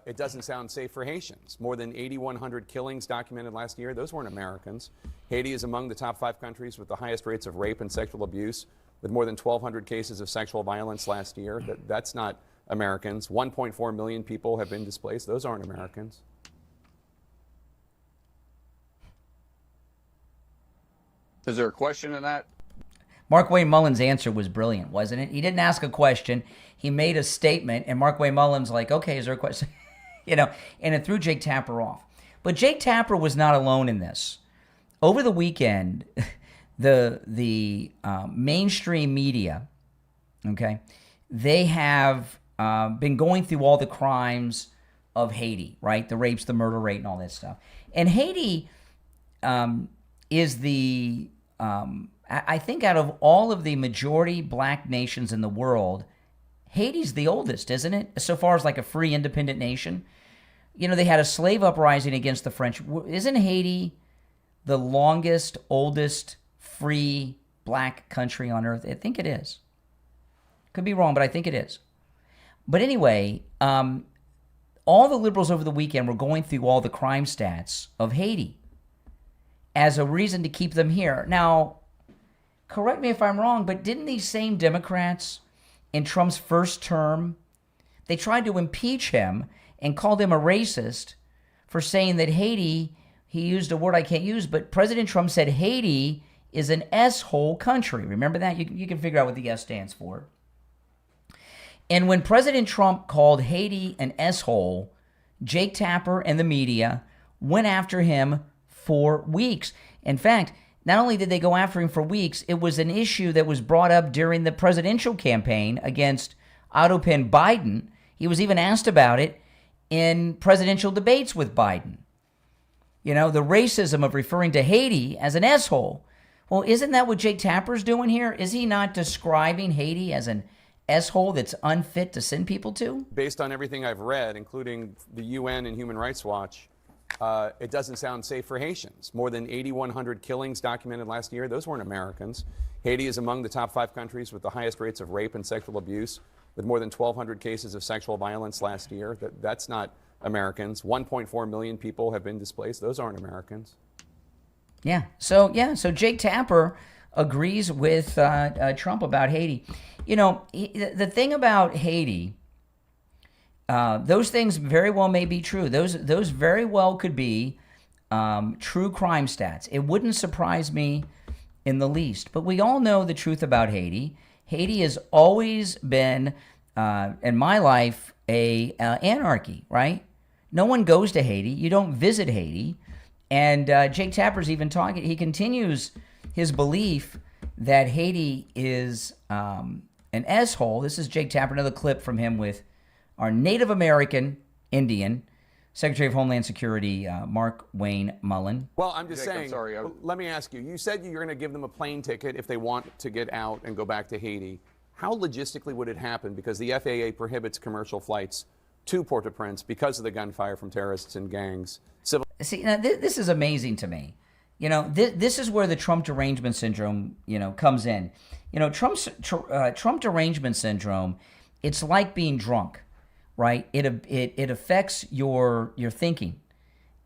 it doesn't sound safe for Haitians. More than 8,100 killings documented last year. Those weren't Americans. Haiti is among the top 5 countries with the highest rates of rape and sexual abuse, with more than 1,200 cases of sexual violence last year. That's not Americans. 1.4 million people have been displaced. Those aren't Americans. Is there a question in that? Mark Wayne Mullen's answer was brilliant, wasn't it? He didn't ask a question. He made a statement, and Mark Wayne Mullen's like, okay, is there a question? You know, and it threw Jake Tapper off. But Jake Tapper was not alone in this. Over the weekend, the mainstream media, okay, they have been going through all the crimes of Haiti, right? The rapes, the murder rate, and all that stuff. And Haiti is the, I think out of all of the majority black nations in the world, Haiti's the oldest, isn't it? So far as like a free, independent nation. You know, they had a slave uprising against the French. Isn't Haiti the longest, oldest, free black country on earth? I think it is. Could be wrong, but I think it is. But anyway, all the liberals over the weekend were going through all the crime stats of Haiti as a reason to keep them here. Now, correct me if I'm wrong, but didn't these same Democrats in Trump's first term, they tried to impeach him and called him a racist for saying that Haiti, he used a word I can't use, but President Trump said Haiti is an S-hole country. Remember that? You can figure out what the S stands for. And when President Trump called Haiti an S-hole, Jake Tapper and the media went after him for weeks. In fact, not only did they go after him for weeks, it was an issue that was brought up during the presidential campaign against Autopen Biden. He was even asked about it in presidential debates with Biden. You know, the racism of referring to Haiti as an S-hole. Well, isn't that what Jake Tapper's doing here? Is he not describing Haiti as an S-hole that's unfit to send people to? Based on everything I've read, including the UN and Human Rights Watch, it doesn't sound safe for Haitians. More than 8,100 killings documented last year. Those weren't Americans. Haiti is among the top 5 countries with the highest rates of rape and sexual abuse, with more than 1,200 cases of sexual violence last year. That's not Americans. 1.4 million people have been displaced. Those aren't Americans. Yeah. So Jake Tapper agrees with Trump about Haiti. You know, the thing about Haiti, those things very well may be true. Those very well could be true crime stats. It wouldn't surprise me in the least. But we all know the truth about Haiti. Haiti has always been, in my life, a anarchy, right? No one goes to Haiti. You don't visit Haiti. And Jake Tapper's even talking. He continues his belief that Haiti is an S-hole. This is Jake Tapper, another clip from him with our Native American Indian Secretary of Homeland Security, Mark Wayne Mullen. Well, I'm just saying, let me ask you. You said you're going to give them a plane ticket if they want to get out and go back to Haiti. How logistically would it happen? Because the FAA prohibits commercial flights to Port-au-Prince because of the gunfire from terrorists and gangs. See, now this is amazing to me. You know, this is where the Trump derangement syndrome, comes in. You know, Trump derangement syndrome, it's like being drunk, right? It affects your thinking,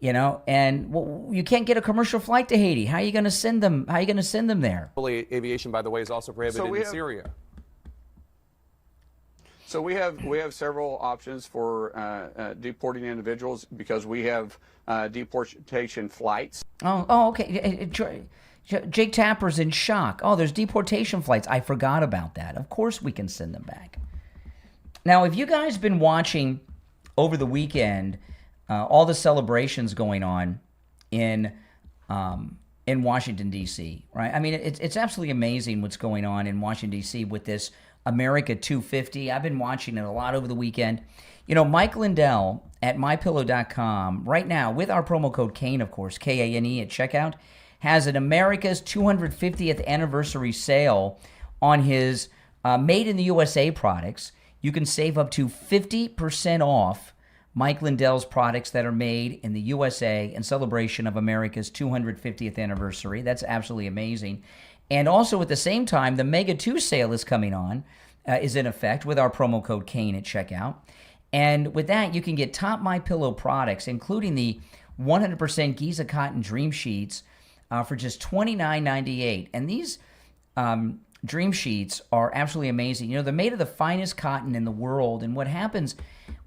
and you can't get a commercial flight to Haiti. How are you going to send them? How are you going to send them there? Aviation, by the way, is also prohibited in Syria. So we have several options for deporting individuals because we have deportation flights. Oh, okay. Jake Tapper's in shock. Oh, there's deportation flights. I forgot about that. Of course we can send them back. Now, if you guys been watching over the weekend all the celebrations going on in Washington, D.C., right? I mean, it's absolutely amazing what's going on in Washington, D.C. with this America 250. I've been watching it a lot over the weekend. You know, Mike Lindell at MyPillow.com right now with our promo code Kane, of course, Kane at checkout, has an America's 250th anniversary sale on his Made in the USA products. You can save up to 50% off Mike Lindell's products that are made in the USA in celebration of America's 250th anniversary. That's absolutely amazing. And also at the same time, the Mega 2 sale is coming on, is in effect with our promo code Kane at checkout. And with that, you can get top MyPillow products, including the 100% Giza Cotton Dream Sheets for just $29.98. And these Dream Sheets are absolutely amazing. You know, they're made of the finest cotton in the world. And what happens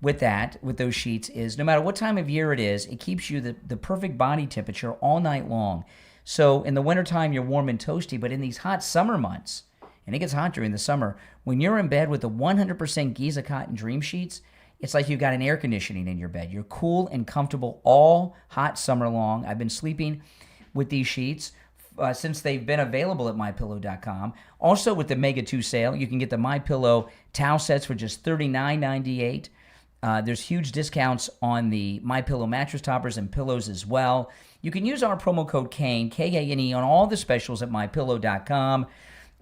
with those sheets is no matter what time of year it is, it keeps you the perfect body temperature all night long. So in the wintertime, you're warm and toasty, but in these hot summer months, and it gets hot during the summer, when you're in bed with the 100% Giza Cotton Dream Sheets, It's like you've got an air conditioning in your bed. You're cool and comfortable all hot summer long. I've been sleeping with these sheets since they've been available at MyPillow.com. Also with the Mega 2 sale, you can get the MyPillow towel sets for just $39.98. There's huge discounts on the MyPillow mattress toppers and pillows as well. You can use our promo code KANE, K-A-N-E, on all the specials at MyPillow.com.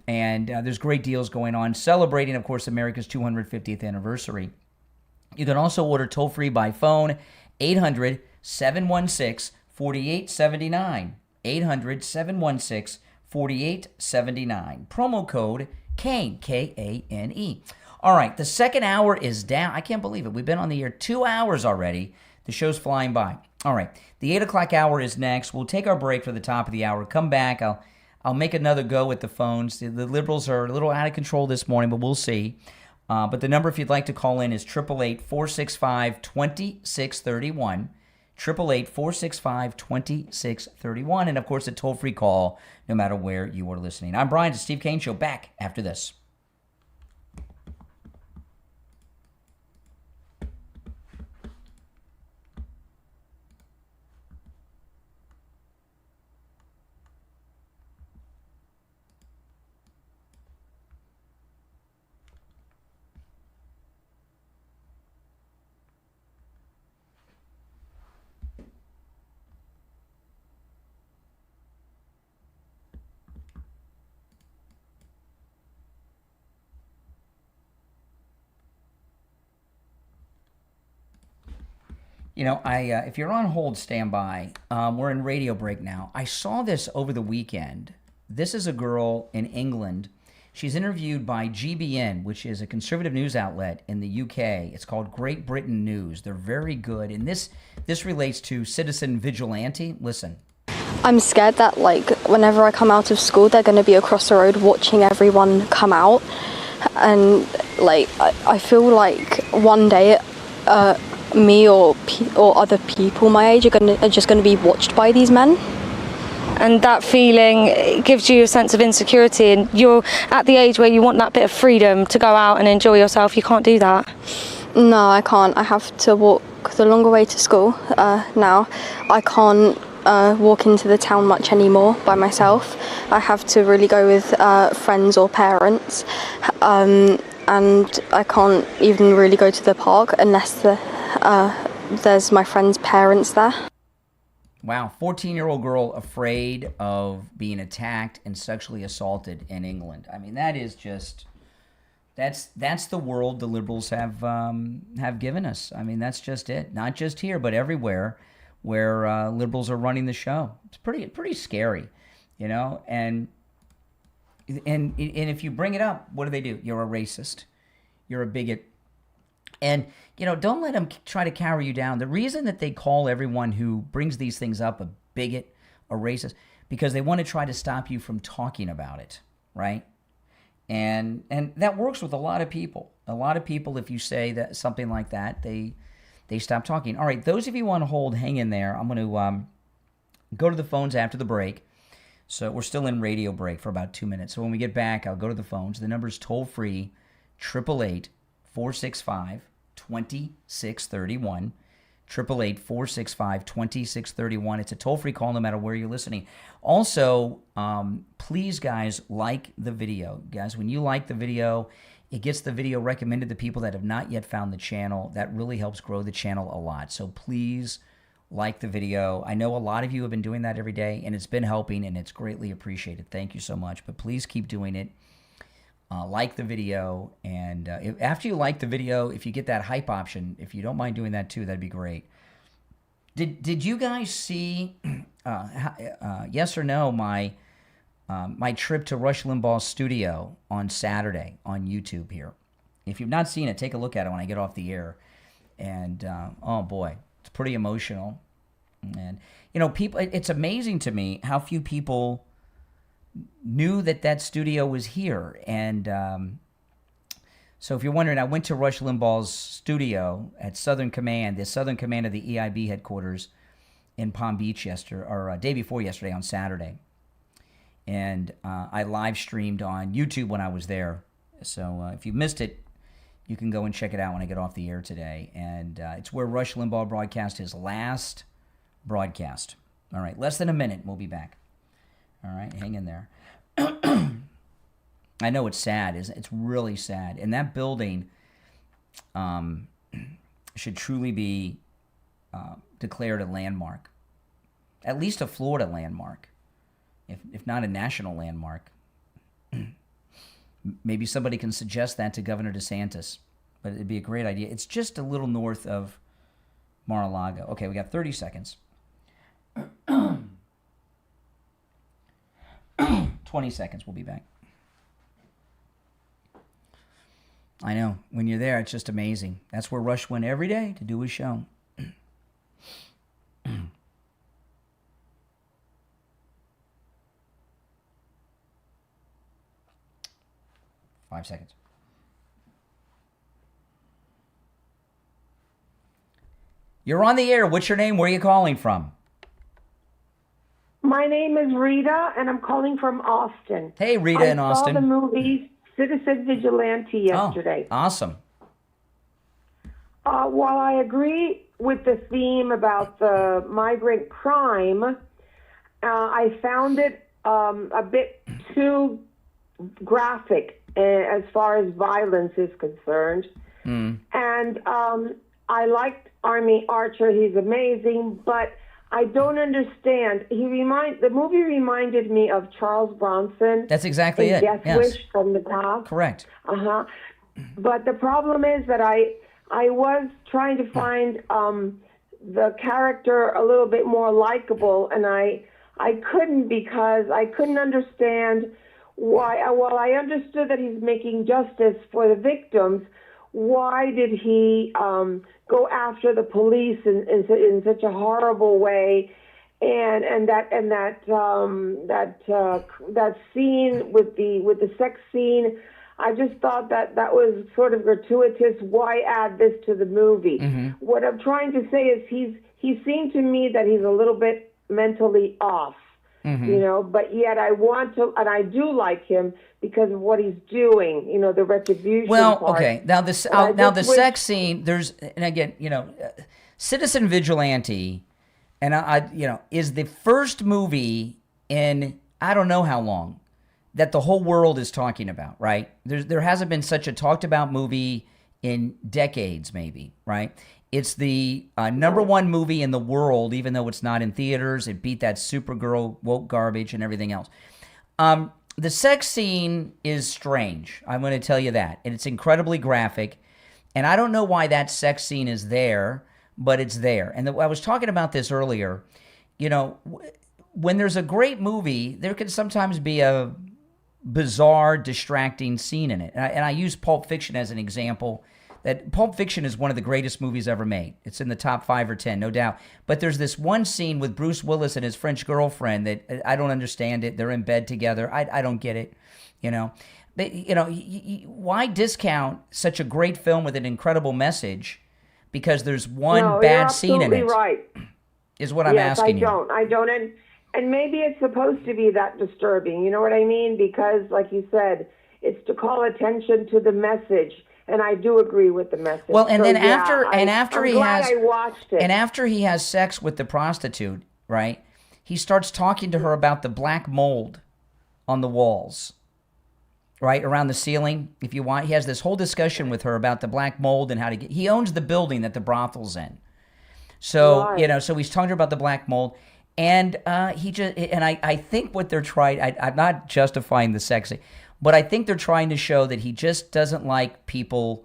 And there's great deals going on, celebrating, of course, America's 250th anniversary. You can also order toll-free by phone, 800-716-4879. 800-716-4879. Promo code KANE, K-A-N-E. All right, the second hour is down. I can't believe it. We've been on the air 2 hours already. The show's flying by. All right, the 8 o'clock hour is next. We'll take our break for the top of the hour. Come back. I'll make another go with the phones. The liberals are a little out of control this morning, but we'll see. But the number, if you'd like to call in, is 888-465-2631. 888-465-2631. And, of course, a toll-free call no matter where you are listening. I'm Brian, the Steve Kane Show, back after this. You know, if you're on hold, stand by. We're in radio break now. I saw this over the weekend. This is a girl in England. She's interviewed by GBN, which is a conservative news outlet in the UK. It's called Great Britain News. They're very good. And this relates to Citizen Vigilante. Listen. I'm scared that, like, whenever I come out of school, they're going to be across the road watching everyone come out. And, like, I feel like one day me or other people my age are just going to be watched by these men. And that feeling gives you a sense of insecurity, and you're at the age where you want that bit of freedom to go out and enjoy yourself. You can't do that. No, I can't. I have to walk the longer way to school now. I can't walk into the town much anymore by myself. I have to really go with friends or parents, and I can't even really go to the park unless there's my friend's parents there. Wow, 14-year-old girl afraid of being attacked and sexually assaulted in England. I mean, that is just that's the world the liberals have given us. I mean, that's just it. Not just here, but everywhere where liberals are running the show. It's pretty scary, you know. And if you bring it up, what do? You're a racist. You're a bigot. And, you know, don't let them try to carry you down. The reason that they call everyone who brings these things up a bigot, a racist, because they want to try to stop you from talking about it, right? And that works with a lot of people. A lot of people, if you say that something like that, they stop talking. All right, those of you on hold, hang in there. I'm going to go to the phones after the break. So we're still in radio break for about 2 minutes. So when we get back, I'll go to the phones. The number's toll-free, 888-465-2631. 888-465-2631. It's a toll-free call no matter where you're listening. Also, please, guys, like the video. Guys, when you like the video, it gets the video recommended to people that have not yet found the channel. That really helps grow the channel a lot. So please like the video. I know a lot of you have been doing that every day, and it's been helping, and it's greatly appreciated. Thank you so much. But please keep doing it. Like the video, and after you like the video, if you get that hype option, if you don't mind doing that too, that'd be great. Did you guys see, yes or no, my trip to Rush Limbaugh's studio on Saturday on YouTube here? If you've not seen it, take a look at it when I get off the air. And oh boy, it's pretty emotional. And you know, people, it's amazing to me how few people knew that studio was here. And so if you're wondering, I went to Rush Limbaugh's studio at Southern Command, the Southern Command of the EIB headquarters in Palm Beach day before yesterday on Saturday. And I live streamed on YouTube when I was there. So if you missed it, You can go and check it out when I get off the air today. And it's where Rush Limbaugh broadcast his last broadcast. All right, less than a minute. We'll be back. All right, hang in there. I know it's sad. It's really sad. And that building should truly be declared a landmark, at least a Florida landmark, if not a national landmark. Maybe somebody can suggest that to Governor DeSantis, but it'd be a great idea. It's just a little north of Mar-a-Lago. Okay, we got 30 seconds. 20 seconds, we'll be back. I know, when you're there, it's just amazing. That's where Rush went every day to do his show. 5 seconds. You're on the air. What's your name? Where are you calling from? My name is Rita, and I'm calling from Austin. Hey, Rita in Austin. I saw the movie Citizen Vigilante yesterday. Oh, awesome. While I agree with the theme about the migrant crime, I found it a bit too graphic as far as violence is concerned. And I liked Army Archer. He's amazing, but I don't understand. The movie reminded me of Charles Bronson. That's exactly in it. Death Yes. Wish from the Top. Correct. But the problem is that I was trying to find the character a little bit more likable, and I couldn't, because I couldn't understand why. While I understood that he's making justice for the victims, why did he go after the police in such a horrible way? And that scene with the sex scene, I just thought that was sort of gratuitous. Why add this to the movie? What I'm trying to say is he seemed to me that he's a little bit mentally off. You know, but yet I want to, and I do like him because of what he's doing. You know, the retribution. Well, part. okay. Now the sex scene. And again, you know, Citizen Vigilante, and is the first movie in I don't know how long that the whole world is talking about. Right? There hasn't been such a talked about movie in decades, maybe. Right? It's the number one movie in the world, even though it's not in theaters. It beat that Supergirl woke garbage and everything else. The sex scene is strange. I'm going to tell you that. And it's incredibly graphic. And I don't know why that sex scene is there, but it's there. And I was talking about this earlier. You know, when there's a great movie, there can sometimes be a bizarre, distracting scene in it. And I use Pulp Fiction as an example. That Pulp Fiction is one of the greatest movies ever made. It's in the top 5 or 10, no doubt. But there's this one scene with Bruce Willis and his French girlfriend that I don't understand it. They're in bed together. I don't get it, you know. But, you know, why discount such a great film with an incredible message because there's one bad scene in it? You're absolutely right. Is what I'm asking you. I don't. And maybe it's supposed to be that disturbing. You know what I mean? Because, like you said, it's to call attention to the message. And I do agree with the message. Well, and so, then I'm glad I watched it. And after he has sex with the prostitute, right? He starts talking to her about the black mold on the walls, right around the ceiling. If you want, he has this whole discussion with her about the black mold and how to get. He owns the building that the brothel's in, so Right. you know. So he's talking about the black mold, and I think what they're trying. I'm not justifying the sex scene. But I think they're trying to show that he just doesn't like people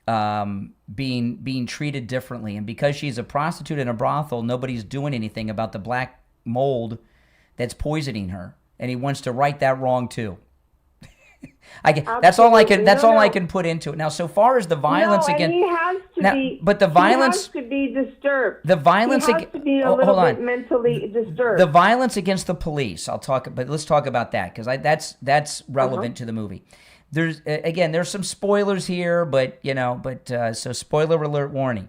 being treated differently. And because she's a prostitute in a brothel, nobody's doing anything about the black mold that's poisoning her. And he wants to right that wrong too. That's all I can put into it. Now, so far as the violence against, he has to be. But the violence He has to be disturbed. The violence he has to be a little hold bit on. mentally disturbed. The violence against the police. But let's talk about that because that's relevant to the movie. There's some spoilers here, but so spoiler alert warning.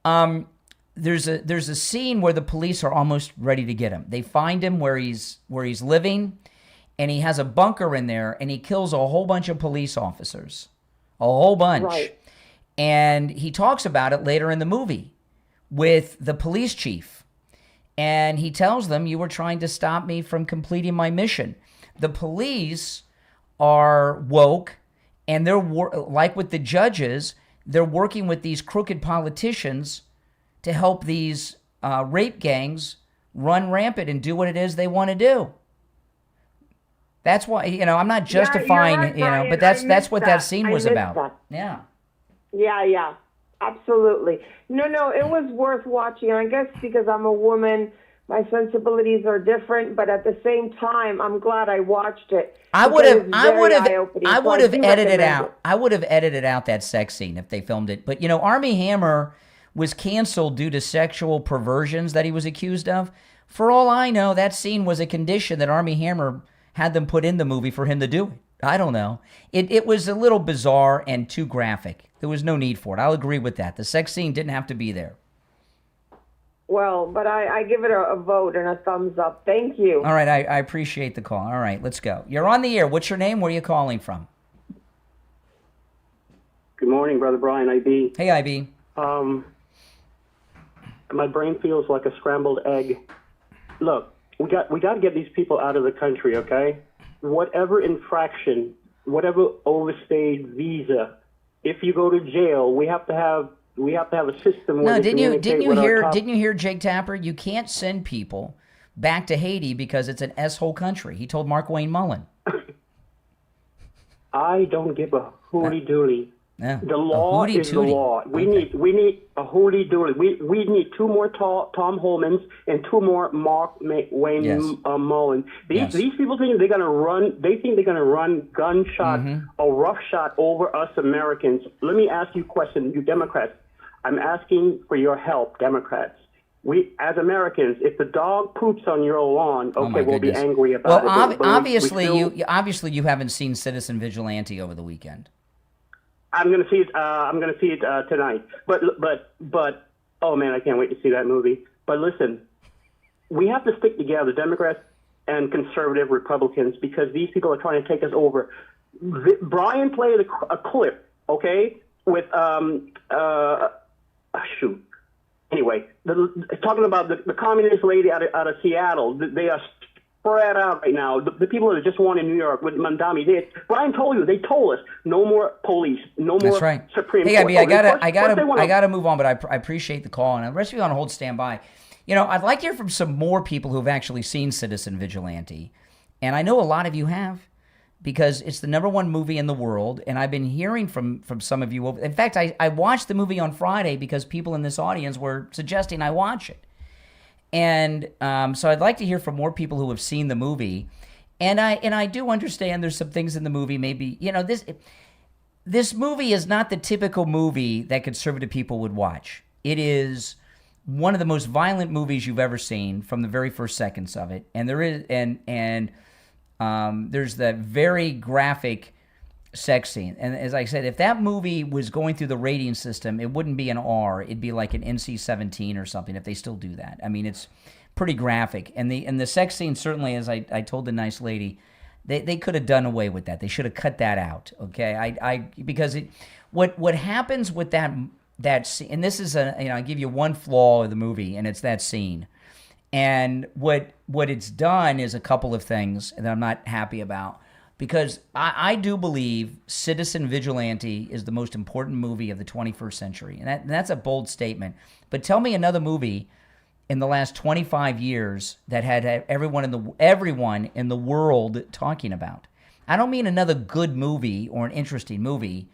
There's a scene where the police are almost ready to get him. They find him where he's living, and he has a bunker in there, and he kills a whole bunch of police officers. a whole bunch. Right. And he talks about it later in the movie with the police chief. And he tells them, you were trying to stop me from completing my mission. The police are woke, and they're, like with the judges, they're working with these crooked politicians to help these rape gangs run rampant and do what it is they want to do. That's why, I'm not justifying, right, Brian. but that's what that scene was about. That. Yeah. Yeah, absolutely. No, it was worth watching. I guess because I'm a woman, my sensibilities are different, but at the same time, I'm glad I watched it. I would have edited out. I would have edited out that sex scene if they filmed it. But Armie Hammer was canceled due to sexual perversions that he was accused of. For all I know, that scene was a condition that Armie Hammer had them put in the movie for him to do it. I don't know. It was a little bizarre and too graphic. There was no need for it. I'll agree with that. The sex scene didn't have to be there. Well, but I give it a vote and a thumbs up. Thank you. All right, I appreciate the call. All right, let's go. You're on the air. What's your name? Where are you calling from? Good morning, Brother Brian, IB. Hey, IB. My brain feels like a scrambled egg. Look, we got to get these people out of the country, okay? Whatever infraction, whatever overstayed visa, if you go to jail, we have to have a system where didn't you hear Jake Tapper? You can't send people back to Haiti because it's an S-hole country. He told Mark Wayne Mullen. I don't give a hooly dooly. Yeah. The law is the law. We need a hooly dooly. We need two more Tom Holmans and two more Mark Wayne Mullen. These people think they're gonna run. They think they're gonna run gunshot or roughshod over us Americans. Let me ask you a question, you Democrats. I'm asking for your help, Democrats. We, as Americans, if the dog poops on your lawn, we'll be angry about it. Well, obviously, you haven't seen Citizen Vigilante over the weekend. I'm going to see it. I'm going to see it tonight. But oh man, I can't wait to see that movie. But listen, we have to stick together, Democrats and conservative Republicans, because these people are trying to take us over. Brian played a clip, okay, with shoot. Anyway, talking about the communist lady out of Seattle. They are spread out right now. The people that just won in New York with Mandami, Brian told you, they told us no more police, no more Supreme Court. Hey, I gotta move on, but I appreciate the call, and the rest of you on hold, stand by. I'd like to hear from some more people who've actually seen Citizen Vigilante, and I know a lot of you have, because it's the #1 movie in the world, and I've been hearing from some of you. In fact, I watched the movie on Friday because people in this audience were suggesting I watch it. And so I'd like to hear from more people who have seen the movie. And I do understand there's some things in the movie, maybe, this movie is not the typical movie that conservative people would watch. It is one of the most violent movies you've ever seen from the very first seconds of it. And there's that very graphic sex scene. And as I said, if that movie was going through the rating system, it wouldn't be an R. It'd be like an NC-17 or something, if they still do that. I mean, it's pretty graphic. And the sex scene, certainly, as I told the nice lady, they could have done away with that. They should have cut that out, okay? Because what happens with that scene, and this is I give you one flaw of the movie, and it's that scene. And what it's done is a couple of things that I'm not happy about. Because I do believe Citizen Vigilante is the most important movie of the 21st century. And that's a bold statement. But tell me another movie in the last 25 years that had everyone in the world talking about. I don't mean another good movie or an interesting movie.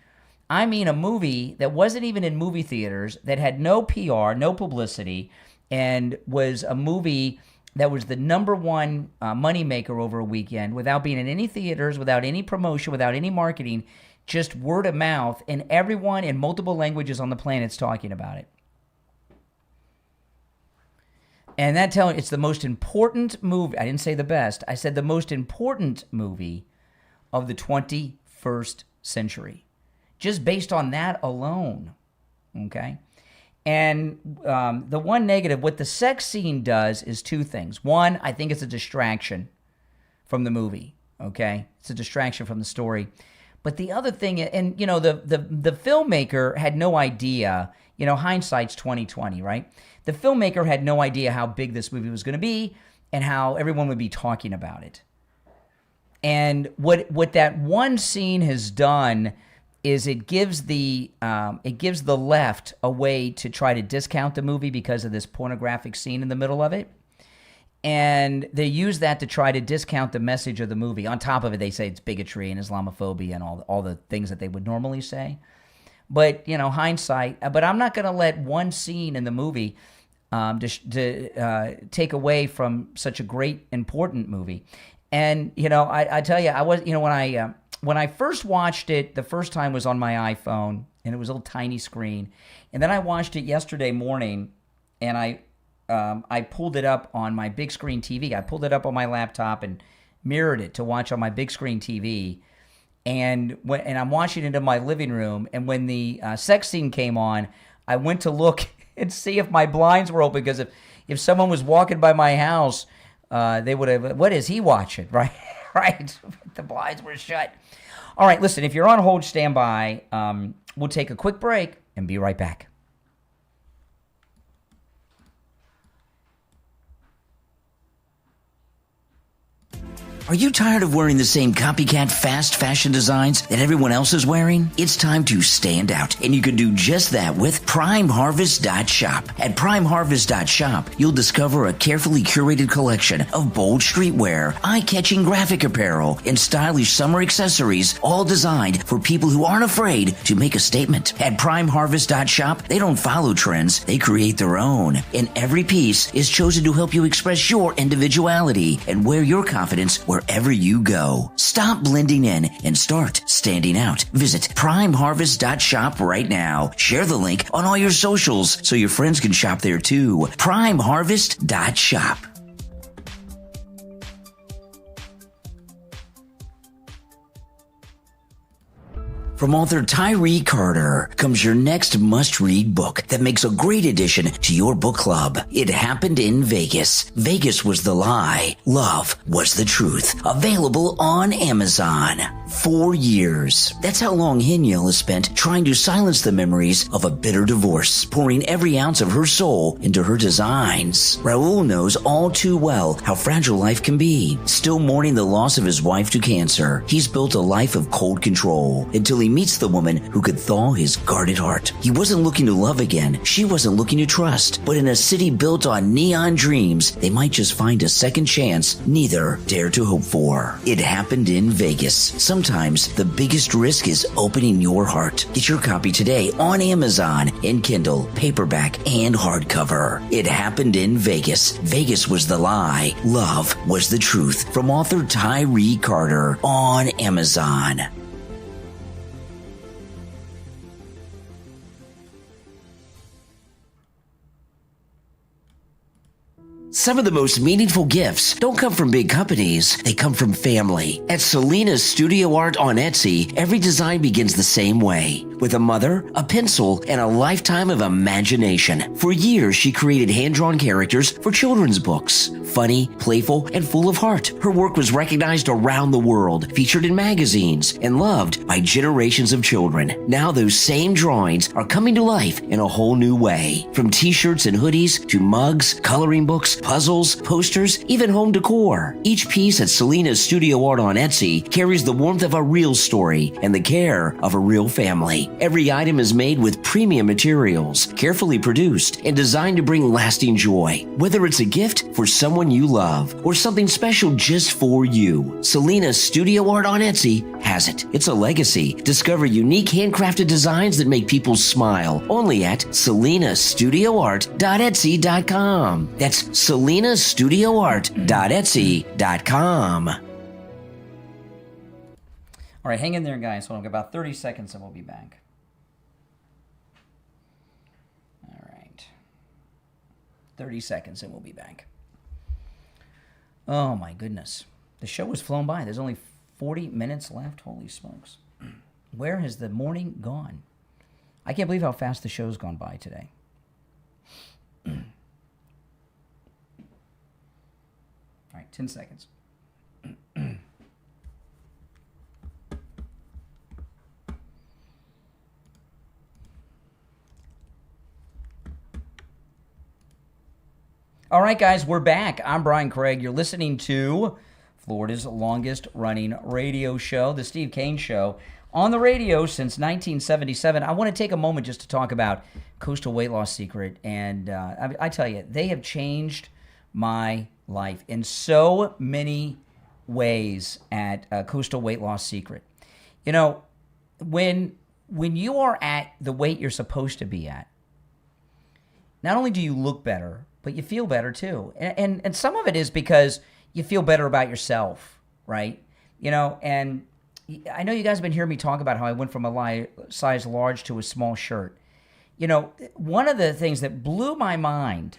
I mean a movie that wasn't even in movie theaters, that had no PR, no publicity, and was a movie that was the #1 moneymaker over a weekend, without being in any theaters, without any promotion, without any marketing, just word of mouth, and everyone in multiple languages on the planet's talking about it. And it's the most important movie. I didn't say the best. I said the most important movie of the 21st century, just based on that alone, okay? And the one negative, what the sex scene does is two things. One, I think it's a distraction from the movie, okay? It's a distraction from the story. But the other thing, and you know, the filmmaker had no idea. You know, hindsight's 20/20, right? The filmmaker had no idea how big this movie was going to be and how everyone would be talking about it. And what that one scene has done is it gives the left a way to try to discount the movie because of this pornographic scene in the middle of it. And they use that to try to discount the message of the movie. On top of it, they say it's bigotry and Islamophobia and all the things that they would normally say. But, you know, hindsight. But I'm not going to let one scene in the movie to take away from such a great, important movie. And, you know, I tell you, I was, you know, when I first watched it, the first time was on my iPhone, and it was a little tiny screen. And then I watched it yesterday morning, and I pulled it up on my big screen TV. I pulled it up on my laptop and mirrored it to watch on my big screen TV. And I'm watching it in my living room. And when the sex scene came on, I went to look and see if my blinds were open, because if someone was walking by my house, they would have, what is he watching, right? Right. The blinds were shut. All right, listen, if you're on hold, stand by. We'll take a quick break and be right back. Are you tired of wearing the same copycat fast fashion designs that everyone else is wearing? It's time to stand out, and you can do just that with PrimeHarvest.shop. At PrimeHarvest.shop, you'll discover a carefully curated collection of bold streetwear, eye-catching graphic apparel, and stylish summer accessories, all designed for people who aren't afraid to make a statement. At PrimeHarvest.shop, they don't follow trends, they create their own. And every piece is chosen to help you express your individuality and wear your confidence wherever you go. Stop blending in and start standing out. Visit PrimeHarvest.shop right now. Share the link on all your socials so your friends can shop there too. PrimeHarvest.shop. From author Tyree Carter comes your next must-read book that makes a great addition to your book club. It Happened in Vegas. Vegas was the lie. Love was the truth. Available on Amazon. 4 years. That's how long Hinyel has spent trying to silence the memories of a bitter divorce, pouring every ounce of her soul into her designs. Raul knows all too well how fragile life can be. Still mourning the loss of his wife to cancer, he's built a life of cold control until he meets the woman who could thaw his guarded heart. He wasn't looking to love again. She wasn't looking to trust. But in a city built on neon dreams, they might just find a second chance neither dared to hope for. It Happened in Vegas. Sometimes the biggest risk is opening your heart. Get your copy today on Amazon in Kindle, paperback, and hardcover. It Happened in Vegas. Vegas was the lie. Love was the truth. From author Tyree Carter on Amazon. Some of the most meaningful gifts don't come from big companies, they come from family. At Selena's Studio Art on Etsy, every design begins the same way, with a mother, a pencil, and a lifetime of imagination. For years, she created hand-drawn characters for children's books. Funny, playful, and full of heart. Her work was recognized around the world, featured in magazines, and loved by generations of children. Now those same drawings are coming to life in a whole new way. From t-shirts and hoodies to mugs, coloring books, puzzles, posters, even home decor. Each piece at Selena's Studio Art on Etsy carries the warmth of a real story and the care of a real family. Every item is made with premium materials, carefully produced, and designed to bring lasting joy. Whether it's a gift for someone you love or something special just for you, Selena's Studio Art on Etsy has it. It's a legacy. Discover unique handcrafted designs that make people smile only at selenastudioart.etsy.com. That's selenastudioart.etsy.com. All right, hang in there, guys. Hold on, about 30 seconds and we'll be back. All right. 30 seconds and we'll be back. Oh, my goodness. The show has flown by. There's only 40 minutes left. Holy smokes. Where has the morning gone? I can't believe how fast the show's gone by today. All right, 10 seconds. All right, guys, we're back. I'm Brian Craig. You're listening to Florida's longest running radio show, The Steve Kane Show, on the radio since 1977. I want to take a moment just to talk about Coastal Weight Loss Secret. And I tell you, they have changed my life in so many ways at Coastal Weight Loss Secret. You know, when you are at the weight you're supposed to be at, not only do you look better, but you feel better too. And some of it is because you feel better about yourself, right? You know, and I know you guys have been hearing me talk about how I went from a size large to a small shirt. You know, one of the things that blew my mind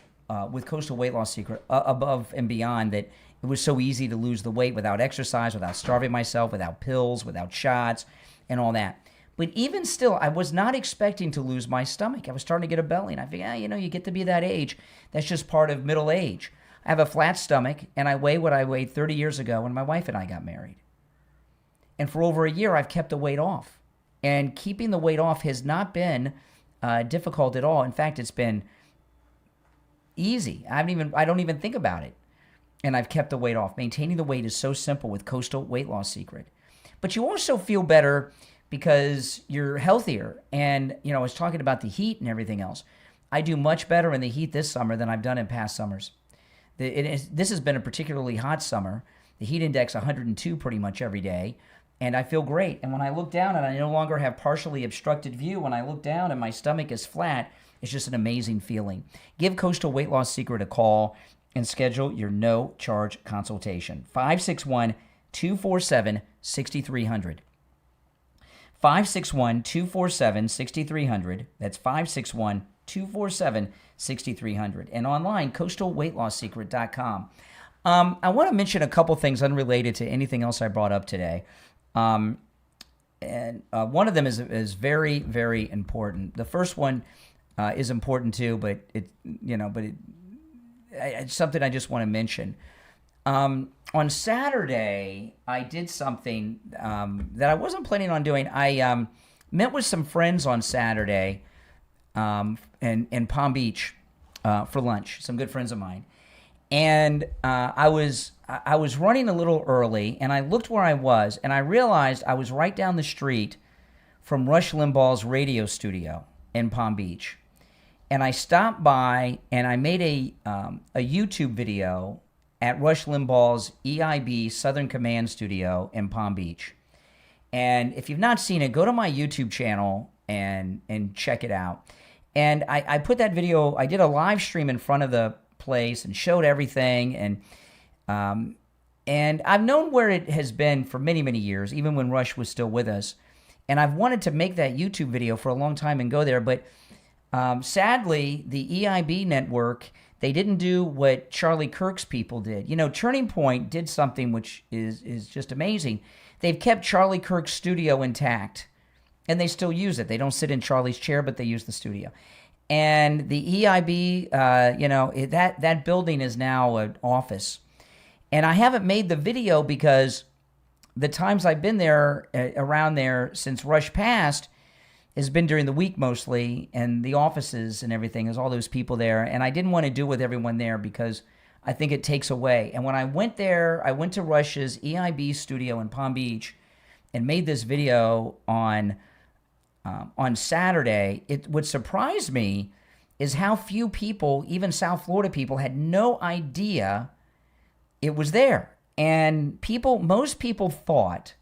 with Coastal Weight Loss Secret, above and beyond that it was so easy to lose the weight without exercise, without starving myself, without pills, without shots, and all that. But even still, I was not expecting to lose my stomach. I was starting to get a belly. And I figured, you know, you get to be that age. That's just part of middle age. I have a flat stomach, and I weigh what I weighed 30 years ago when my wife and I got married. And for over a year, I've kept the weight off. And keeping the weight off has not been difficult at all. In fact, it's been easy. I don't even think about it. And I've kept the weight off. Maintaining the weight is so simple with Coastal Weight Loss Secret. But you also feel better because you're healthier. And, you know, I was talking about the heat and everything else. I do much better in the heat this summer than I've done in past summers. This has been a particularly hot summer. The heat index 102 pretty much every day. And I feel great. And when I look down and I no longer have partially obstructed view, when I look down and my stomach is flat, it's just an amazing feeling. Give Coastal Weight Loss Secret a call and schedule your no-charge consultation. 561-247-6300. 561-247-6300. That's 561-247-6300. And online, coastalweightloss.secret.com. I want to mention a couple things unrelated to anything else I brought up today. And one of them is very, very important. The first one is important too, but it's something I just want to mention. On Saturday, I did something that I wasn't planning on doing. I met with some friends on Saturday in Palm Beach for lunch, some good friends of mine. And I was running a little early, and I looked where I was, and I realized I was right down the street from Rush Limbaugh's radio studio in Palm Beach. And I stopped by, and I made a YouTube video at Rush Limbaugh's EIB Southern Command Studio in Palm Beach. And if you've not seen it, go to my YouTube channel and check it out. And I put that video, I did a live stream in front of the place and showed everything. And I've known where it has been for many, many years, even when Rush was still with us. And I've wanted to make that YouTube video for a long time and go there. But sadly, the EIB network, they didn't do what Charlie Kirk's people did. You know, Turning Point did something which is just amazing. They've kept Charlie Kirk's studio intact, and they still use it. They don't sit in Charlie's chair, but they use the studio. And the EIB, that building is now an office. And I haven't made the video because the times I've been there, around there since Rush passed, has been during the week mostly, and the offices and everything, is all those people there. And I didn't want to do with everyone there because I think it takes away. And when I went there, I went to Rush's EIB studio in Palm Beach and made this video on Saturday. What surprised me is how few people, even South Florida people, had no idea it was there. And most people thought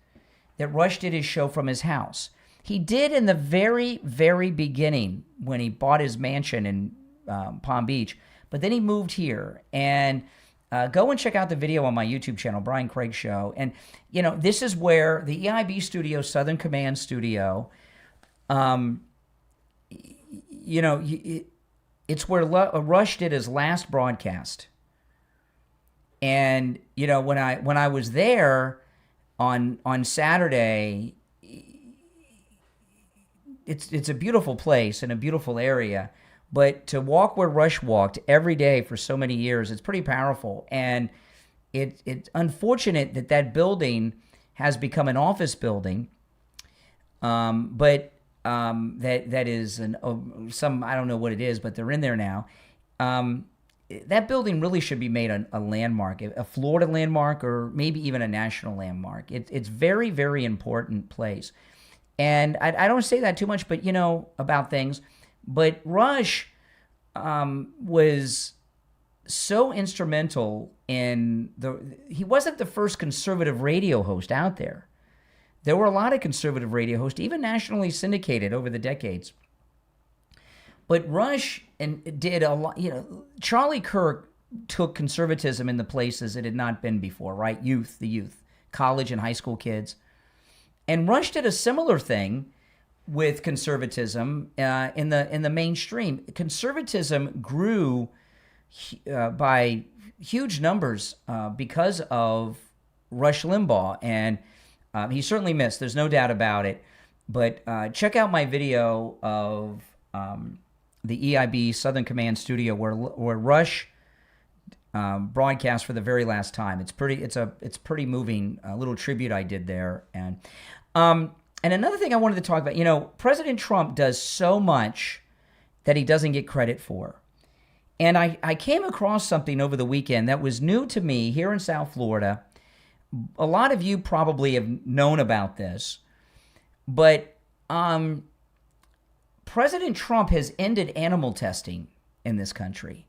that Rush did his show from his house. He did in the very, very beginning when he bought his mansion in Palm Beach, but then he moved here. And go and check out the video on my YouTube channel, Brian Craig Show. And, you know, this is where the EIB studio, Southern Command Studio, it's where Rush did his last broadcast. And, you know, when I was there on Saturday, it's a beautiful place and a beautiful area, but to walk where Rush walked every day for so many years, it's pretty powerful. And it's unfortunate that building has become an office building, but that is some, I don't know what it is, but they're in there now. that building really should be made a landmark, a Florida landmark, or maybe even a national landmark. It's very, very important place. And I don't say that too much, but about things. But Rush was so instrumental in he wasn't the first conservative radio host out there. There were a lot of conservative radio hosts, even nationally syndicated over the decades. But Rush did a lot. Charlie Kirk took conservatism in the places it had not been before, right? The youth, college and high school kids. And Rush did a similar thing with conservatism in the mainstream. Conservatism grew by huge numbers because of Rush Limbaugh, and he certainly missed. There's no doubt about it. But check out my video of the EIB Southern Command studio where Rush broadcast for the very last time. It's pretty moving. A little tribute I did there, and another thing I wanted to talk about. President Trump does so much that he doesn't get credit for, and I came across something over the weekend that was new to me here in South Florida. A lot of you probably have known about this, but President Trump has ended animal testing in this country.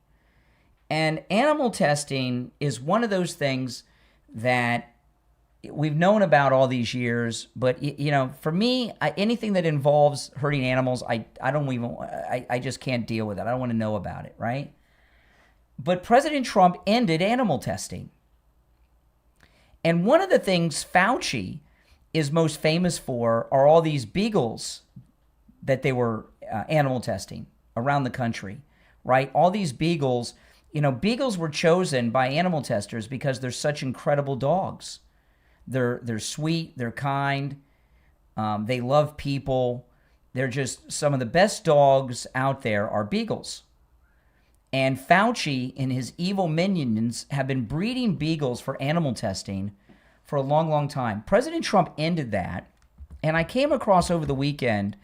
And animal testing is one of those things that we've known about all these years. But, for me, anything that involves hurting animals, I just can't deal with it. I don't want to know about it, right? But President Trump ended animal testing. And one of the things Fauci is most famous for are all these beagles that they were animal testing around the country, right? All these beagles, beagles were chosen by animal testers because they're such incredible dogs. They're sweet, they're kind, they love people. They're just some of the best dogs out there are beagles. And Fauci and his evil minions have been breeding beagles for animal testing for a long, long time. President Trump ended that, and I came across over the weekend.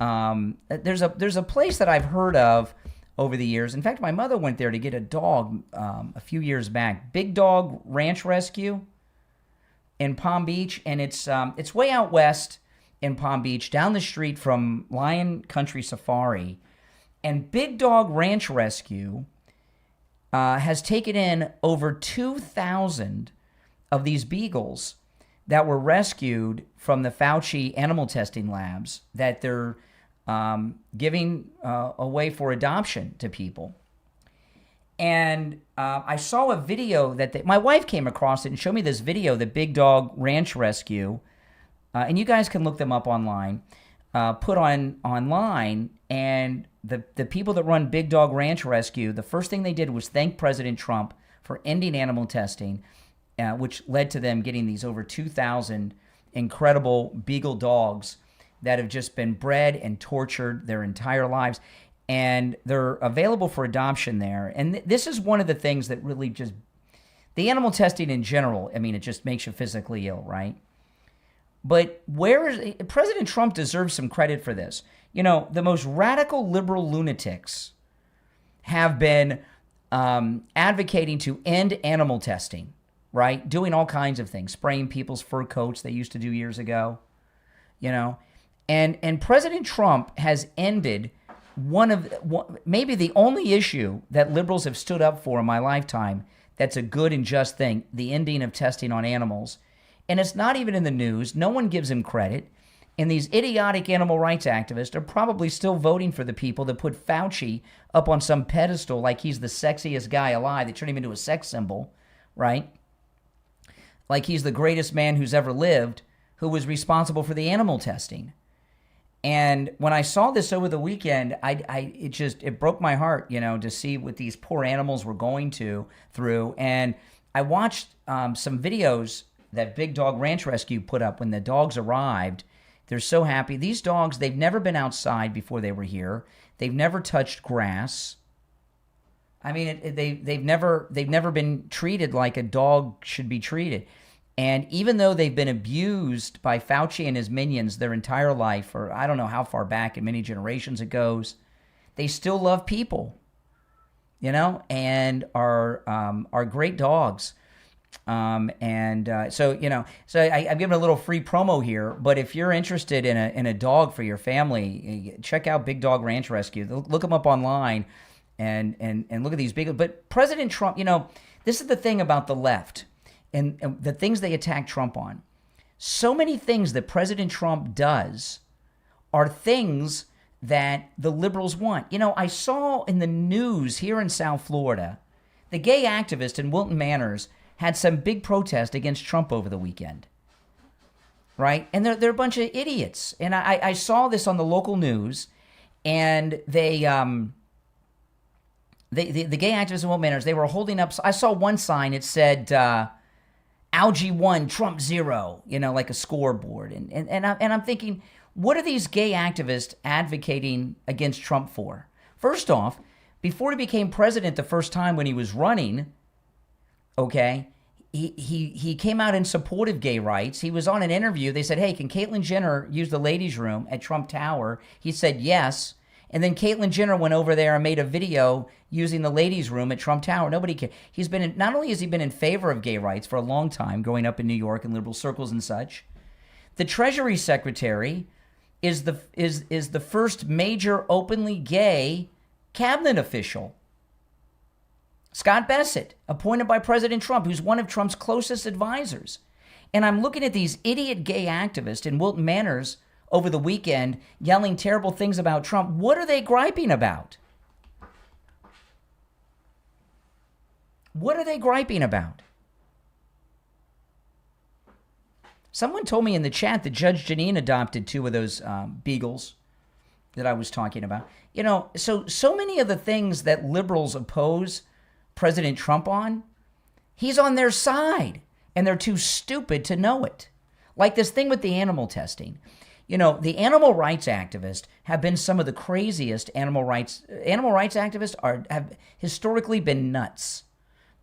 There's a place that I've heard of over the years. In fact, my mother went there to get a dog a few years back. Big Dog Ranch Rescue in Palm Beach, and it's way out west in Palm Beach, down the street from Lion Country Safari. And Big Dog Ranch Rescue has taken in over 2,000 of these beagles that were rescued from the Fauci animal testing labs that they're giving away for adoption to people. And I saw a video that my wife came across it and showed me this video, the Big Dog Ranch Rescue, and you guys can look them up online, put online, and the people that run Big Dog Ranch Rescue, the first thing they did was thank President Trump for ending animal testing, which led to them getting these over 2,000 incredible beagle dogs that have just been bred and tortured their entire lives. And they're available for adoption there. And this is one of the things that really just, the animal testing in general, it just makes you physically ill, right? But President Trump deserves some credit for this. The most radical liberal lunatics have been advocating to end animal testing, right? Doing all kinds of things, spraying people's fur coats they used to do years ago, And President Trump has ended maybe the only issue that liberals have stood up for in my lifetime that's a good and just thing, the ending of testing on animals. And it's not even in the news. No one gives him credit. And these idiotic animal rights activists are probably still voting for the people that put Fauci up on some pedestal like he's the sexiest guy alive. They turn him into a sex symbol, right? Like he's the greatest man who's ever lived, who was responsible for the animal testing. And when I saw this over the weekend, it broke my heart, to see what these poor animals were going through. And I watched some videos that Big Dog Ranch Rescue put up when the dogs arrived. They're so happy. These dogs, they've never been outside before they were here. They've never touched grass. They've never been treated like a dog should be treated. And even though they've been abused by Fauci and his minions their entire life, or I don't know how far back in many generations it goes, they still love people. and are great dogs. So I've given a little free promo here, but if you're interested in a dog for your family, check out Big Dog Ranch Rescue. Look them up online and look at these big. But President Trump, this is the thing about the left and the things they attack Trump on. So many things that President Trump does are things that the liberals want. I saw in the news here in South Florida, the gay activist in Wilton Manors had some big protest against Trump over the weekend, right? And they're a bunch of idiots. And I saw this on the local news, and the gay activists in Wilton Manors, they were holding up. I saw one sign. It said "Algae 1, Trump 0," like a scoreboard. And I'm thinking, what are these gay activists advocating against Trump for? First off, before he became president the first time when he was running, okay, he came out in support of gay rights. He was on an interview. They said, hey, can Caitlyn Jenner use the ladies' room at Trump Tower? He said yes. And then Caitlyn Jenner went over there and made a video using the ladies' room at Trump Tower. Nobody cared. Not only has he been in favor of gay rights for a long time, growing up in New York in liberal circles and such, the Treasury Secretary is the first major openly gay cabinet official. Scott Bassett, appointed by President Trump, who's one of Trump's closest advisors. And I'm looking at these idiot gay activists in Wilton Manors over the weekend yelling terrible things about Trump. What are they griping about? What are they griping about? Someone told me in the chat that Judge Janine adopted 2 of those beagles that I was talking about. So many of the things that liberals oppose President Trump on, he's on their side, and they're too stupid to know it. Like this thing with the animal testing. The animal rights activists have been some of the craziest animal rights activists have historically been nuts.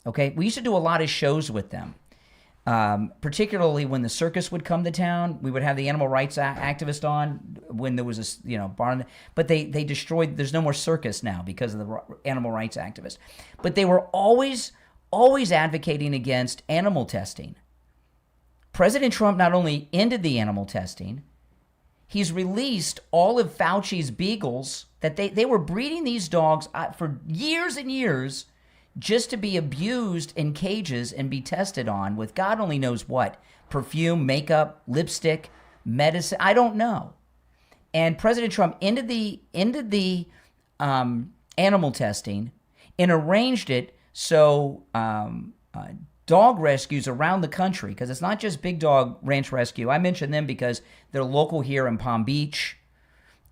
Okay, we used to do a lot of shows with them. Particularly when the circus would come to town, we would have the animal rights activist on when there was a barn. But they destroyed. There's no more circus now because of the animal rights activists. But they were always advocating against animal testing. President Trump not only ended the animal testing, he's released all of Fauci's beagles that they were breeding these dogs for years and years, just to be abused in cages and be tested on with God only knows what, perfume, makeup, lipstick, medicine, I don't know. And President Trump ended the animal testing and arranged it so dog rescues around the country, because it's not just Big Dog Ranch Rescue. I mention them because they're local here in Palm Beach,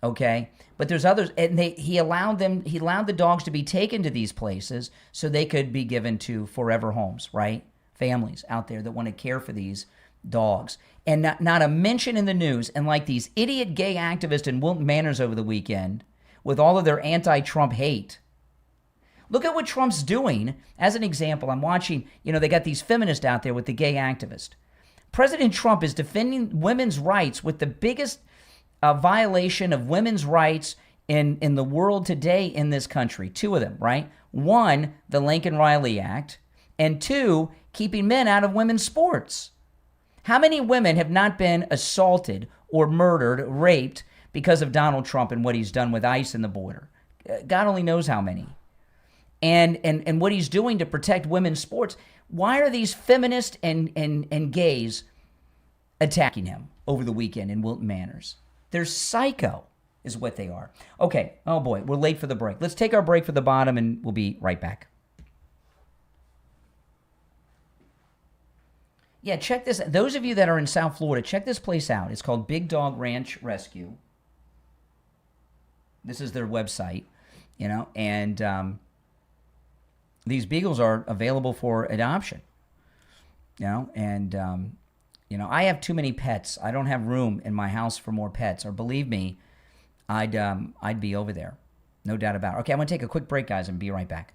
okay? But there's others, and he allowed the dogs to be taken to these places so they could be given to forever homes, right? Families out there that want to care for these dogs. And not a mention in the news, and like these idiot gay activists in Wilton Manors over the weekend, with all of their anti-Trump hate. Look at what Trump's doing. As an example, I'm watching, they got these feminists out there with the gay activist. President Trump is defending women's rights with the biggest violation of women's rights in the world today in this country. 2 of them, right? 1, the Lincoln Riley Act, and 2, keeping men out of women's sports. How many women have not been assaulted or murdered, raped because of Donald Trump and what he's done with ICE and the border? God only knows how many. And what he's doing to protect women's sports. Why are these feminists and gays attacking him over the weekend in Wilton Manors? They're psycho, is what they are. Okay, oh boy, we're late for the break. Let's take our break for the bottom, and we'll be right back. Yeah, check this. Those of you that are in South Florida, check this place out. It's called Big Dog Ranch Rescue. This is their website, and these beagles are available for adoption, and I have too many pets. I don't have room in my house for more pets. Or believe me, I'd be over there, no doubt about it. Okay, I'm gonna take a quick break, guys, and be right back.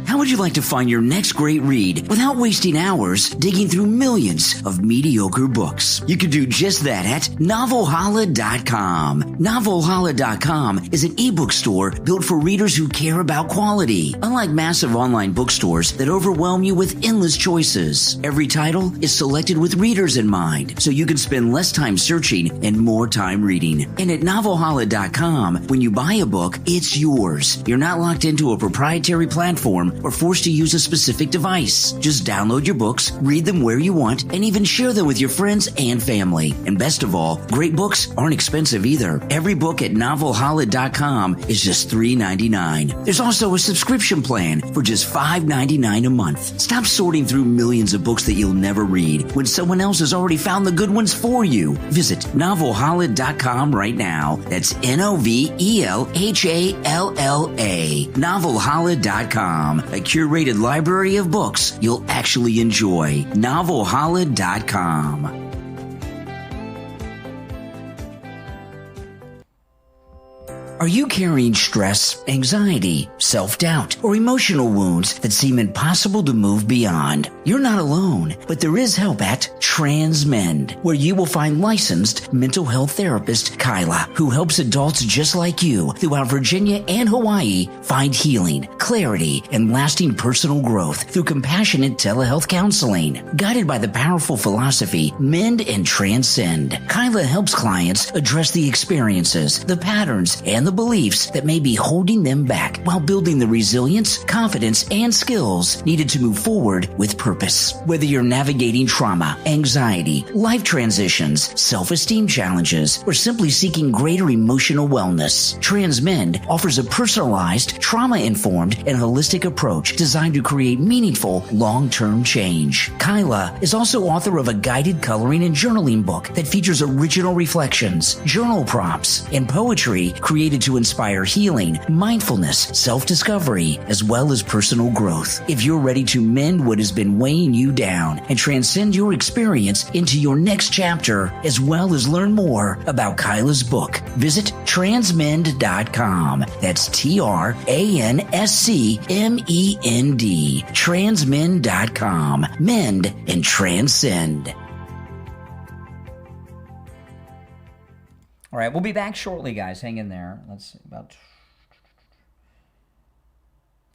How would you like to find your next great read without wasting hours digging through millions of mediocre books? You can do just that at NovelHolla.com. NovelHolla.com is an ebook store built for readers who care about quality. Unlike massive online bookstores that overwhelm you with endless choices, every title is selected with readers in mind, so you can spend less time searching and more time reading. And at NovelHolla.com, when you buy a book, it's yours. You're not locked into a proprietary platform or forced to use a specific device. Just download your books, read them where you want, and even share them with your friends and family. And best of all, great books aren't expensive either. Every book at NovelHolla.com is just $3.99. There's also a subscription plan for just $5.99 a month. Stop sorting through millions of books that you'll never read when someone else has already found the good ones for you. Visit NovelHolla.com right now. That's NovelHalla. NovelHolla.com. A curated library of books you'll actually enjoy. NovelHolla.com. Are you carrying stress, anxiety, self-doubt, or emotional wounds that seem impossible to move beyond? You're not alone, but there is help at TransMend, where you will find licensed mental health therapist Kyla, who helps adults just like you throughout Virginia and Hawaii find healing, clarity, and lasting personal growth through compassionate telehealth counseling. Guided by the powerful philosophy, Mend and Transcend, Kyla helps clients address the experiences, the patterns, and the beliefs that may be holding them back while building the resilience, confidence, and skills needed to move forward with purpose. Whether you're navigating trauma, anxiety, life transitions, self-esteem challenges, or simply seeking greater emotional wellness, TransMend offers a personalized, trauma-informed, and holistic approach designed to create meaningful, long-term change. Kyla is also author of a guided coloring and journaling book that features original reflections, journal prompts, and poetry created to inspire healing, mindfulness, self-discovery, as well as personal growth. If you're ready to mend what has been weighing you down and transcend your experience into your next chapter, as well as learn more about Kyla's book, visit transmend.com. That's TransCmend. Transmend.com. Mend and transcend. All right, we'll be back shortly, guys. Hang in there. Let's see, about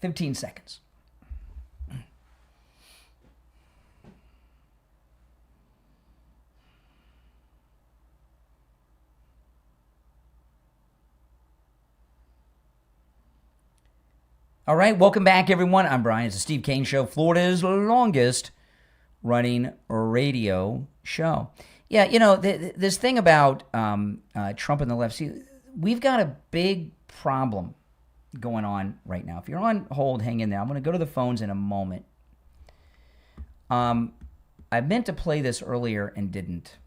15 seconds. All right, welcome back, everyone. I'm Brian. It's the Steve Kane Show, Florida's longest running radio show. Yeah, you know, this thing about Trump and the left, see, we've got a big problem going on right now. If you're on hold, hang in there. I'm going to go to the phones in a moment. I meant to play this earlier and didn't.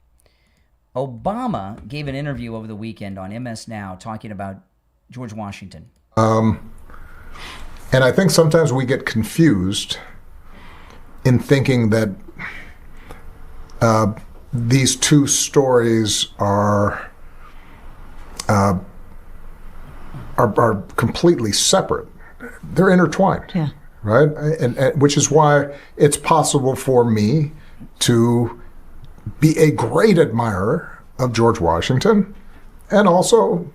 Obama gave an interview over the weekend on MS Now talking about George Washington. And I think sometimes we get confused in thinking that these two stories are completely separate. They're intertwined, right? And which is why it's possible for me to be a great admirer of George Washington and also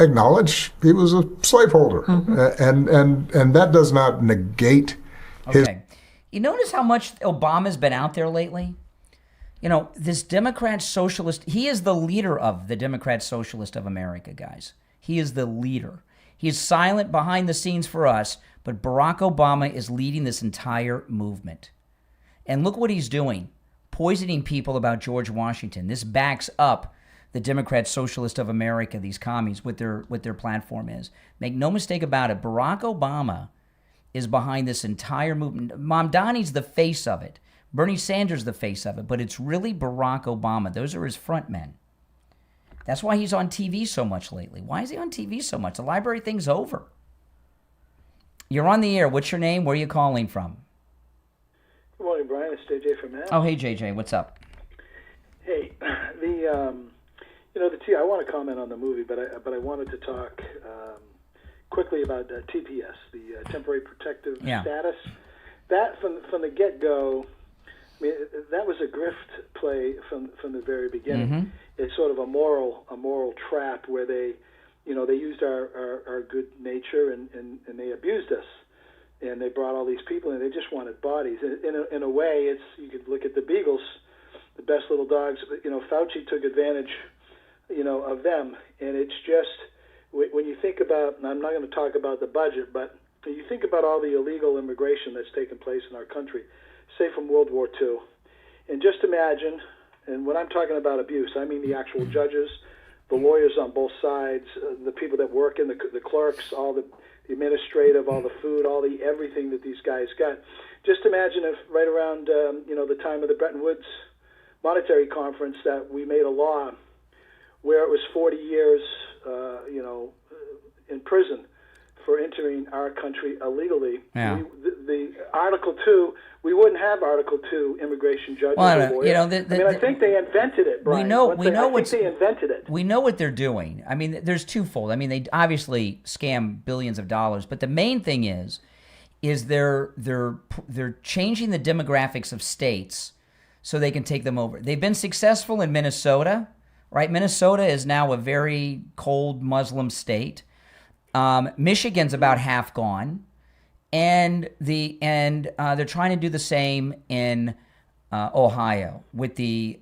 acknowledge he was a slaveholder. And that does not negate his... Okay. You notice how much Obama's been out there lately? You know, this Democrat socialist, he is the leader of the Democrat Socialist of America, guys. He is the leader. He is silent behind the scenes for us, but Barack Obama is leading this entire movement. And look what he's doing, poisoning people about George Washington. This backs up the Democrat Socialist of America, these commies, what their platform is. Make no mistake about it, Barack Obama is behind this entire movement. Mamdani's the face of it. Bernie Sanders the face of it, but it's really Barack Obama. Those are his front men. That's why he's on TV so much lately. Why is he on TV so much? The library thing's over. You're on the air. What's your name? Where are you calling from? Good morning, Brian. It's JJ from Mass. Oh, hey, JJ. What's up? Hey, I want to comment on the movie, but I wanted to talk quickly about TPS, the temporary protective Yeah. status. That from the get-go, I mean, that was a grift play from the very beginning. Mhm. It's sort of a moral trap where they used our good nature and they abused us, and they brought all these people and they just wanted bodies. In a way, you could look at the Beagles, the best little dogs. Fauci took advantage, of them, and it's just when you think about. And I'm not going to talk about the budget, but you think about all the illegal immigration that's taken place in our country, say from World War II, and just imagine. And when I'm talking about abuse, I mean the actual judges, the lawyers on both sides, the people that work in the clerks, all the administrative, all the food, all the everything that these guys got. Just imagine if right around the time of the Bretton Woods Monetary Conference that we made a law where it was 40 years, in prison for entering our country illegally. Yeah. The Article 2, we wouldn't have Article 2 immigration judges. Well, or lawyers. I think they invented it, Brian. I think they invented it. We know what they're doing. I mean, there's twofold. I mean, they obviously scam billions of dollars, but the main thing is they're changing the demographics of states so they can take them over. They've been successful in Minnesota, right? Minnesota is now a very cold Muslim state. Michigan's about half gone, and they're trying to do the same in Ohio with the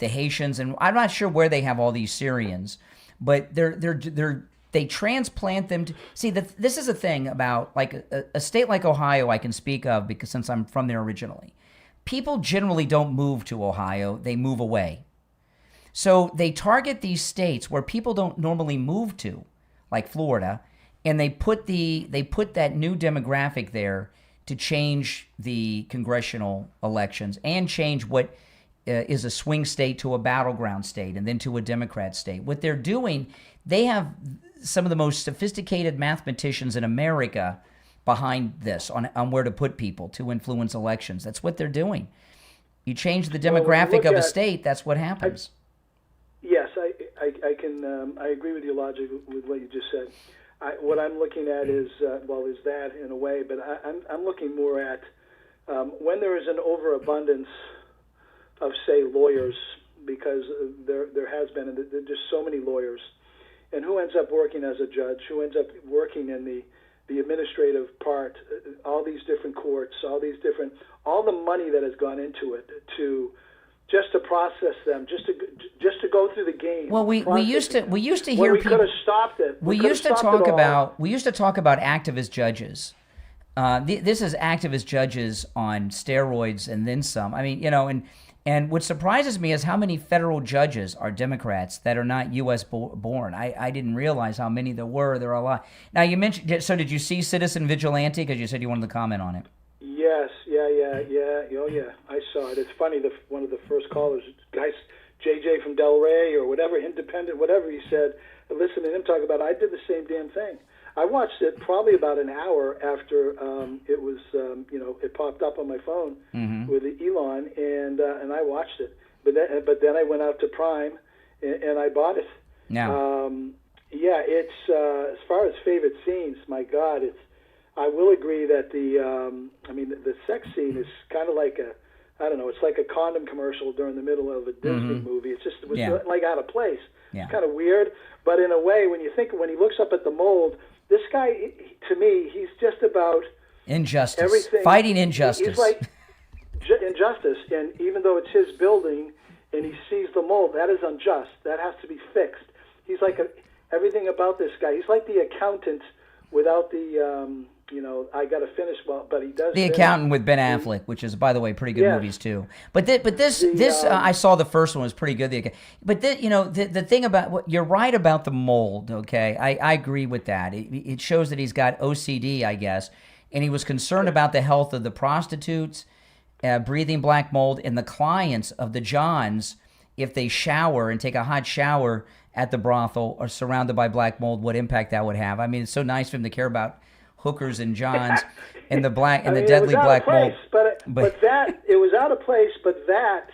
Haitians, and I'm not sure where they have all these Syrians, but they transplant them to see that this is a thing about like a state like Ohio I can speak of because since I'm from there originally. People generally don't move to Ohio, they move away. So they target these states where people don't normally move to, like Florida, and they put that new demographic there to change the congressional elections and change what is a swing state to a battleground state and then to a Democrat state. What they're doing, they have some of the most sophisticated mathematicians in America behind this on where to put people to influence elections. That's what they're doing. You change the demographic of a state, that's what happens. Yes, I can. I agree with your logic with what you just said. What I'm looking at is that in a way, but I'm looking more at when there is an overabundance of, say, lawyers, because there has been, and there are just so many lawyers, and who ends up working as a judge, who ends up working in the administrative part, all these different courts, all the money that has gone into it just to process them, just to go through the game. Well, we used to hear we people. could have stopped it. We used to talk about activist judges. This is activist judges on steroids and then some. I mean, and what surprises me is how many federal judges are Democrats that are not U.S. born. I didn't realize how many there were. There are a lot. Now you mentioned. So did you see Citizen Vigilante? Because you said you wanted to comment on it. Yes, yeah. Oh, yeah. I saw it. It's funny. One of the first callers, guys, JJ from Del Rey or whatever, independent, whatever he said. Listen to him talk about it. I did the same damn thing. I watched it probably about an hour after it was, it popped up on my phone with Elon, and I watched it. But then I went out to Prime, and I bought it. Now, it's as far as favorite scenes. My God, I will agree that the sex scene is kind of like it's like a condom commercial during the middle of a Disney movie. It was like out of place. Yeah. It's kind of weird, but in a way, when he looks up at the mold, this guy, to me, he's just about injustice, everything. Fighting injustice. He's like injustice, and even though it's his building and he sees the mold, that is unjust. That has to be fixed. He's like everything about this guy. He's like the accountant without the, I got to finish well, but he does. The Accountant with Ben Affleck, which is, by the way, pretty good movies too. But this I saw the first one was pretty good. But the thing about you're right about the mold. Okay, I agree with that. It shows that he's got OCD, I guess, and he was concerned about the health of the prostitutes, breathing black mold, and the clients of the Johns if they shower and take a hot shower at the brothel or surrounded by black mold, what impact that would have. I mean, it's so nice for him to care about hookers and Johns and the black and the deadly black mold. But that it was out of place. But that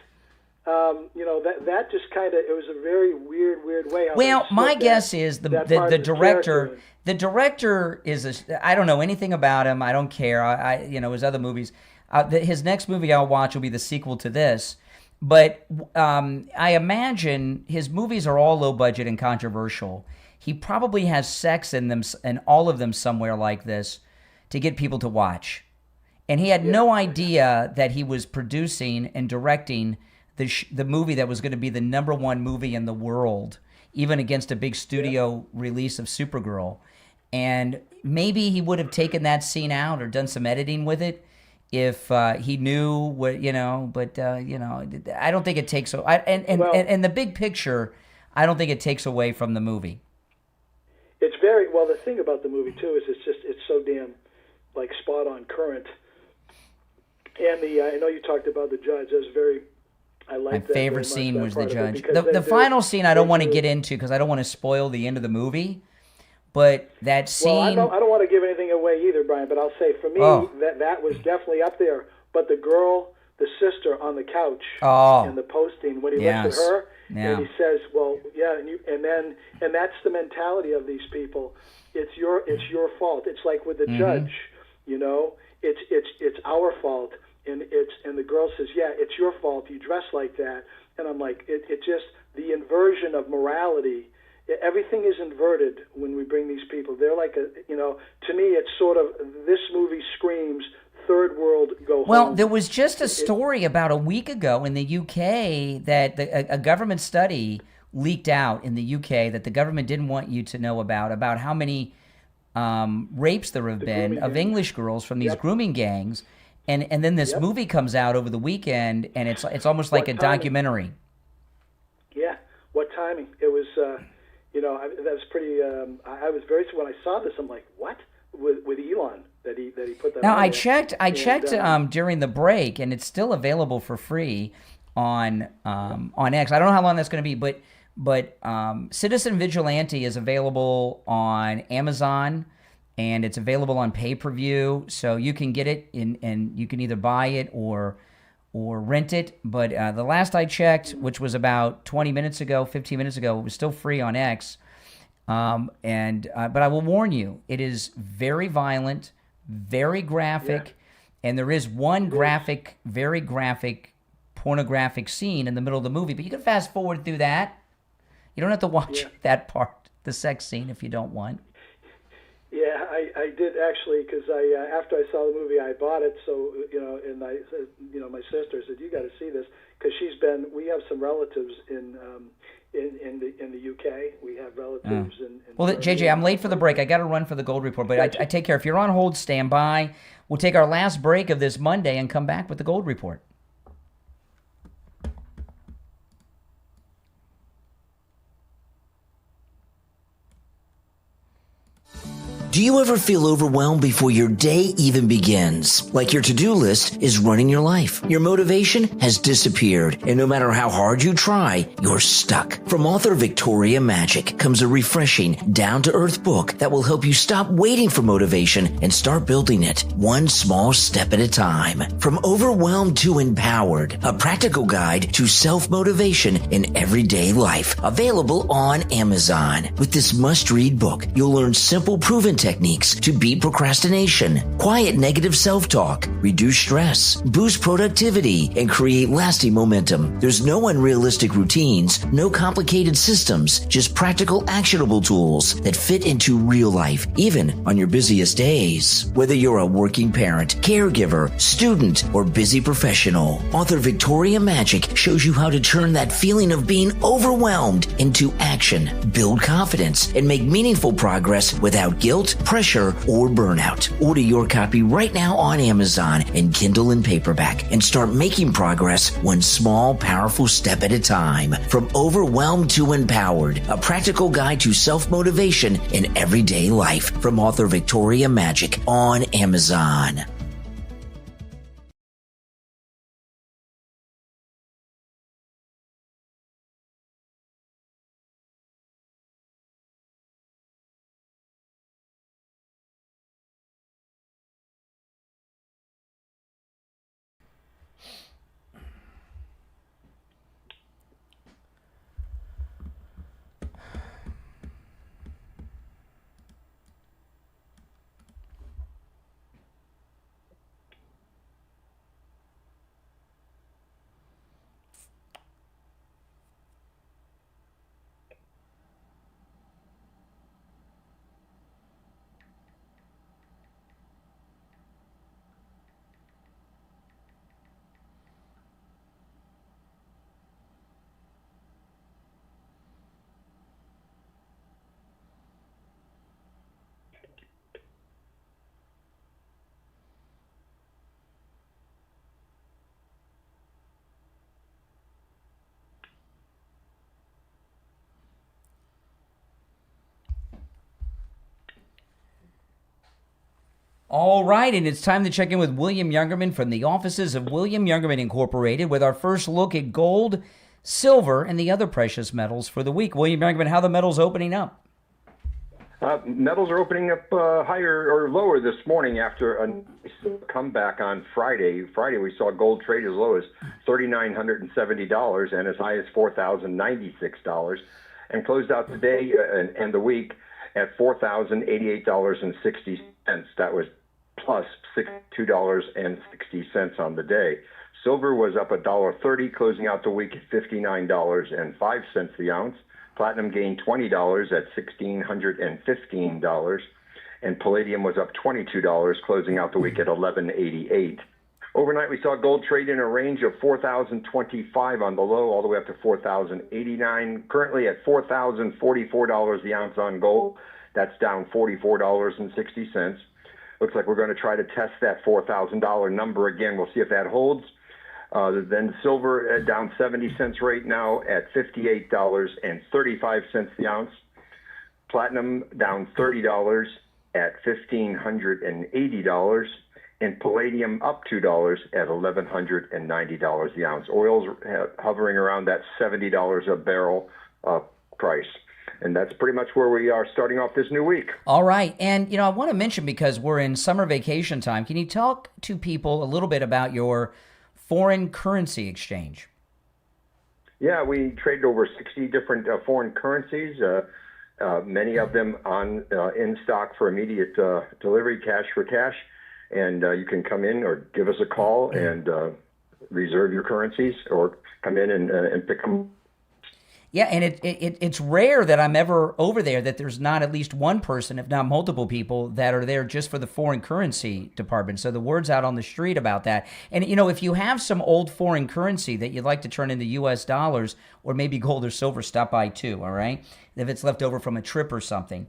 that just kind of, it was a very weird way. How Well, they my slipped guess is the director. character. The director is I don't know anything about him. I don't care. His other movies. His next movie I'll watch will be the sequel to this. But I imagine his movies are all low budget and controversial. He probably has sex in them, in all of them somewhere like this, to get people to watch. And he had no idea that he was producing and directing the movie that was going to be the #1 movie in the world, even against a big studio release of Supergirl. And maybe he would have taken that scene out or done some editing with it if he knew what, but I don't think it takes, and the big picture, I don't think it takes away from the movie. It's very, well, the thing about the movie too is it's so damn like spot on current. And I know you talked about the judge. I like my that. favorite scene was the judge. The The final scene I don't want to get into because I don't want to spoil the end of the movie. But that scene. Well, I don't want to give anything away either, Brian. But I'll say for me that was definitely up there. But the girl, the sister on the couch in the posting when he looks at her and he says, "Well, yeah," and that's the mentality of these people. It's your fault. It's like with the judge, it's our fault. And the girl says, "Yeah, it's your fault. You dress like that." And I'm like, it just the inversion of morality. Everything is inverted when we bring these people. They're like to me, it's sort of this movie screams third world go home. Well, there was just a story about a week ago in the UK that a government study leaked out in the UK that the government didn't want you to know about how many rapes there have been of English girls from these grooming gangs. And then this movie comes out over the weekend, and it's almost like a documentary. Yeah, what timing? It was, that was pretty. I was very when I saw this. I'm like, what? With Elon that he put that. Now on I checked during the break, and it's still available for free on X. I don't know how long that's going to be, but Citizen Vigilante is available on Amazon. And it's available on pay-per-view, so you can get it and you can either buy it or rent it. But the last I checked, which was about 15 minutes ago, it was still free on X. But I will warn you, it is very violent, very graphic, and there is one very graphic, pornographic scene in the middle of the movie. But you can fast forward through that. You don't have to watch that part, the sex scene, if you don't want. Yeah, I did actually, because after I saw the movie, I bought it. So and I said, my sister said, "You got to see this," because we have some relatives in the UK. We have relatives in. Well, JJ, I'm late for the break. I got to run for the Gold Report, but I take care. If you're on hold, stand by. We'll take our last break of this Monday and come back with the Gold Report. Do you ever feel overwhelmed before your day even begins? Like your to-do list is running your life. Your motivation has disappeared, and no matter how hard you try, you're stuck. From author Victoria Magic comes a refreshing, down-to-earth book that will help you stop waiting for motivation and start building it one small step at a time. From Overwhelmed to Empowered, a practical guide to self-motivation in everyday life. Available on Amazon. With this must-read book, you'll learn simple, proven techniques to beat procrastination, quiet negative self-talk, reduce stress, boost productivity, and create lasting momentum. There's no unrealistic routines, no complicated systems, just practical, actionable tools that fit into real life, even on your busiest days. Whether you're a working parent, caregiver, student, or busy professional, author Victoria Magic shows you how to turn that feeling of being overwhelmed into action, build confidence, and make meaningful progress without guilt, pressure, or burnout. Order your copy right now on Amazon in Kindle and paperback and start making progress one small, powerful step at a time. From Overwhelmed to Empowered, a practical guide to self-motivation in everyday life from author Victoria Magic on Amazon. All right, and it's time to check in with William Youngerman from the offices of William Youngerman Incorporated with our first look at gold, silver, and the other precious metals for the week. William Youngerman, how are the metals opening up? Metals are opening up higher or lower this morning after a comeback on Friday. Friday, we saw gold trade as low as $3,970 and as high as $4,096, and closed out the day and the week at $4,088.60. That was plus $62.60 on the day. Silver was up $1.30, closing out the week at $59.05 the ounce. Platinum gained $20 at $1,615, and palladium was up $22, closing out the week at $11.88. Overnight, we saw gold trade in a range of $4,025 on the low, all the way up to $4,089. Currently at $4,044 the ounce on gold. That's down $44.60. Looks like we're going to try to test that $4,000 number again. We'll see if that holds. Then silver down 70 cents right now at $58.35 the ounce. Platinum down $30 at $1,580. And palladium up $2 at $1,190 the ounce. Oil's hovering around that $70 a barrel price. And that's pretty much where we are starting off this new week. All right. And, I want to mention, because we're in summer vacation time, can you talk to people a little bit about your foreign currency exchange? Yeah, we traded over 60 different foreign currencies, many of them in stock for immediate delivery, cash for cash. And you can come in or give us a call and reserve your currencies, or come in and pick them. Yeah, and it's rare that I'm ever over there that there's not at least one person, if not multiple people, that are there just for the foreign currency department. So the word's out on the street about that. And, if you have some old foreign currency that you'd like to turn into U.S. dollars or maybe gold or silver, stop by too, all right? If it's left over from a trip or something.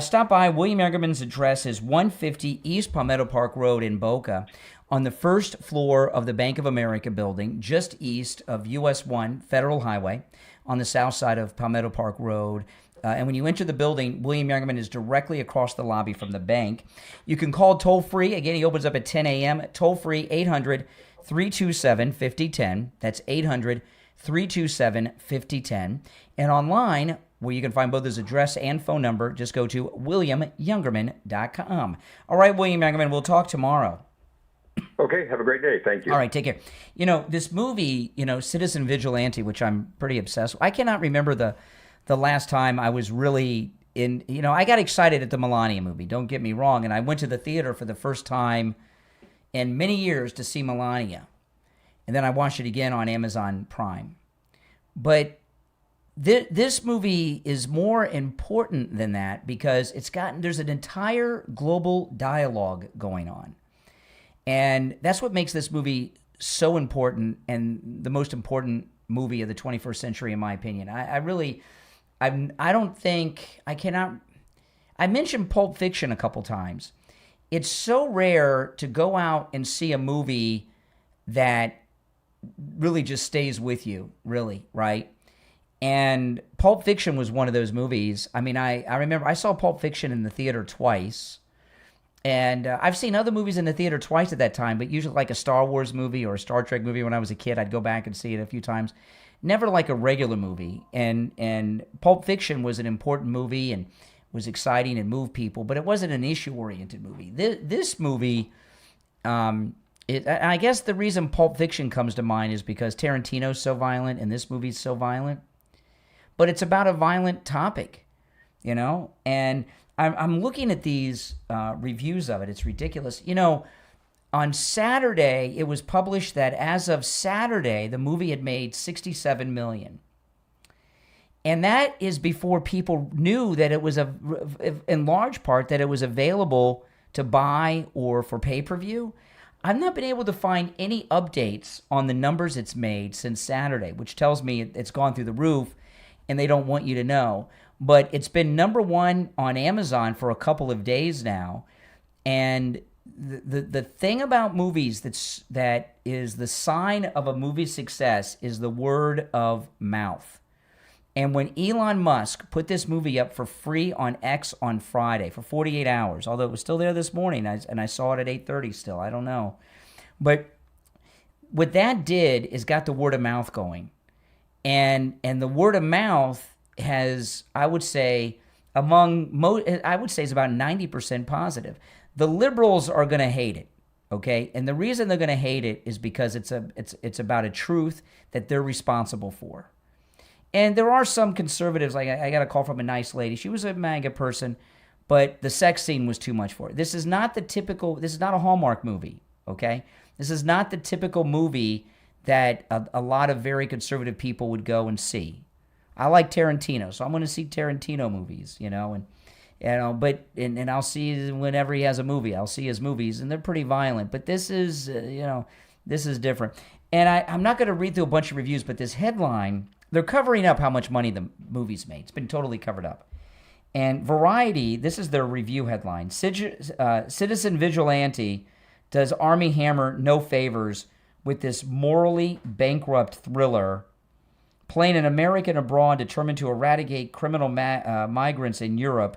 Stop by. William Youngerman's address is 150 East Palmetto Park Road in Boca, on the first floor of the Bank of America building, just east of US 1 Federal Highway, on the south side of Palmetto Park Road. And when you enter the building, William Youngerman is directly across the lobby from the bank. You can call toll-free. Again, he opens up at 10 a.m. Toll-free, 800-327-5010. That's 800-327-5010. And online, where you can find both his address and phone number, just go to williamyoungerman.com. All right, William Youngerman, we'll talk tomorrow. Okay, have a great day. Thank you. All right, take care. This movie, Citizen Vigilante, which I'm pretty obsessed with. I cannot remember the last time I was really in, I got excited at the Melania movie, don't get me wrong, and I went to the theater for the first time in many years to see Melania. And then I watched it again on Amazon Prime. But this movie is more important than that, because there's an entire global dialogue going on. And that's what makes this movie so important, and the most important movie of the 21st century, in my opinion. I mentioned Pulp Fiction a couple times. It's so rare to go out and see a movie that really just stays with you, really, right? And Pulp Fiction was one of those movies. I mean, I remember I saw Pulp Fiction in the theater twice. And I've seen other movies in the theater twice at that time, but usually like a Star Wars movie or a Star Trek movie when I was a kid. I'd go back and see it a few times. Never like a regular movie. And Pulp Fiction was an important movie and was exciting and moved people, but it wasn't an issue-oriented movie. This movie, I guess the reason Pulp Fiction comes to mind is because Tarantino's so violent and this movie's so violent. But it's about a violent topic, and I'm looking at these reviews of it. It's ridiculous. On Saturday, it was published that as of Saturday, the movie had made $67 million. And that is before people knew that it was, in large part, that it was available to buy or for pay-per-view. I've not been able to find any updates on the numbers it's made since Saturday, which tells me it's gone through the roof and they don't want you to know. But it's been number one on Amazon for a couple of days now. And the thing about movies that is the sign of a movie's success is the word of mouth. And when Elon Musk put this movie up for free on X on Friday for 48 hours, although it was still there this morning, and I saw it at 8:30 still, I don't know. But what that did is got the word of mouth going. And the word of mouth has, I would say, is about 90% positive. The liberals are going to hate it, okay? And the reason they're going to hate it is because it's about a truth that they're responsible for. And there are some conservatives, like I got a call from a nice lady. She was a MAGA person, but the sex scene was too much for her. This is not a Hallmark movie, okay? This is not the typical movie that a lot of very conservative people would go and see. I like Tarantino, so I'm going to see Tarantino movies, but I'll see whenever he has a movie. I'll see his movies, and they're pretty violent. But this is, this is different. And I'm not going to read through a bunch of reviews, but this headline, they're covering up how much money the movie's made. It's been totally covered up. And Variety, this is their review headline: Citizen Vigilante does Army Hammer no favors with this morally bankrupt thriller, playing an American abroad determined to eradicate criminal migrants in Europe.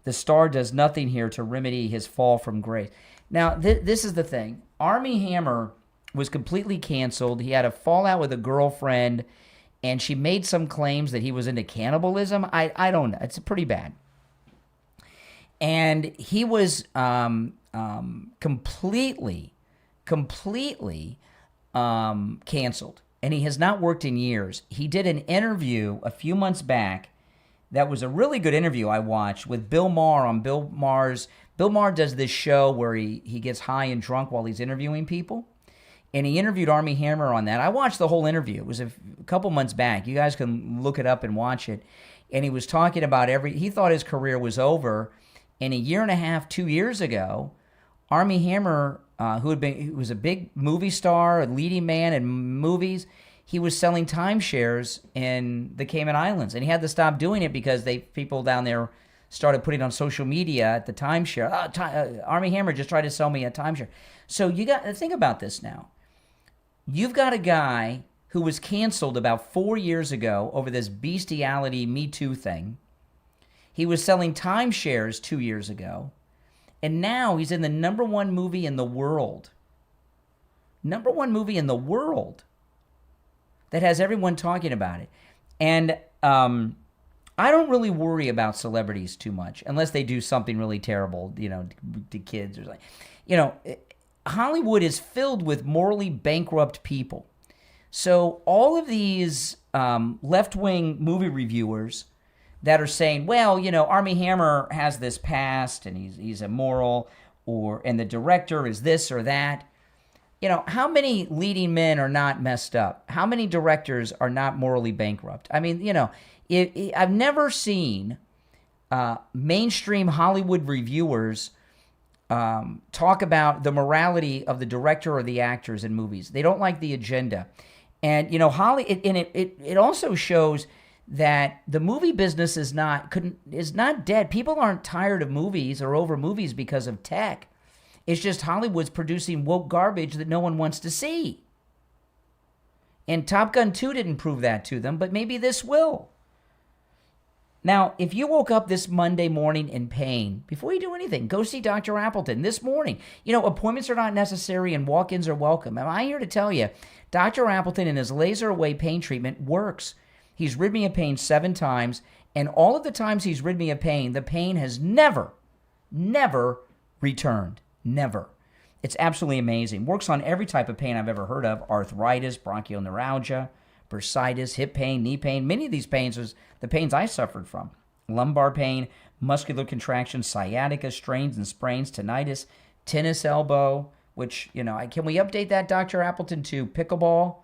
The star does nothing here to remedy his fall from grace. Now, this is the thing. Army Hammer was completely canceled. He had a fallout with a girlfriend, and she made some claims that he was into cannibalism. I don't know. It's pretty bad. And he was completely canceled. And he has not worked in years. He did an interview a few months back that was a really good interview I watched with Bill Maher on Bill Maher's. Bill Maher does this show where he gets high and drunk while he's interviewing people. And he interviewed Army Hammer on that. I watched the whole interview. It was a couple months back. You guys can look it up and watch it. And he was talking about he thought his career was over. And a year and a half, 2 years ago, Army Hammer, who was a big movie star, a leading man in movies, he was selling timeshares in the Cayman Islands. And he had to stop doing it because people down there started putting on social media at the timeshare. Army Hammer just tried to sell me a timeshare. So you got to think about this now. You've got a guy who was canceled about 4 years ago over this bestiality Me Too thing. He was selling timeshares 2 years ago. And now he's in the number one movie in the world. Number one movie in the world that has everyone talking about it. And I don't really worry about celebrities too much unless they do something really terrible, to kids or something. Hollywood is filled with morally bankrupt people. So all of these left-wing movie reviewers that are saying, well, Army Hammer has this past and he's immoral, and the director is this or that. How many leading men are not messed up? How many directors are not morally bankrupt? I mean, I've never seen mainstream Hollywood reviewers talk about the morality of the director or the actors in movies. They don't like the agenda. And, it also shows that the movie business is not dead. People aren't tired of movies or over movies because of tech. It's just Hollywood's producing woke garbage that no one wants to see. And Top Gun 2 didn't prove that to them, but maybe this will. Now, if you woke up this Monday morning in pain, before you do anything, go see Dr. Appleton this morning. Appointments are not necessary and walk-ins are welcome. Am I here to tell you, Dr. Appleton and his laser-away pain treatment works. He's rid me of pain 7 times, and all of the times he's rid me of pain, the pain has never returned. Never. It's absolutely amazing. Works on every type of pain I've ever heard of: arthritis, bronchial neuralgia, bursitis, hip pain, knee pain. Many of these pains was the pains I suffered from. Lumbar pain, muscular contractions, sciatica, strains and sprains, tinnitus, tennis elbow, which, can we update that, Dr. Appleton, to pickleball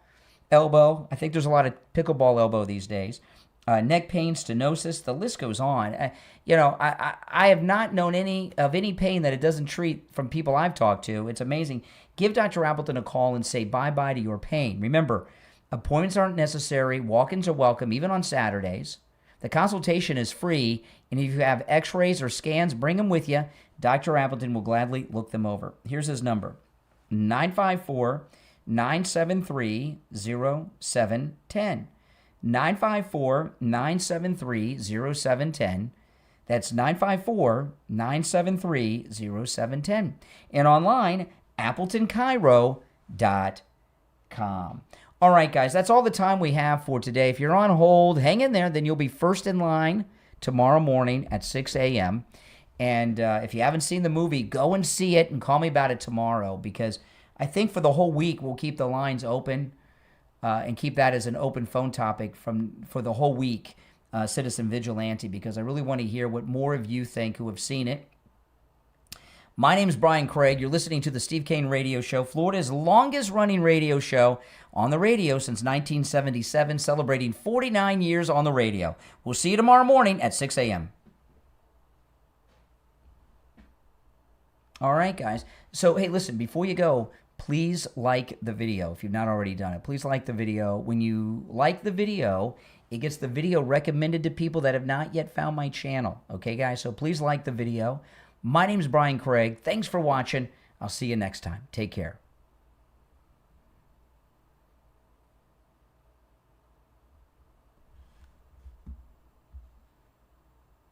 elbow? I think there's a lot of pickleball elbow these days. Neck pain, stenosis, the list goes on. I have not known any pain that it doesn't treat from people I've talked to. It's amazing. Give Dr. Appleton a call and say bye-bye to your pain. Remember, appointments aren't necessary. Walk-ins are welcome, even on Saturdays. The consultation is free, and if you have x-rays or scans, bring them with you. Dr. Appleton will gladly look them over. Here's his number, 954-973-0710. 954-973-0710. That's 954-973-0710. And online, AppletonCairo.com. All right, guys, that's all the time we have for today. If you're on hold, hang in there. Then you'll be first in line tomorrow morning at 6 a.m. And if you haven't seen the movie, go and see it and call me about it tomorrow, because I think for the whole week we'll keep the lines open and keep that as an open phone topic for the whole week, Citizen Vigilante, because I really want to hear what more of you think who have seen it. My name is Brian Craig. You're listening to the Steve Kane Radio Show, Florida's longest-running radio show on the radio since 1977, celebrating 49 years on the radio. We'll see you tomorrow morning at 6 a.m. All right, guys. So, hey, listen, before you go, please like the video if you've not already done it. Please like the video. When you like the video, it gets the video recommended to people that have not yet found my channel. Okay, guys? So please like the video. My name is Brian Craig. Thanks for watching. I'll see you next time. Take care.